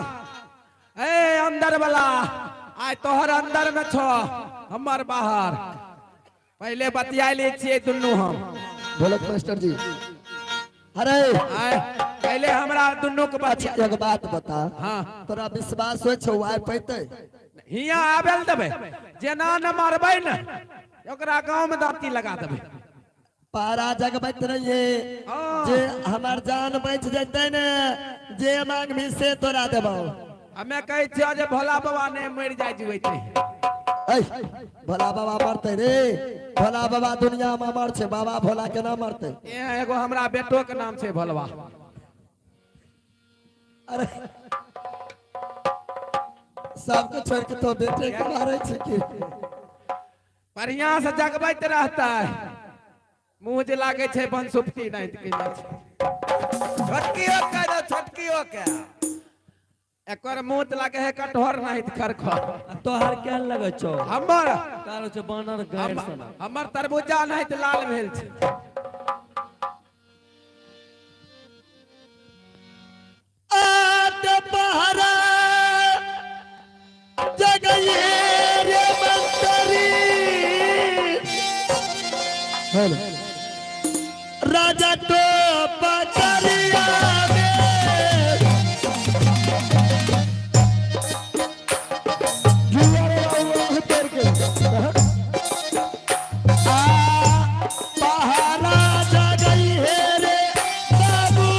ए अंदर वाला आय तोहर अंदर में छो हमर बाहर। पहले बतिया ले छिए दुनू हम। ढोलक मास्टर जी। अरे आय पहले हमरा दुनू के बतिया। एक बात बता, हाँ तोरा विश्वास हो छो आय पैते? हिया आबेल देबे जेना न मारबै न ओकरा गांव में दांती लगा देबे। पारा जगबैत रहिए हाँ। जे हमार जान बच जते न जे मांग भी से तोरा देबो। हमें कहै छियो जे भोला बाबा ने मर जाय जुबै छै। ऐ भोला बाबा मरते रे? भोला बाबा दुनिया में मर छे, बाबा भोला केना मरते? ए एगो हमरा बेटो के नाम छै भोलवा। अरे सबको छोड़ के तो बेटे के मारे छे कि? बढ़िया से जगबैत रहता है। मुंह जे लागे छे बंसुपति नहीं के छोटकियो के दो छोटकियो के एकर मुंह लागे है कटहर नहीं खरखर। तोहर क्या लगे छो? हमर कारो छो बानर गैर सना। हमर तरबूजा नहीं तो लाल भेल छे। आट पहरा जगइए रे मंतरी राजा तो पकड़िया पहरा जगई है रे बाबू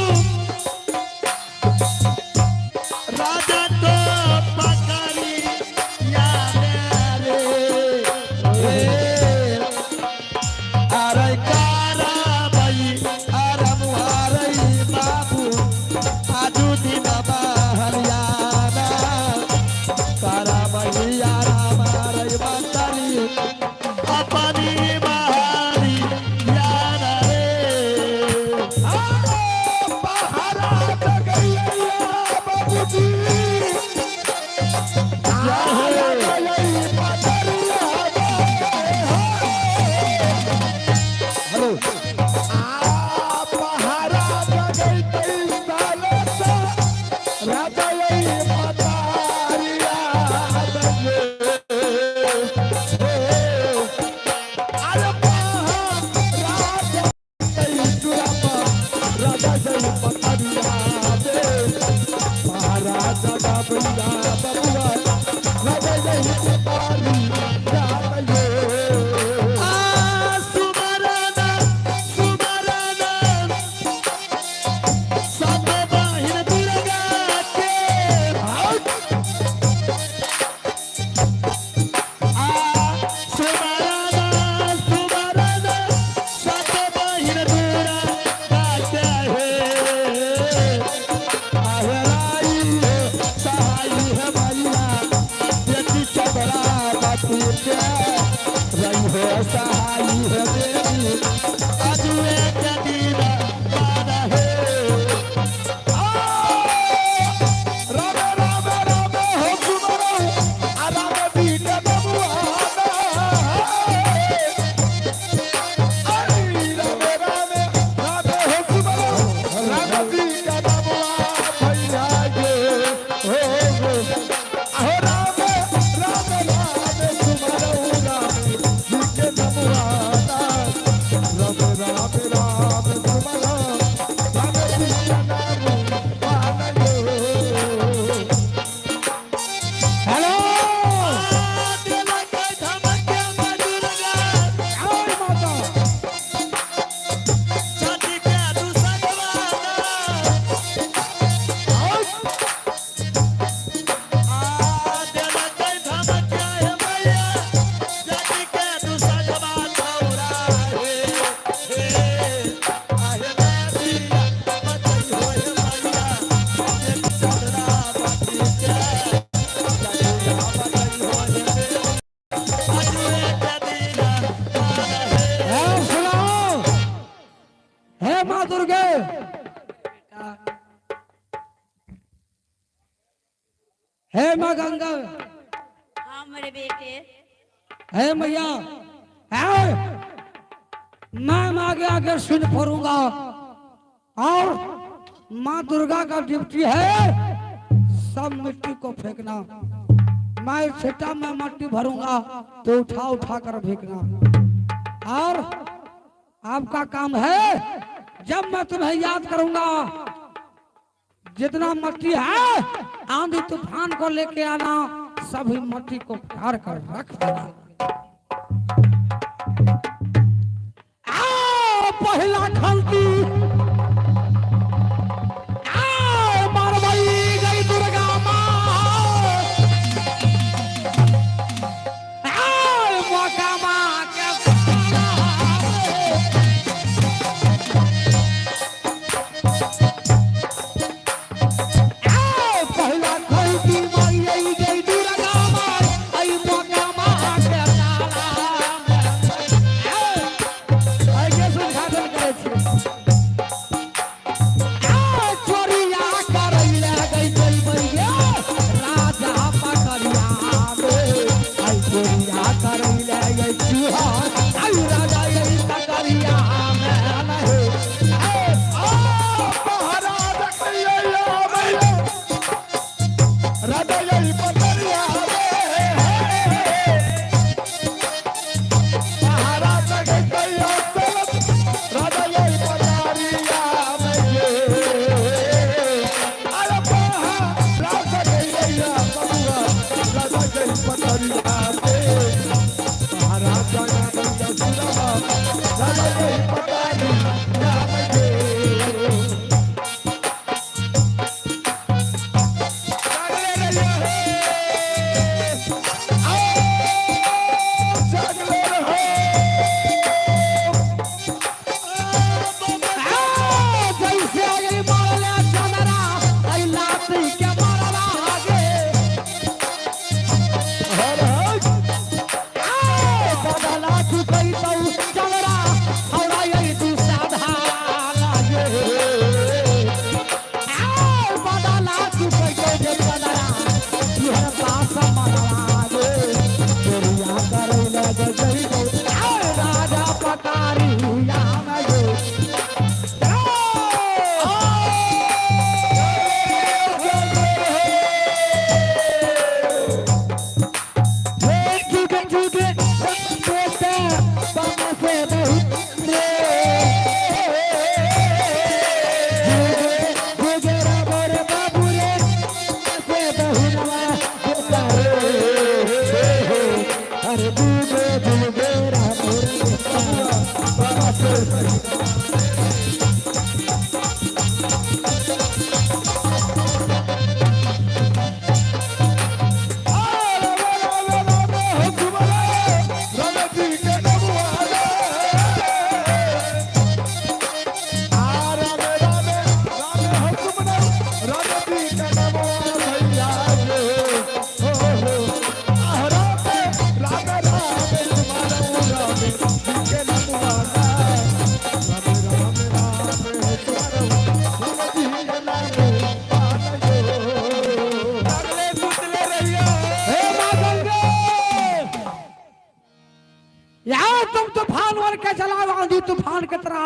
भैया बबुआ राजा यही पुकारी राम ये सुमरना सुमरना सब बाहिर दुर्गा के सुमरना सुमरना सब बाहिर दुर्गा के आहराई है सहाई है भैया बेटी चबड़ा बापू के रही हो सहाई है देवी अजुए के दिन बादा है राम राम राम हो सुमरो राम बीटा बबुआ राम राम राम हो सुमरो राम बीटा बबुआ भैया ये हो आहो राम राम राम सुमरो राम बीटे बबुआ राम राम राम सुमरो राम बीटा बबुआ हेलो दिल के धमके में दुर्गा और माता छाती के दुसकवाना दिल के धमके है भैया छाती के दुसकवाना उड़ाए आहे मैया बचई होए भैया एक चंद्रा बाती के है सुनो, है माँ दुर्गे, है माँ गंगा, हाँ मेरे बेटे है मैया, है मैं आगे आगे सुन पड़ूंगा और माँ दुर्गा का ड्यूटी है सब मिट्टी को फेंकना। मैं छिट्टा में मट्टी भरूंगा तो उठा उठा कर फेंकना और आपका काम है जब मैं तुम्हें याद करूंगा जितना मट्टी है आंधी तूफान को लेके आना सभी मट्टी को फाड़ कर रख देना। आओ पहला खलती आओ मारवाई गई दुर्गा माँ आओ मौका माँ के आओ पहला खलती माई आई गई दुर्गा माँ आई मौका माँ के ताला आई के सुधार करे छी चोरिया करैले गई गई भैया राजा पकड़िया में आई चोरिया करैले गई चूहा आई राजा यही पकड़िया में नहीं महाराज कहिया भैया राजा यही पकड़िया महाराज कहिया राजा यही पकड़िया अरे महाराज कहिया बबुआ राजा यही पकड़िया महाराज राजा यही पकड़िया जैसे ये मारले चंद्रा आई लाठी के मारला आगे तूफान की तरह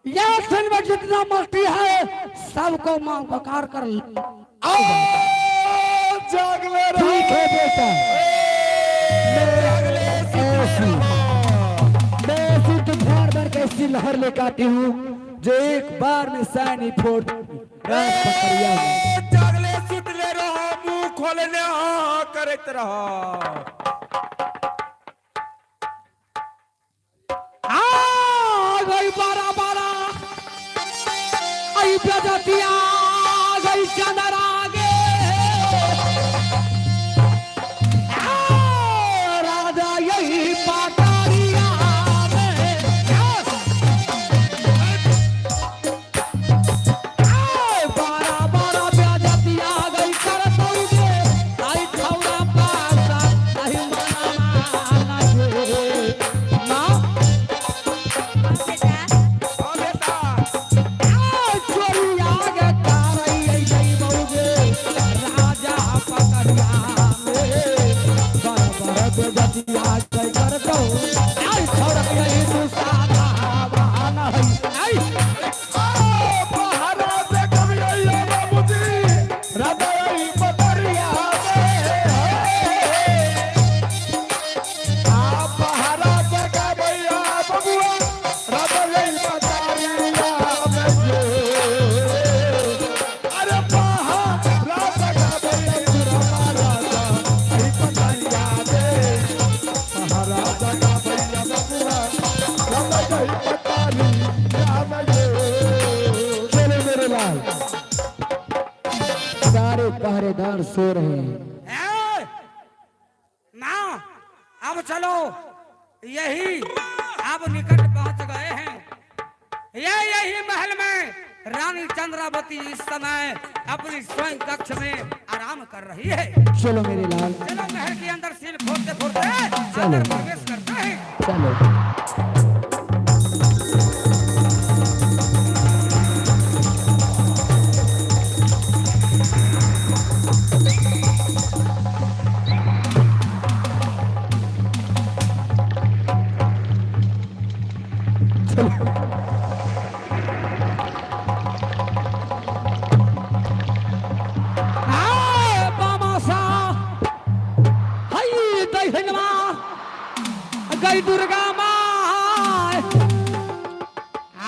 या दिन में जितना मस्ती है सबको मां बकार कर जागले रहो। ठीक है बेटा, मैं ऐसी तूफान भर के ऐसी लहर ले काटी हूँ जो एक बार में सैनी फोड़ रात पकड़िया में। जागले सुतले रहो, मुंह खोलने हाँ करत रहो। आ गई बारा बारा आई प्रजातिया गई चंदर आगे राजा यही पाटारिया में बारा बारा प्रजातिया गई कर दोगे आई छौड़ा पासा नहीं माना ना बेटा हाँ बेटा, चोरिया के तारई जई बउगे राजा पकड़िया में बर बेजतिया जय कर दो आई छोड़ गई तू साधा बहाना है पहाड़ा से कभी आइया बाबूजी, हृदय पकड़िया में। आप पहाड़ा से कभी आइया बबुआ, हृदय पकड़िया में। अरे पहाड़ा से कभी आइया राजा, ही पकड़िया में। पहाड़ा से कभी आइया बबुआ, हृदय पकड़िया में। चलो मेरे लाल, सारे पहरेदार सो रहे हैं। ना अब चलो यही अब निकट पहुंच गए हैं यही महल में रानी चंद्रावती इस समय अपनी स्वयं कक्ष में आराम कर रही है। चलो मेरे लाल, चलो महल के अंदर सील खोलते खोलते चलो। अंदर प्रवेश करते हैं। चलो। गई दुर्गा माँ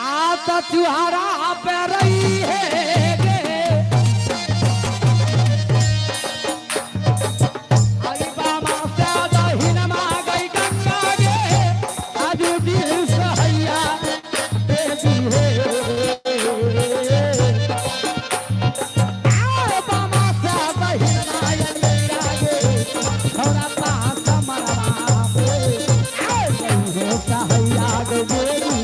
आता चुहारा पे रही है गे। आई बामा से दहिन माँ गई गंगा गे आज भी सहैया बेबी है। आई बामा से दहिन माँ गंगा गे थोड़ा पास मरवा सहैया गे बेबी।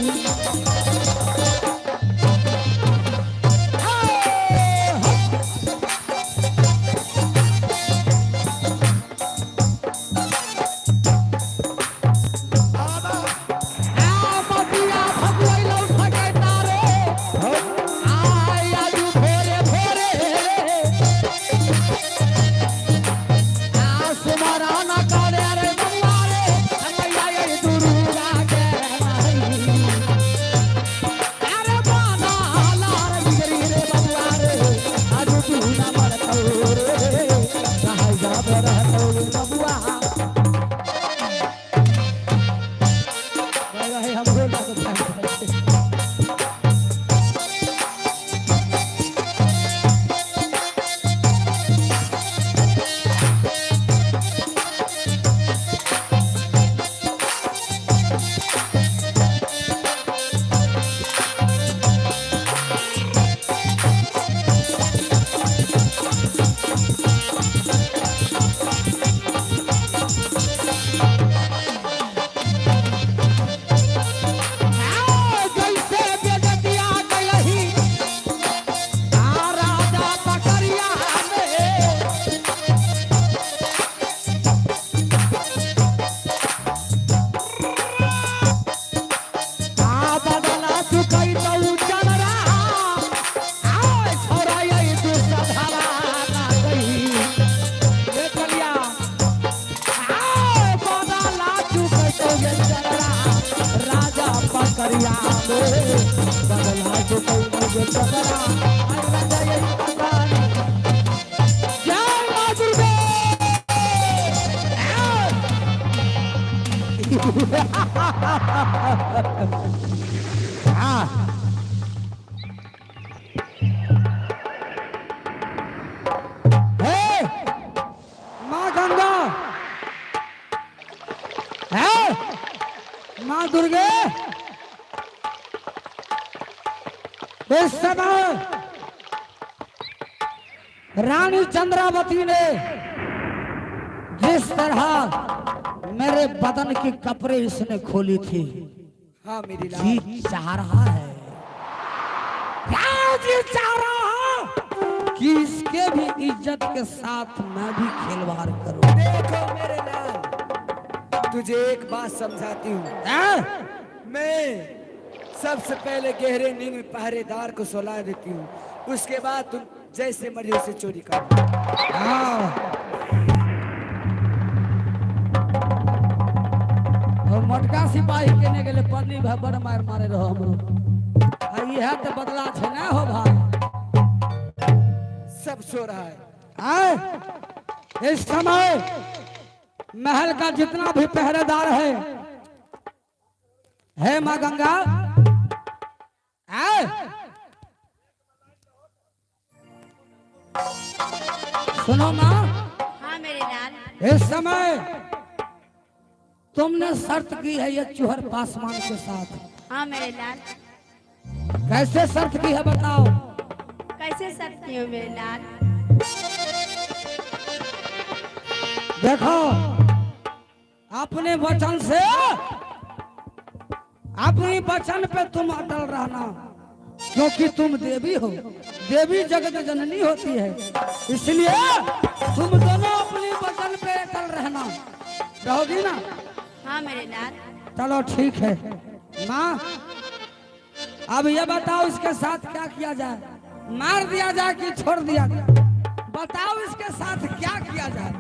चंद्रा आई राजा यही कहानी जय मां दुर्गा हाँ हे माँ गंगा है माँ दुर्गे इस समय रानी चंद्रावती ने जिस तरह मेरे बदन के कपड़े इसने खोली थी हाँ मेरी लाल जी चाह रहा है क्या जी चाह रहा कि इसके भी इज्जत के साथ मैं भी खिलवाड़ करूं। देखो मेरे लाल तुझे एक बात समझाती हूँ हैं? मैं सबसे पहले गहरे नींद में पहरेदार को सुला देती हूँ उसके बाद तुम जैसे मर्जी उसे चोरी कर हाँ। और मोटका सिपाही केने गेले पन्नी भाई बड़ मार मारे रहो हमरो यह तो बदला छे ना हो भाई सब सो रहा है आए इस समय महल का जितना भी पहरेदार है माँ गंगा आए सुनो माँ हाँ मेरे लाल। इस समय तुमने शर्त की है ये चूहर पासवान के साथ। हाँ मेरे लाल। कैसे शर्त की है बताओ। कैसे सकती हो मेरे लाल? देखो अपने वचन से अपनी वचन पे तुम अटल रहना क्योंकि तुम देवी हो देवी जगत जननी होती है इसलिए तुम दोनों अपनी वचन पे अटल रहना रहोगी ना। हाँ मेरे लाल। चलो ठीक है माँ अब ये बताओ इसके साथ क्या किया जाए मार दिया जाए कि छोड़ दिया जाए बताओ इसके साथ क्या किया जाए।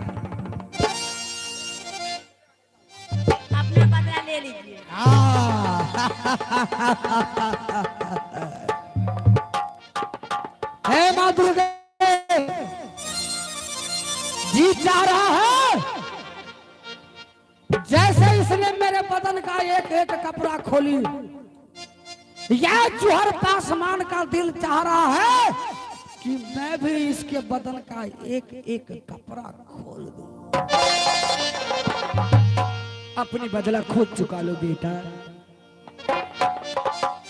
अपना बदला ले लीजिए। हे माँ दुर्गे जी चाह रहा है जैसे इसने मेरे बदन का एक एक कपड़ा खोली यह चूहर पासवान का दिल चाह रहा है कि मैं भी इसके बदन का एक एक कपड़ा खोल दूं। अपनी बदला खुद चुका लो बेटा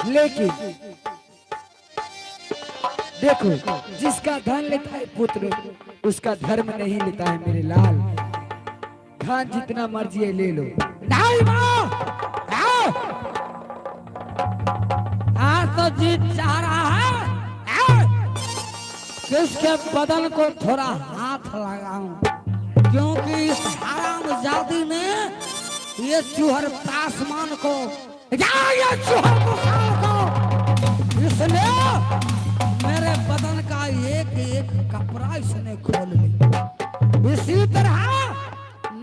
लेकिन देखो जिसका धन लेता है पुत्र उसका धर्म नहीं लेता है मेरे लाल। धन जितना मर्जी है ले लो। नहीं माँ आज तो जीत चाह रहा है किसके बदन को थोड़ा हाथ लगाऊं क्योंकि इस हरामजादी ने ये चूहर पासवान को ये चूहर को इसने मेरे बदन का एक एक कपड़ा इसने खोल लिया इसी तरह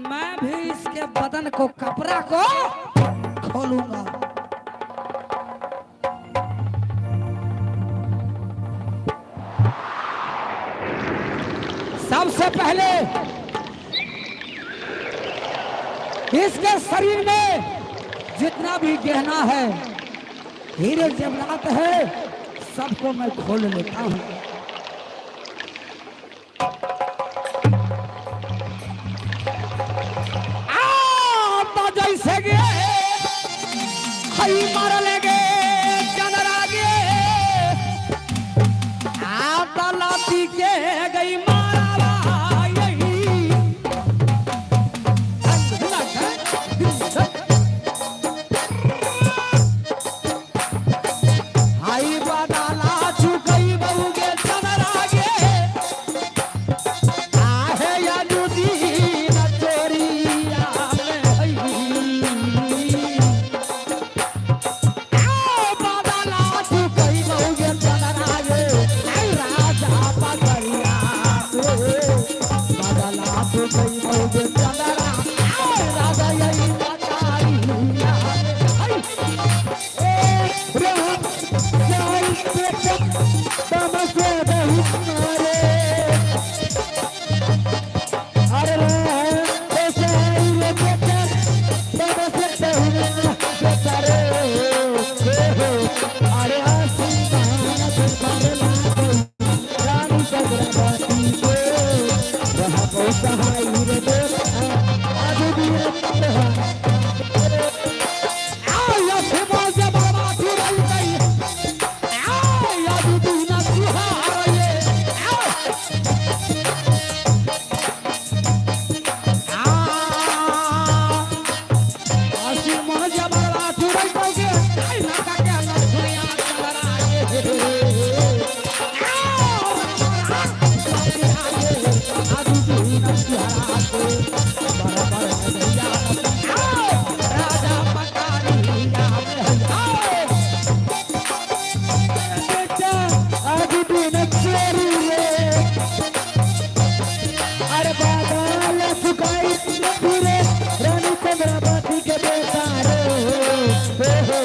मैं भी इसके बदन को कपड़ा को खोलूंगा। सबसे पहले इसके शरीर में जितना भी गहना है हीरे जवाहरात है सबको मैं खोल लेता हूँ। जैसे गे हई मार लेगे चंद्रा गे आता लाती के गई मारा यही हाई बदाला चुकई बहू गे चंद्रा गे आहे या दूधी न चोरिया राजा आज भी नसिहरा के बराबर नजरिया राजा पकारिया बेटा आज भी नचेरी रे अरे बादल सुखाई पूरे रानी चंद्रावती के बेटा रे हो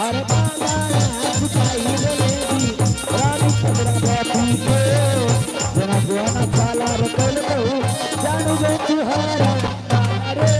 अरे बादल सुखाई रे रानी चंद्रावती के जना जना साला रे कल को जानू गो तुहारा रे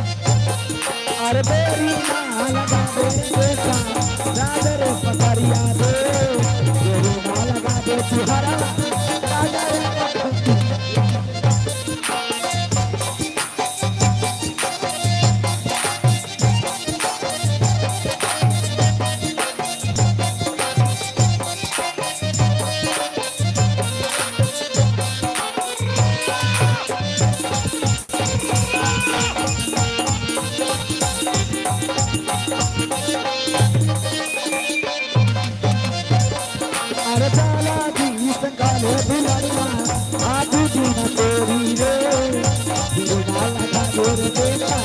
अरे बेरी माला गा दे बेटा राजा रे पकड़िया दे बेरी माला गा दे तुहरा राजा रे अरे जाला दी संगाले दुलारिया आज दिन तेरी रे तेरी माला गा दे रे बेटा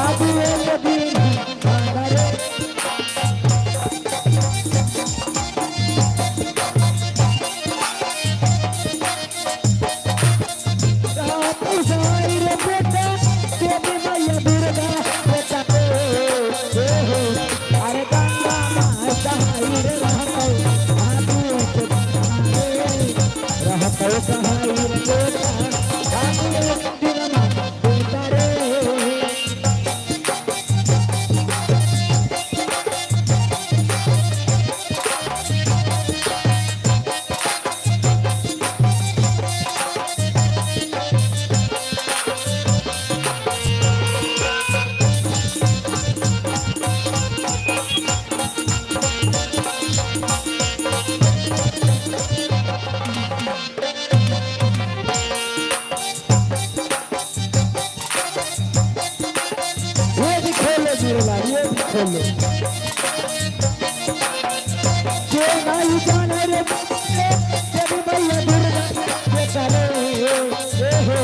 आज ये दिन रे रात उसाई रे बेटा देवी मैया दुर्गा बेटा हो अरे गंगा माँ सहाई रे रहतो सहाई रे बेटा आगे दिन बेटा रे ये भी खोलो के नहीं जाने रे तेरी मैया दुर्गा बेटा रे हो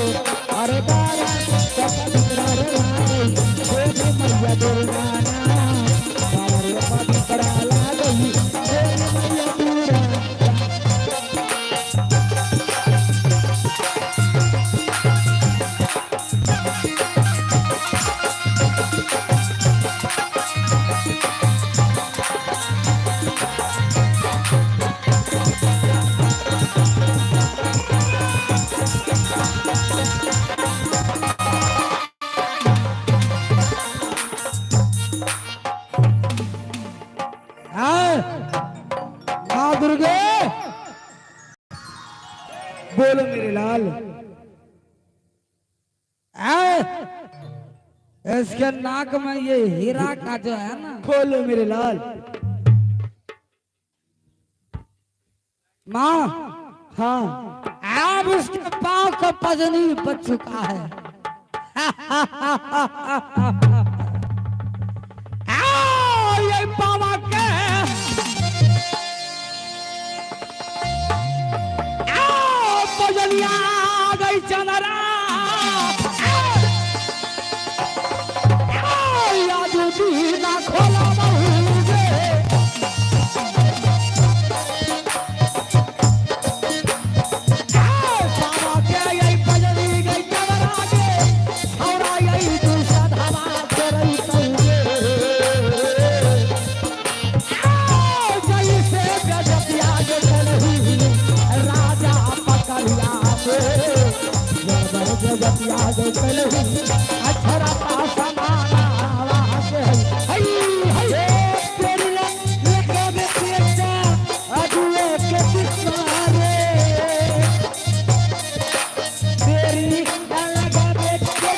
अरे बारा सपना रे तेरी मैया दुर्गा ना सारे पवित्र लागई तेरी मैया दुर्गा माँ दुर्गे बोलो मेरे लाल इसके नाक में ये हीरा का जो है ना खोलो मेरे लाल माँ हाँ अब उसके पाँव का पजनी बच चुका है आओ, ये पावा के आओ, पजनिया आ गई चनरा आओ, याद दीना खोला बहुगे अछरा पासा माना आवाज है तेरी लेके बेटा अजुए के पिछवारे तेरी लगा बेटे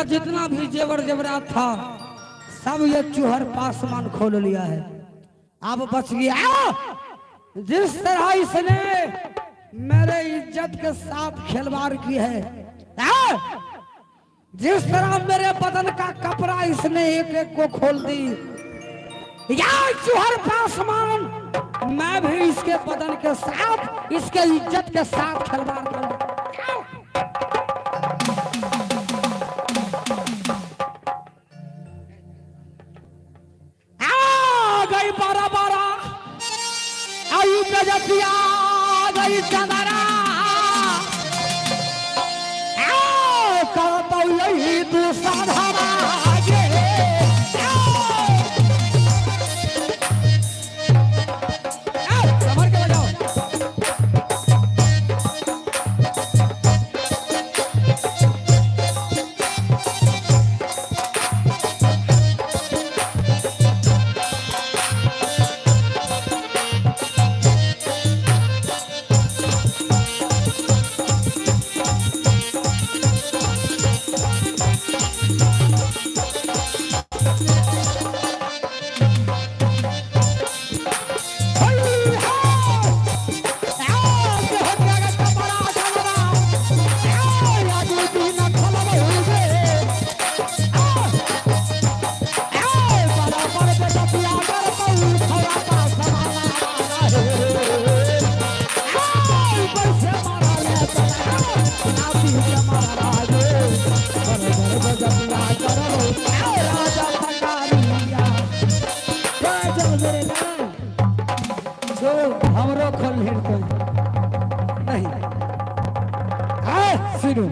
जितना भी जेवर जेवरात था सब ये चूहर पासमान खोल लिया है। अब बच गया जिस तरह इसने मेरे इज्जत के साथ खिलवाड़ की है, जिस तरह मेरे बदन का कपड़ा इसने एक एक को खोल दी, या चूहर पासमान मैं भी इसके बदन के साथ इसके इज्जत के साथ खिलवाड़ कर गई 12-12 आई प्रजातिया गई चंदरा करता यही दूसरा धारा हमरो खोल हिड़ते नहीं। सुनो,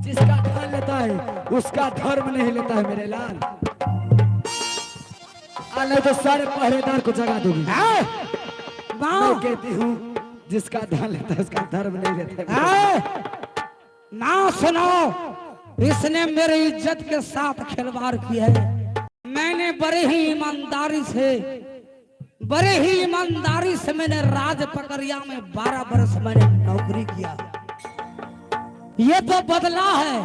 जिसका धन लेता है उसका धर्म नहीं लेता है मेरे लाल। नहीं तो सारे पहरेदार को जगा दूंगी। मैं कहती हूँ जिसका धन लेता है उसका धर्म नहीं लेता है। ना सुनो, इसने मेरी इज्जत के साथ खिलवाड़ किया है। मैंने बड़े ही ईमानदारी से मैंने राज पकड़िया में 12 वर्ष मैंने नौकरी किया। ये तो बदला है,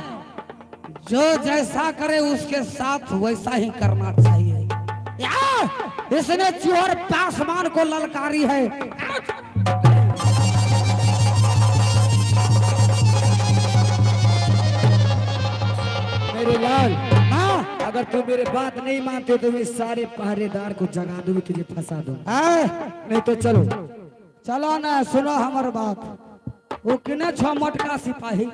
जो जैसा करे उसके साथ वैसा ही करना चाहिए। इसने चोर पासमान को ललकारी है। मेरे लाल, अगर तू मेरे बात नहीं मानते तो मैं सारे पहरेदार को जगा दूंगी, तुझे फंसा दूंगा। नहीं तो चलो चलो ना, सुनो हमार बात। वो किने 6 मटका सिपाही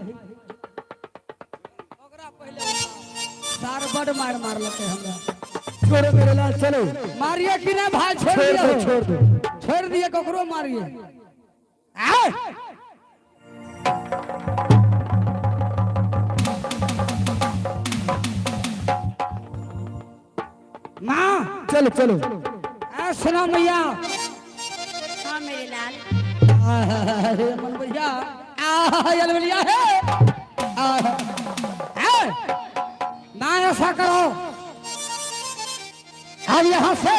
सार बड़ मार लेते हमरा। छोड़ो मेरे लाल, चलो। मारिए कि नहीं भाई? छोड़ दिए ककरो मारिए। माँ चलो चलो। सुनो मैया। हाँ मेरे लाल। अरे मन भैया भैया है ना, ऐसा करो अब यहाँ से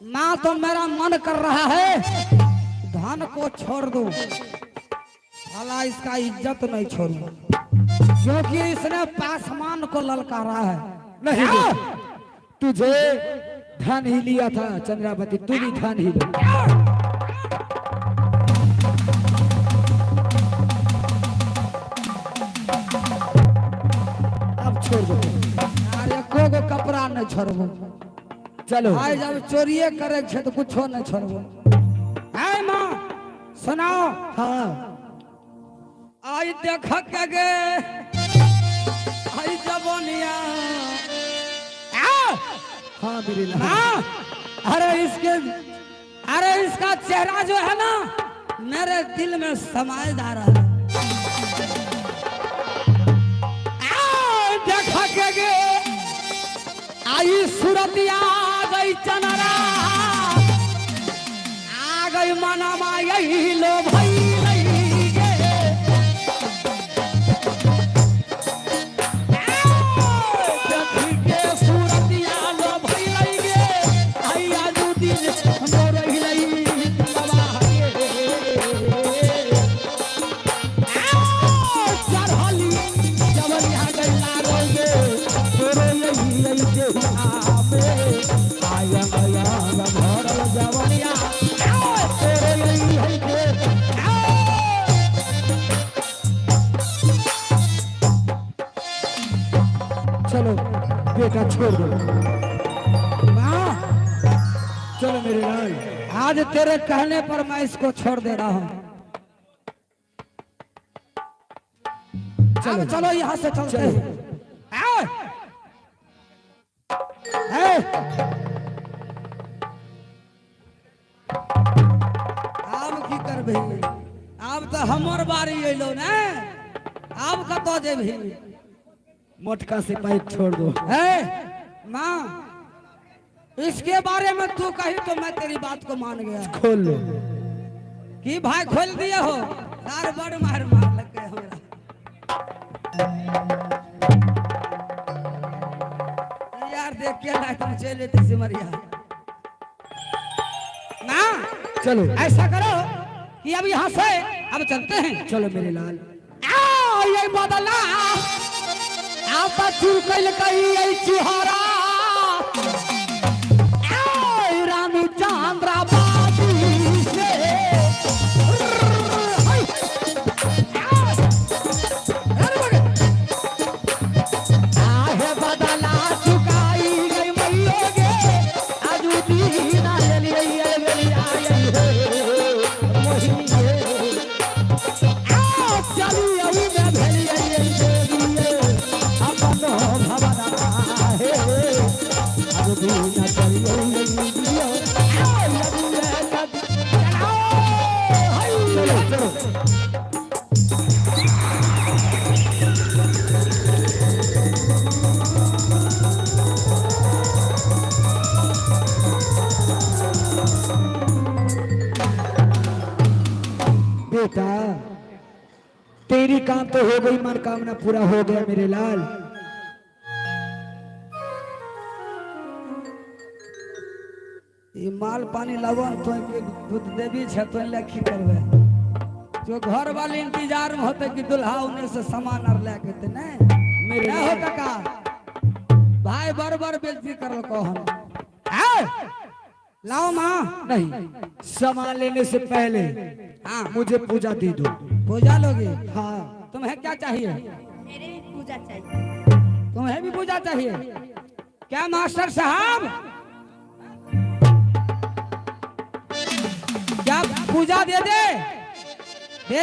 माँ तो मेरा मन कर रहा है धन को छोड़ दो, भला इसका इज्जत नहीं छोड़ू, क्योंकि इसने पासमान को ललकारा है। नहीं तुझे धन ही लिया था चंद्रावती, तू भी धन ही लिया। अब छोड़ दो। अरे को कपड़ा न छोड़बो। चलो आज जब चोरिये करे तो कुछ न छोड़बो। है माँ सुनाओ। हाँ आज देख के गे आई जबनिया। हाँ मेरे लाल। अरे इसका चेहरा जो है ना मेरे दिल में समाये जा रहा है। देखा के गे आई सूरतिया गई चनरा, आ गई मनमा यही लो भाई बेटा छोड़ दो। माँ चलो मेरे लाल। आज तेरे कहने पर मैं इसको छोड़ दे रहा हूँ। चलो चलो यहाँ से चलते हैं। आब की करबे? आब तो हमर बारी अइलो ने। आब कतो जेबही? मोटका से पाइप छोड़ दो। माँ इसके बारे में तू कही तो मैं तेरी बात को मान गया। खोल लो। कि भाई खोल दिए हो? यार बड़ मार मार लग गए हमरा। यार देख के लायक तुम चले लेते सिमरिया ना। चलो ऐसा करो कि अब यहाँ से अब चलते हैं। चलो मेरे लाल। आओ ये बदला आप चुकल कही चुहारा रानी चांद्राबादी से आहे बदला चुकाई गई मैयो गे आजू दीना चली गई मोहिनी चली आई मैं भेली अपन भवना है आजू दीना चली गई। बेटा तेरी काम तो हो गई, मनोकामना पूरा हो गया मेरे लाल। ये माल पानी लवन तो बुद्ध देवी छे तो लेखी करवे। जो घर वाले इंतजार में होते कि दुल्हा उन्हें से सामान और लेके ते नहीं मेरे ना हो काका भाई बार बेइज्जती कर लो हम। लाओ माँ नहीं, सामान लेने से पहले हाँ मुझे पूजा दे दो। पूजा लोगे? हाँ। तुम्हें क्या चाहिए? मेरे भी पूजा चाहिए। तुम्हें भी पूजा चाहिए क्या मास्टर साहब? क्या पूजा दे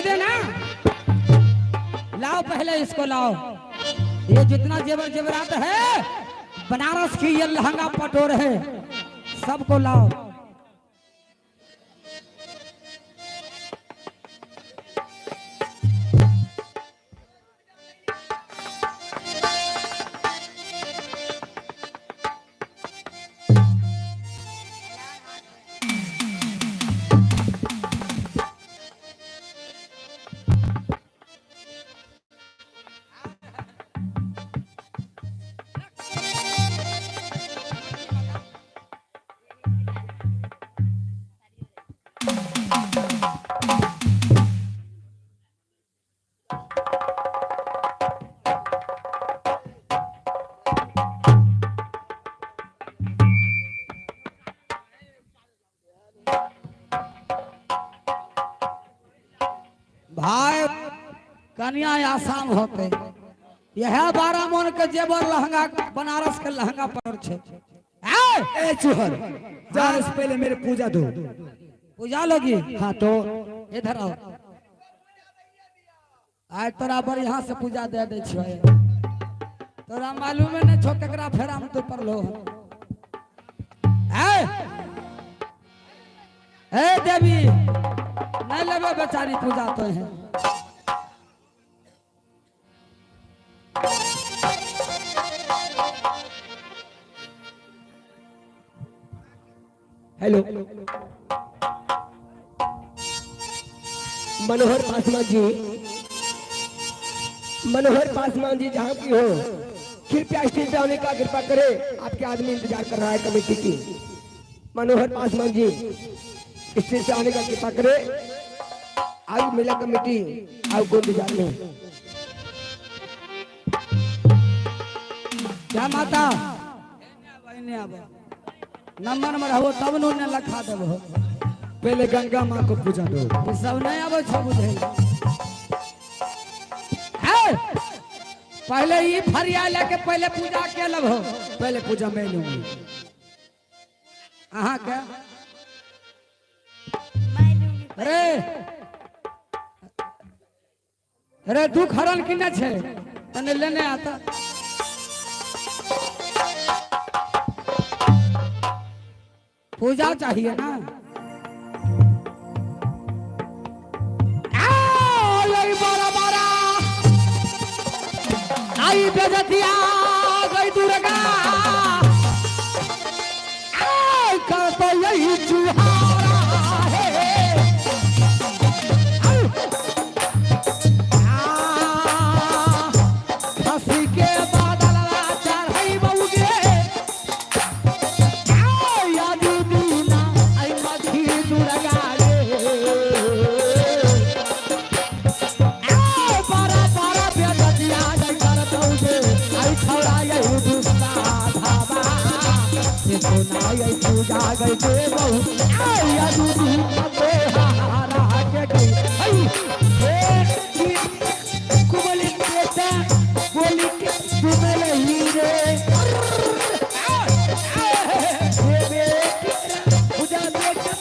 दे ना? लाओ पहले इसको लाओ। ये जितना जेवर जेवरात है बनारस की ये लहंगा पटोर है सबको लाओ। भाई कन्या आसाम होते यह 12 मन के जेवर लहंगा बनारस के लहंगा पर छे। ए चूहर जाने से पहले मेरे पूजा दो। पूजा लोगी? हाँ तो इधर आओ। आज तोरा पर यहाँ से पूजा दे दे छो। तोरा मालूम है न छो केकरा फेरा में तो पर लो। ए देवी नहीं लेबे बेचारी पूजा तो है। हेलो मनोहर पासवान जी, मनोहर पासवान जी जहाँ की हो कृपया स्टेज पे आने का कृपा करे। आपके आदमी इंतजार कर रहा है कमेटी की। मनोहर पासवान जी स्टेज पे आने का कृपा करे। आज मेला कमेटी आपको इंतजार में। क्या माता नंबर में रहो तब ने लखा देबो। पहले गंगा माँ को पूजा दो। सब नहीं आवे छो बुझे। पहले ये फरिया लेके पहले पूजा के लब हो। पहले पूजा मैं लूंगी। अहाँ क्या मैं लूंगी। अरे दुख हरण की न छे तने लेने आता। पूजा चाहिए ना। आई बारा बारा आई बेजतिया गई दुर्गा आई कर तो यही चुहारा है। हंसी के बादल चढ़ाई बउगे याद दीना आई मछी दुर्गा रे। बारा बारा बेजतिया गई कर दउगे आई छौड़ा यही दुस्ता धावा से सोना यही पूजा गई दे बहु आई याद दीना पे हारा के गई आई कुबली बेटा बोली के तुम्हें हीरे देवे पूजा बेटा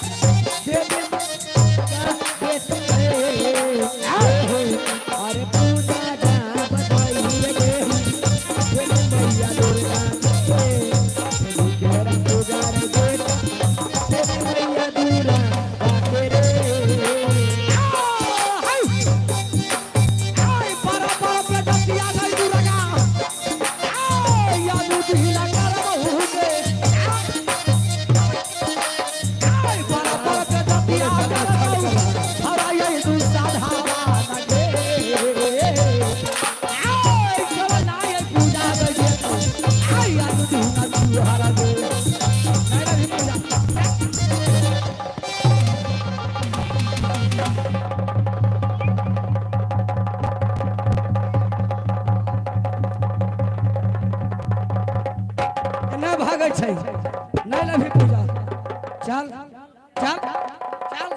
देवे अरे पूजा जा बताई रे मैया दुर्गा तेरा पूजा रे बेटा मैया दुर्गा तेरे आई para para बेजतिया गई दुर्गा आई याद दिला कर बहुगे आई para para बेजतिया कर बहु हरा ये दुस्ता धावा लगे आई चलो ना ये पूजा गई आई याद दिला हरा दे मेरा भी पूजा ना भागे छै नहीं लभी पूजा चल चल चल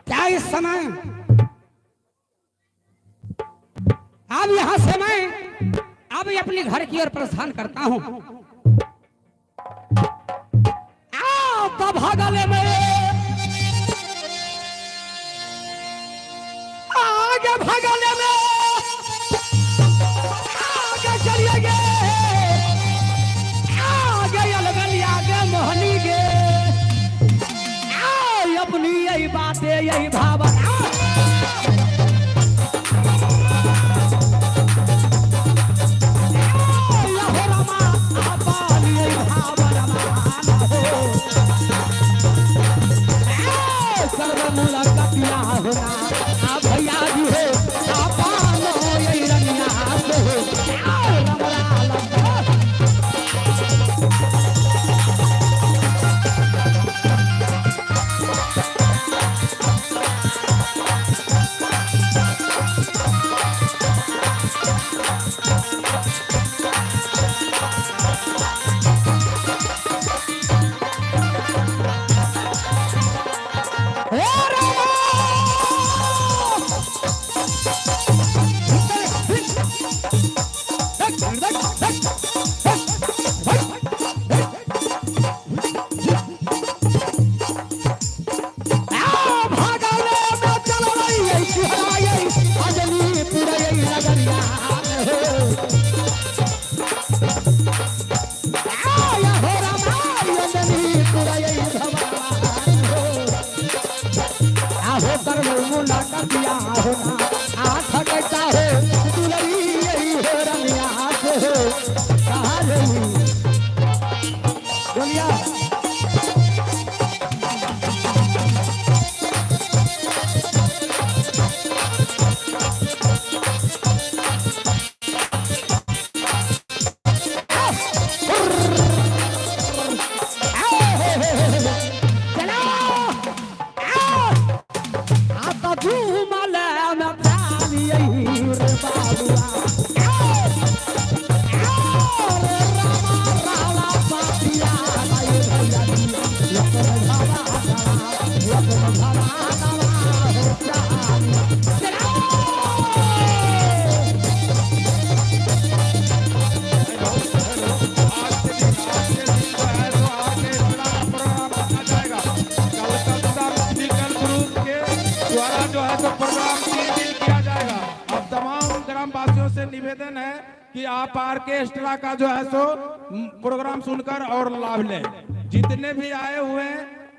क्या इस समय अब यहां से मैं अब अपने घर की ओर प्रस्थान करता हूं। आओ तो भागले में आगे भागले में आगे चलिए गे आगे अलगली आगे मोहनी गे अपनी यही बातें यही भावना होना भैया जी हो यही रंगिया निवेदन है कि आप ऑर्केस्ट्रा का जो है सो प्रोग्राम सुनकर और लाभ लें। जितने भी आए हुए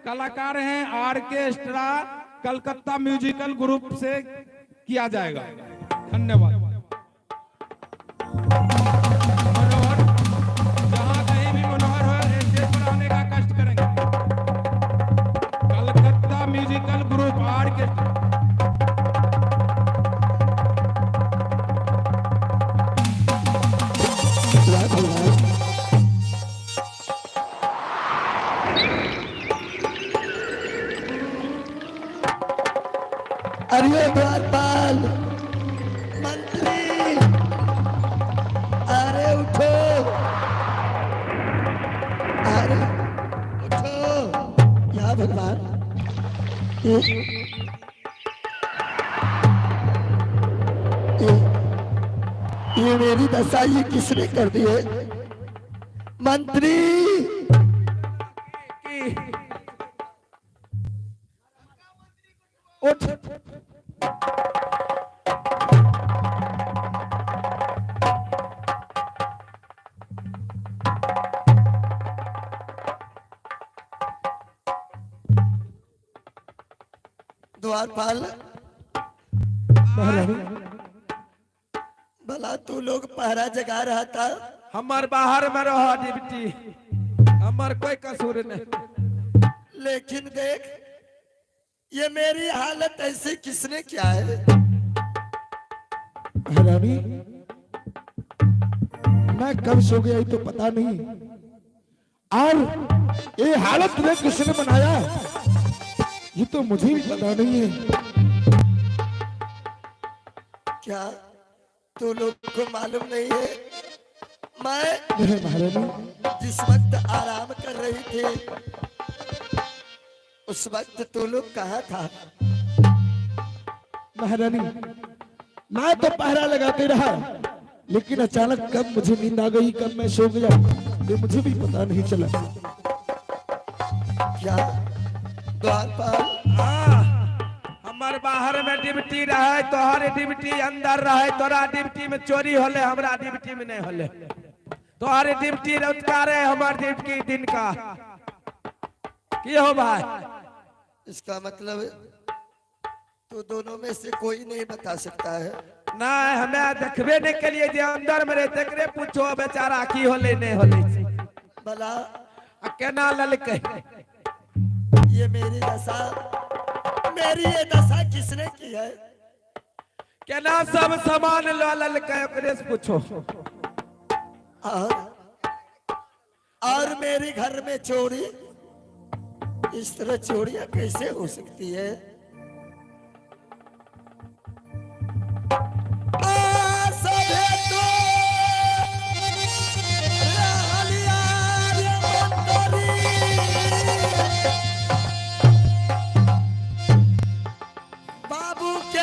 कलाकार हैं ऑर्केस्ट्रा कलकत्ता म्यूजिकल ग्रुप से किया जाएगा। धन्यवाद। मनोहर, जहां कहीं भी मनोहर हो स्टेज पर आने का कष्ट करेंगे। Calcutta musical group orchestra. अरे द्वारपाल मंत्री, अरे उठो, अरे उठो। या भगवान, ये मेरी दशा ये किसने कर दी है? मंत्री, उठ। द्वारपाल, भला तू लोग पहरा जगा रहा था। हमार बाहर में रहो डिप्टी, हमार कोई कसूर नहीं। लेकिन देख, ये मेरी हालत ऐसी किसने किया है? महारानी, मैं कब सो गया ये तो पता नहीं, और ये हालत तुम्हें किसने बनाया ये तो मुझे भी पता नहीं है। क्या तू लोग को मालूम नहीं है? मैं नहीं महारानी, जिस वक्त आराम कर रही थी उस वक्त तू लोग कहाँ था? महारानी, मैं तो पहरा लगाते रहा, लेकिन अचानक कब मुझे नींद आ गई, कब मैं सो गया ये मुझे भी पता नहीं चला। क्या द्वारपाल? हमार बाहर में डिप्टी रहे, तोहर डिप्टी अंदर रहे। तोरा डिप्टी में चोरी होले, हमरा डिप्टी में नहीं होले। तोहर डिप्टी रोजगार है, हमार डिप्टी दिन का। की हो भाई? इसका मतलब तो दोनों में से कोई नहीं बता सकता है। ना हमें देखबे नहीं के लिए, जो अंदर में रहते करे पूछो बेचारा की होले नहीं होले। भला केना ललके? ये मेरी दशा, मेरी ये दशा किसने की है? केना सब सामान ललके ओकरे से पूछो। और मेरे घर में चोरी, इस तरह चोरियां कैसे हो सकती है? बाबू के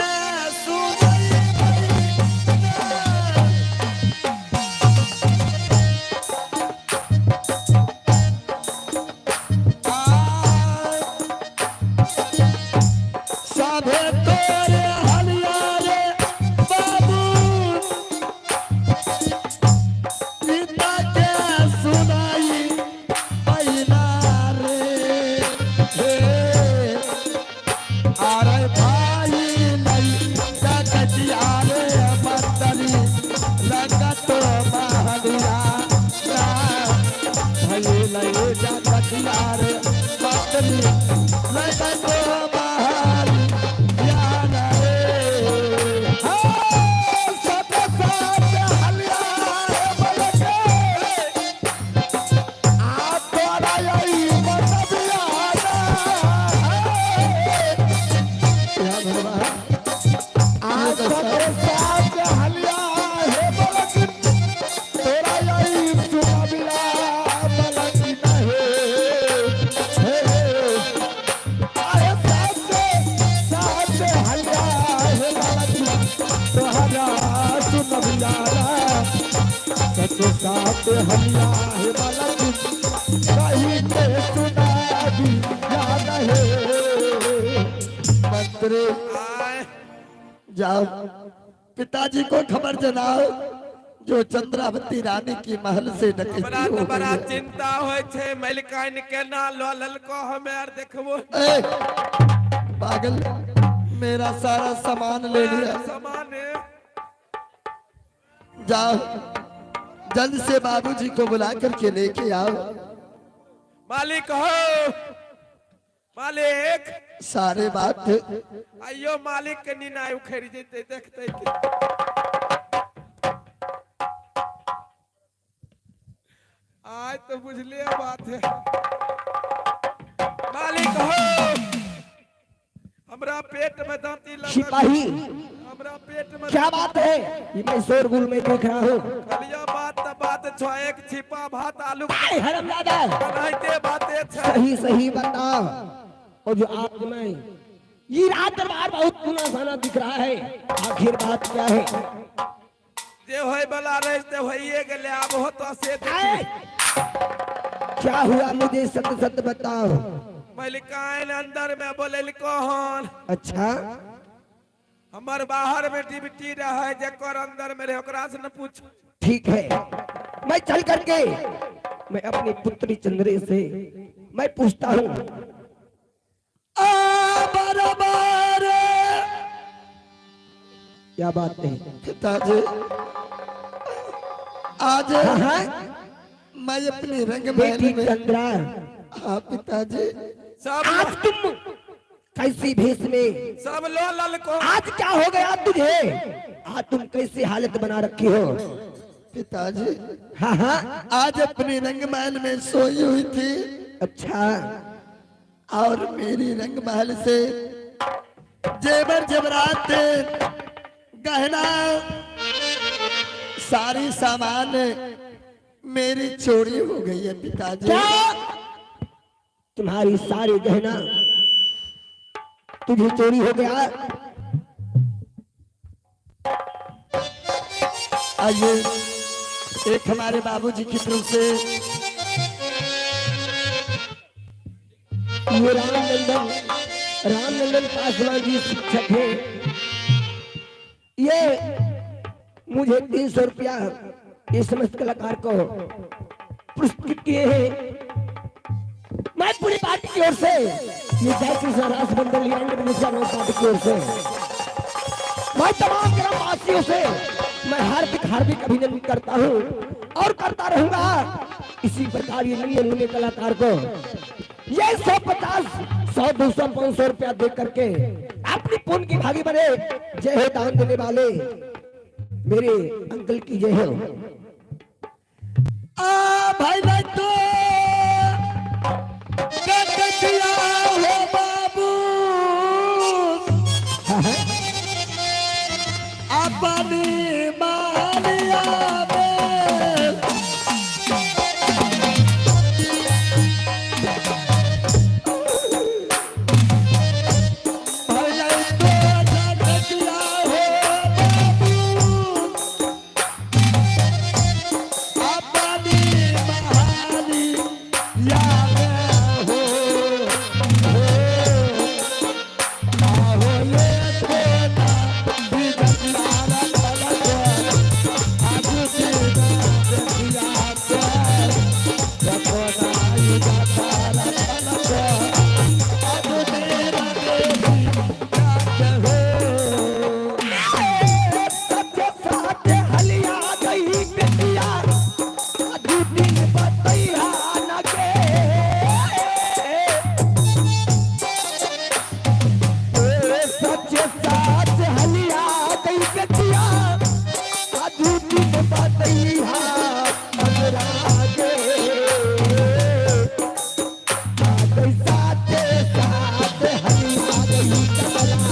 मंत्री, जाओ पिताजी को खबर जनाओ जो चंद्रावती रानी की महल से डकैती बड़ा हो तो गई बड़ा है। चिंता होय छे मलिकाइन के ना लल को हमे आर देखबो ए, पागल, मेरा सारा सामान ले लिया। सामान है। जाओ जल्द से बाबूजी को बुला करके लेके आओ। मालिक हो मालिक सारे बात आइयो मालिक के नीना उखड़ जेते देखते कि आज तो बुझलिए बात है मालिक हो हमरा पेट में दांती लगा सिपाही हमरा पेट में क्या बात है? ये मैं शोरगुल में देख रहा हूँ। कलिया बात छो एक छिपा भात आलू आए हरामजादा, बनाइते बातें छे सही सही बता। और जो आप में ये रात दरबार बहुत सुना साना दिख रहा है, आखिर बात क्या है? जे होय वाला रहे ते होइए गेले अब हो तो से आए, क्या हुआ मुझे सत सत बताओ। मलिकाइन अंदर में बोले कौन अच्छा, हमार बाहर में ड्यूटी रहे जेकर अंदर में रहे ओकरा से न पूछ ठीक है, मैं चल करके मैं अपनी पुत्री चंद्रे से मैं पूछता हूँ। बराबर क्या बात है? पिताजी आज हाँ हाँ, मैं अपनी रंग बेटी महल में। चंद्रा, हाँ पिताजी, सब आज तुम कैसी भेष में, सब लो लल को आज क्या हो गया तुझे? आज तुम कैसी हालत बना रखी हो? पिताजी हाँ हाँ, आज अपनी रंग महल में सोई हुई थी अच्छा, और मेरी रंग महल से जेवर जेवरात गहना सारी सामान मेरी चोरी हो गई है पिताजी। क्या तुम्हारी सारी गहना तुझे चोरी हो गया? आइए एक हमारे बाबूजी की तरफ से ये रामनंदन पासवान जी शिक्षक है। ये मुझे 300 रुपया ये समस्त कलाकार को पुरस्कृत किए हैं। मैं पूरी पार्टी की ओर से ये जय कृष्ण रास बंदल पार्टी की ओर से मैं तमाम ग्रामवासियों से मैं हार्दिक हार्दिक अभिनंदन करता हूँ और करता रहूंगा। इसी प्रकार ये नन्हे मुन्ने कलाकार को ये 150, 100, 200, 500 रुपया दे करके अपनी पुण्य की भागी बने। जय हो दान देने वाले मेरे अंकल की जय हो। भाई भाई तो कटिया हो बाबू अपनी मानिया में भाई तो कटिया हो बाबू अपनी मानिया में हो आहो ये तेरा बिगड़ाना लगा आज तेरा देखिया कर रखना ये जाता लगा आज तेरा देखिया हो सत्य साथे हलिया गई बेटिया दूती बतैया न के सत्य साथ हलिया गई बेटिया दूती बतैया हमरा के साथे साथ हलिया गई कमरा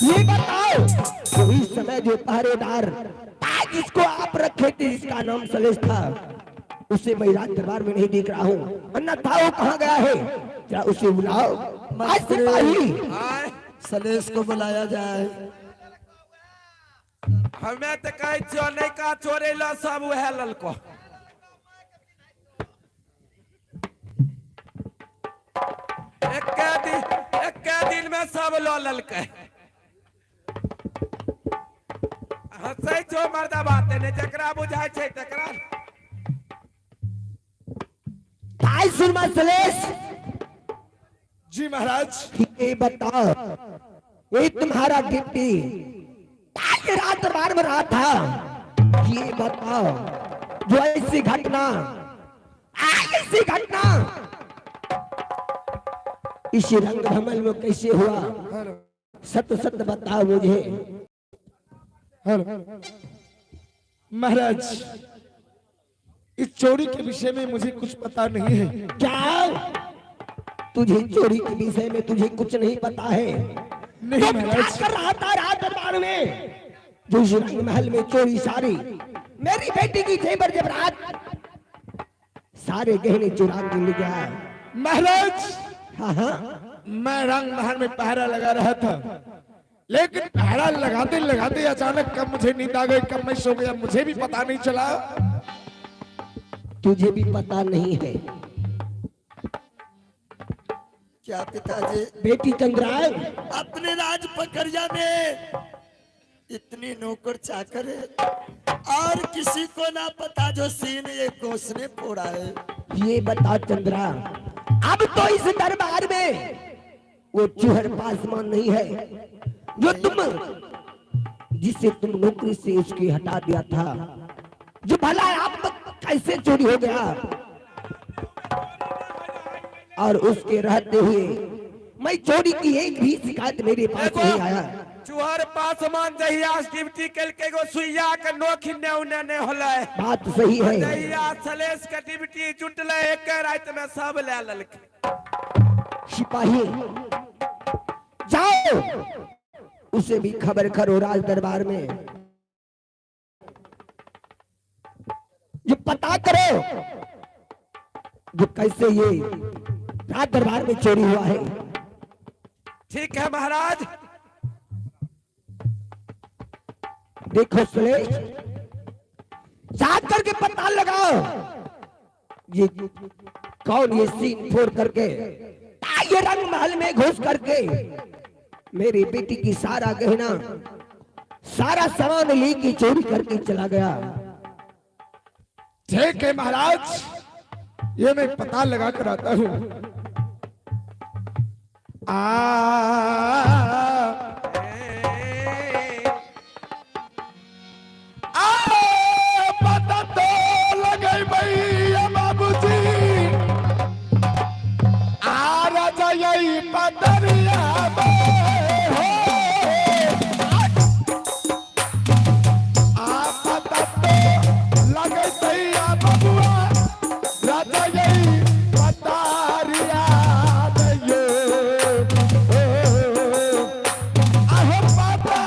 ये बताओ तो इस समय जो पहरेदार आज जिसको आप रखे थे जिसका नाम सलेश था उसे मैं राज दरबार में नहीं देख रहा हूँ, अन्यथा वो कहाँ गया है? जरा उसे बुलाओ। आज सिपाही आए सलेश को बुलाया जाए। हमें तो कहे छो नहीं का चोरे ला सब वह लल को में सब लो ललकै हंसै छो मर्दा बाते ने जकरा बुझाय छै तकरा काय सुरमा सलेश जी महाराज। ये बताओ ये तुम्हारा डिप्टी ये रात दरबार में रहा था, ये बताओ जो ऐसी घटना ऐसी घटना इस रंग भमल में कैसे हुआ, सत्य सत्य बताओ मुझे। महाराज इस चोरी के विषय में मुझे कुछ पता नहीं है। क्या तुझे चोरी के विषय में तुझे कुछ नहीं पता है? नहीं तो क्या महाराज। कर रहा था रात दरबार में जो इस रंग महल में चोरी सारी मेरी बेटी की जेवर जेवरात सारे गहने चुरा के ले गया। महाराज हाँ हाँ मैं रंग महल में पहरा लगा रहा था, लेकिन पहरा लगाते लगाते अचानक कब मुझे नींद आ गई, कब मैं सो गया मुझे भी पता नहीं चला। तुझे भी पता नहीं है? क्या पिताजी बेटी चंद्रा अपने राज पकड़िया में इतनी नौकर चाकर है और किसी को ना पता जो सीन ये घोषणे फोड़ा है। ये बता चंद्रा, अब तो इस दरबार में वो चूहर पासवान नहीं है जो जिसे तुम नौकरी से उसकी हटा दिया था, जो भला आप कैसे चोरी हो गया? और उसके रहते हुए मैं चोरी की एक भी शिकायत मेरे पास नहीं आया। चुहर पासमान जहिया ड्यूटी कल के गो सुइया के नोखी ने उने ने होले। बात सही है। जहिया सलेश के ड्यूटी जुटले एक रात में सब ले ललके। सिपाही जाओ उसे भी खबर करो राज दरबार में, ये पता करो जो कैसे ये राज दरबार में चोरी हुआ है। ठीक है महाराज। देखो सुलेश, जाग करके पता लगाओ ये कौन ये सीन फोड़ करके ये रंग महल में घुस करके मेरी बेटी की सारा गहना सारा सामान लेके चोरी करके चला गया। ठीक है महाराज, ये मैं पता लगा कर आता हूँ। पता तो लगे भैया बाबूजी, राजा यही पदरिया में हो। पता तो लगे भैया बबुआ, राजा यही पतारिया में ये आहो पता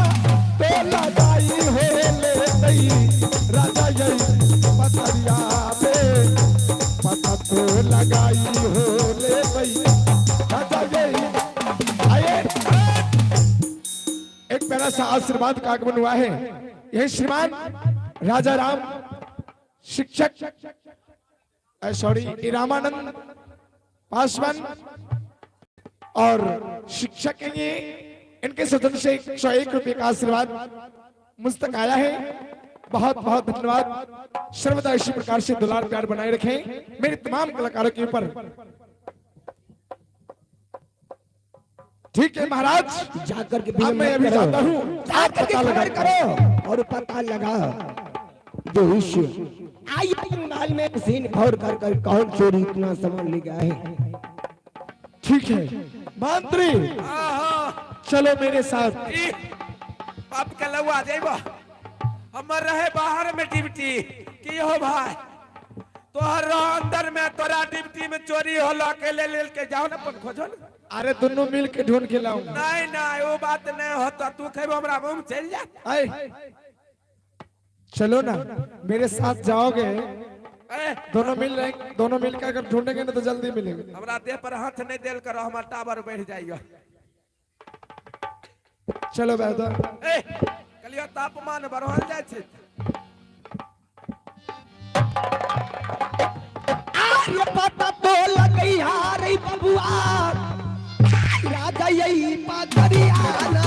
तो लगाई हो ले गई, राजा यही पतरिया में पता तो लगाई हो ले गई, राजा यही आए। एक प्यारा सा आशीर्वाद का आगमन हुआ है। यही श्रीमान राजा राम शिक्षक सॉरी रामानंद पासवान और शिक्षक हैं ये, इनके सदन से 101 रुपए का आशीर्वाद मुझ तक आया है। बहुत बहुत धन्यवाद। सर्वदा इसी प्रकार से दुलार प्यार बनाए रखें मेरे तमाम कलाकारों के ऊपर। ठीक है महाराज, जाकर के अब मैं अभी जाता हूँ। आप जाकर के पता खबर लगा करो और पता लगा जो विश्व आई महल में सीन फोड़ कर कौन चोरी इतना सामान ले गया है। ठीक है मंत्री, चलो मेरे साथ। बाप के लौआ जेबो हमर रहे बाहर में ड्यूटी की हो भाई, तोहर अंदर में तोरा ड्यूटी में चोरी होला के ले के जाओ ना अपन खोजो ना। अरे दोनों मिल के ढूंढ के लाऊंगा। नहीं नहीं वो बात नहीं होता, तू खेबो हमरा मुंह में चल जा। आए चलो ना मेरे साथ जाओगे, दोनों मिल रहे, दोनों मिलकर अगर ढूंढेंगे ना तो जल्दी मिलेंगे। हमरा देह पर हाथ नहीं देल करो, हमारा टावर बढ़ जाएगा। चलो बेहतर। कलियो तापमान बढ़ल जाए छे। पता तो लगी यार बबुआ, राजा यही पाथरिया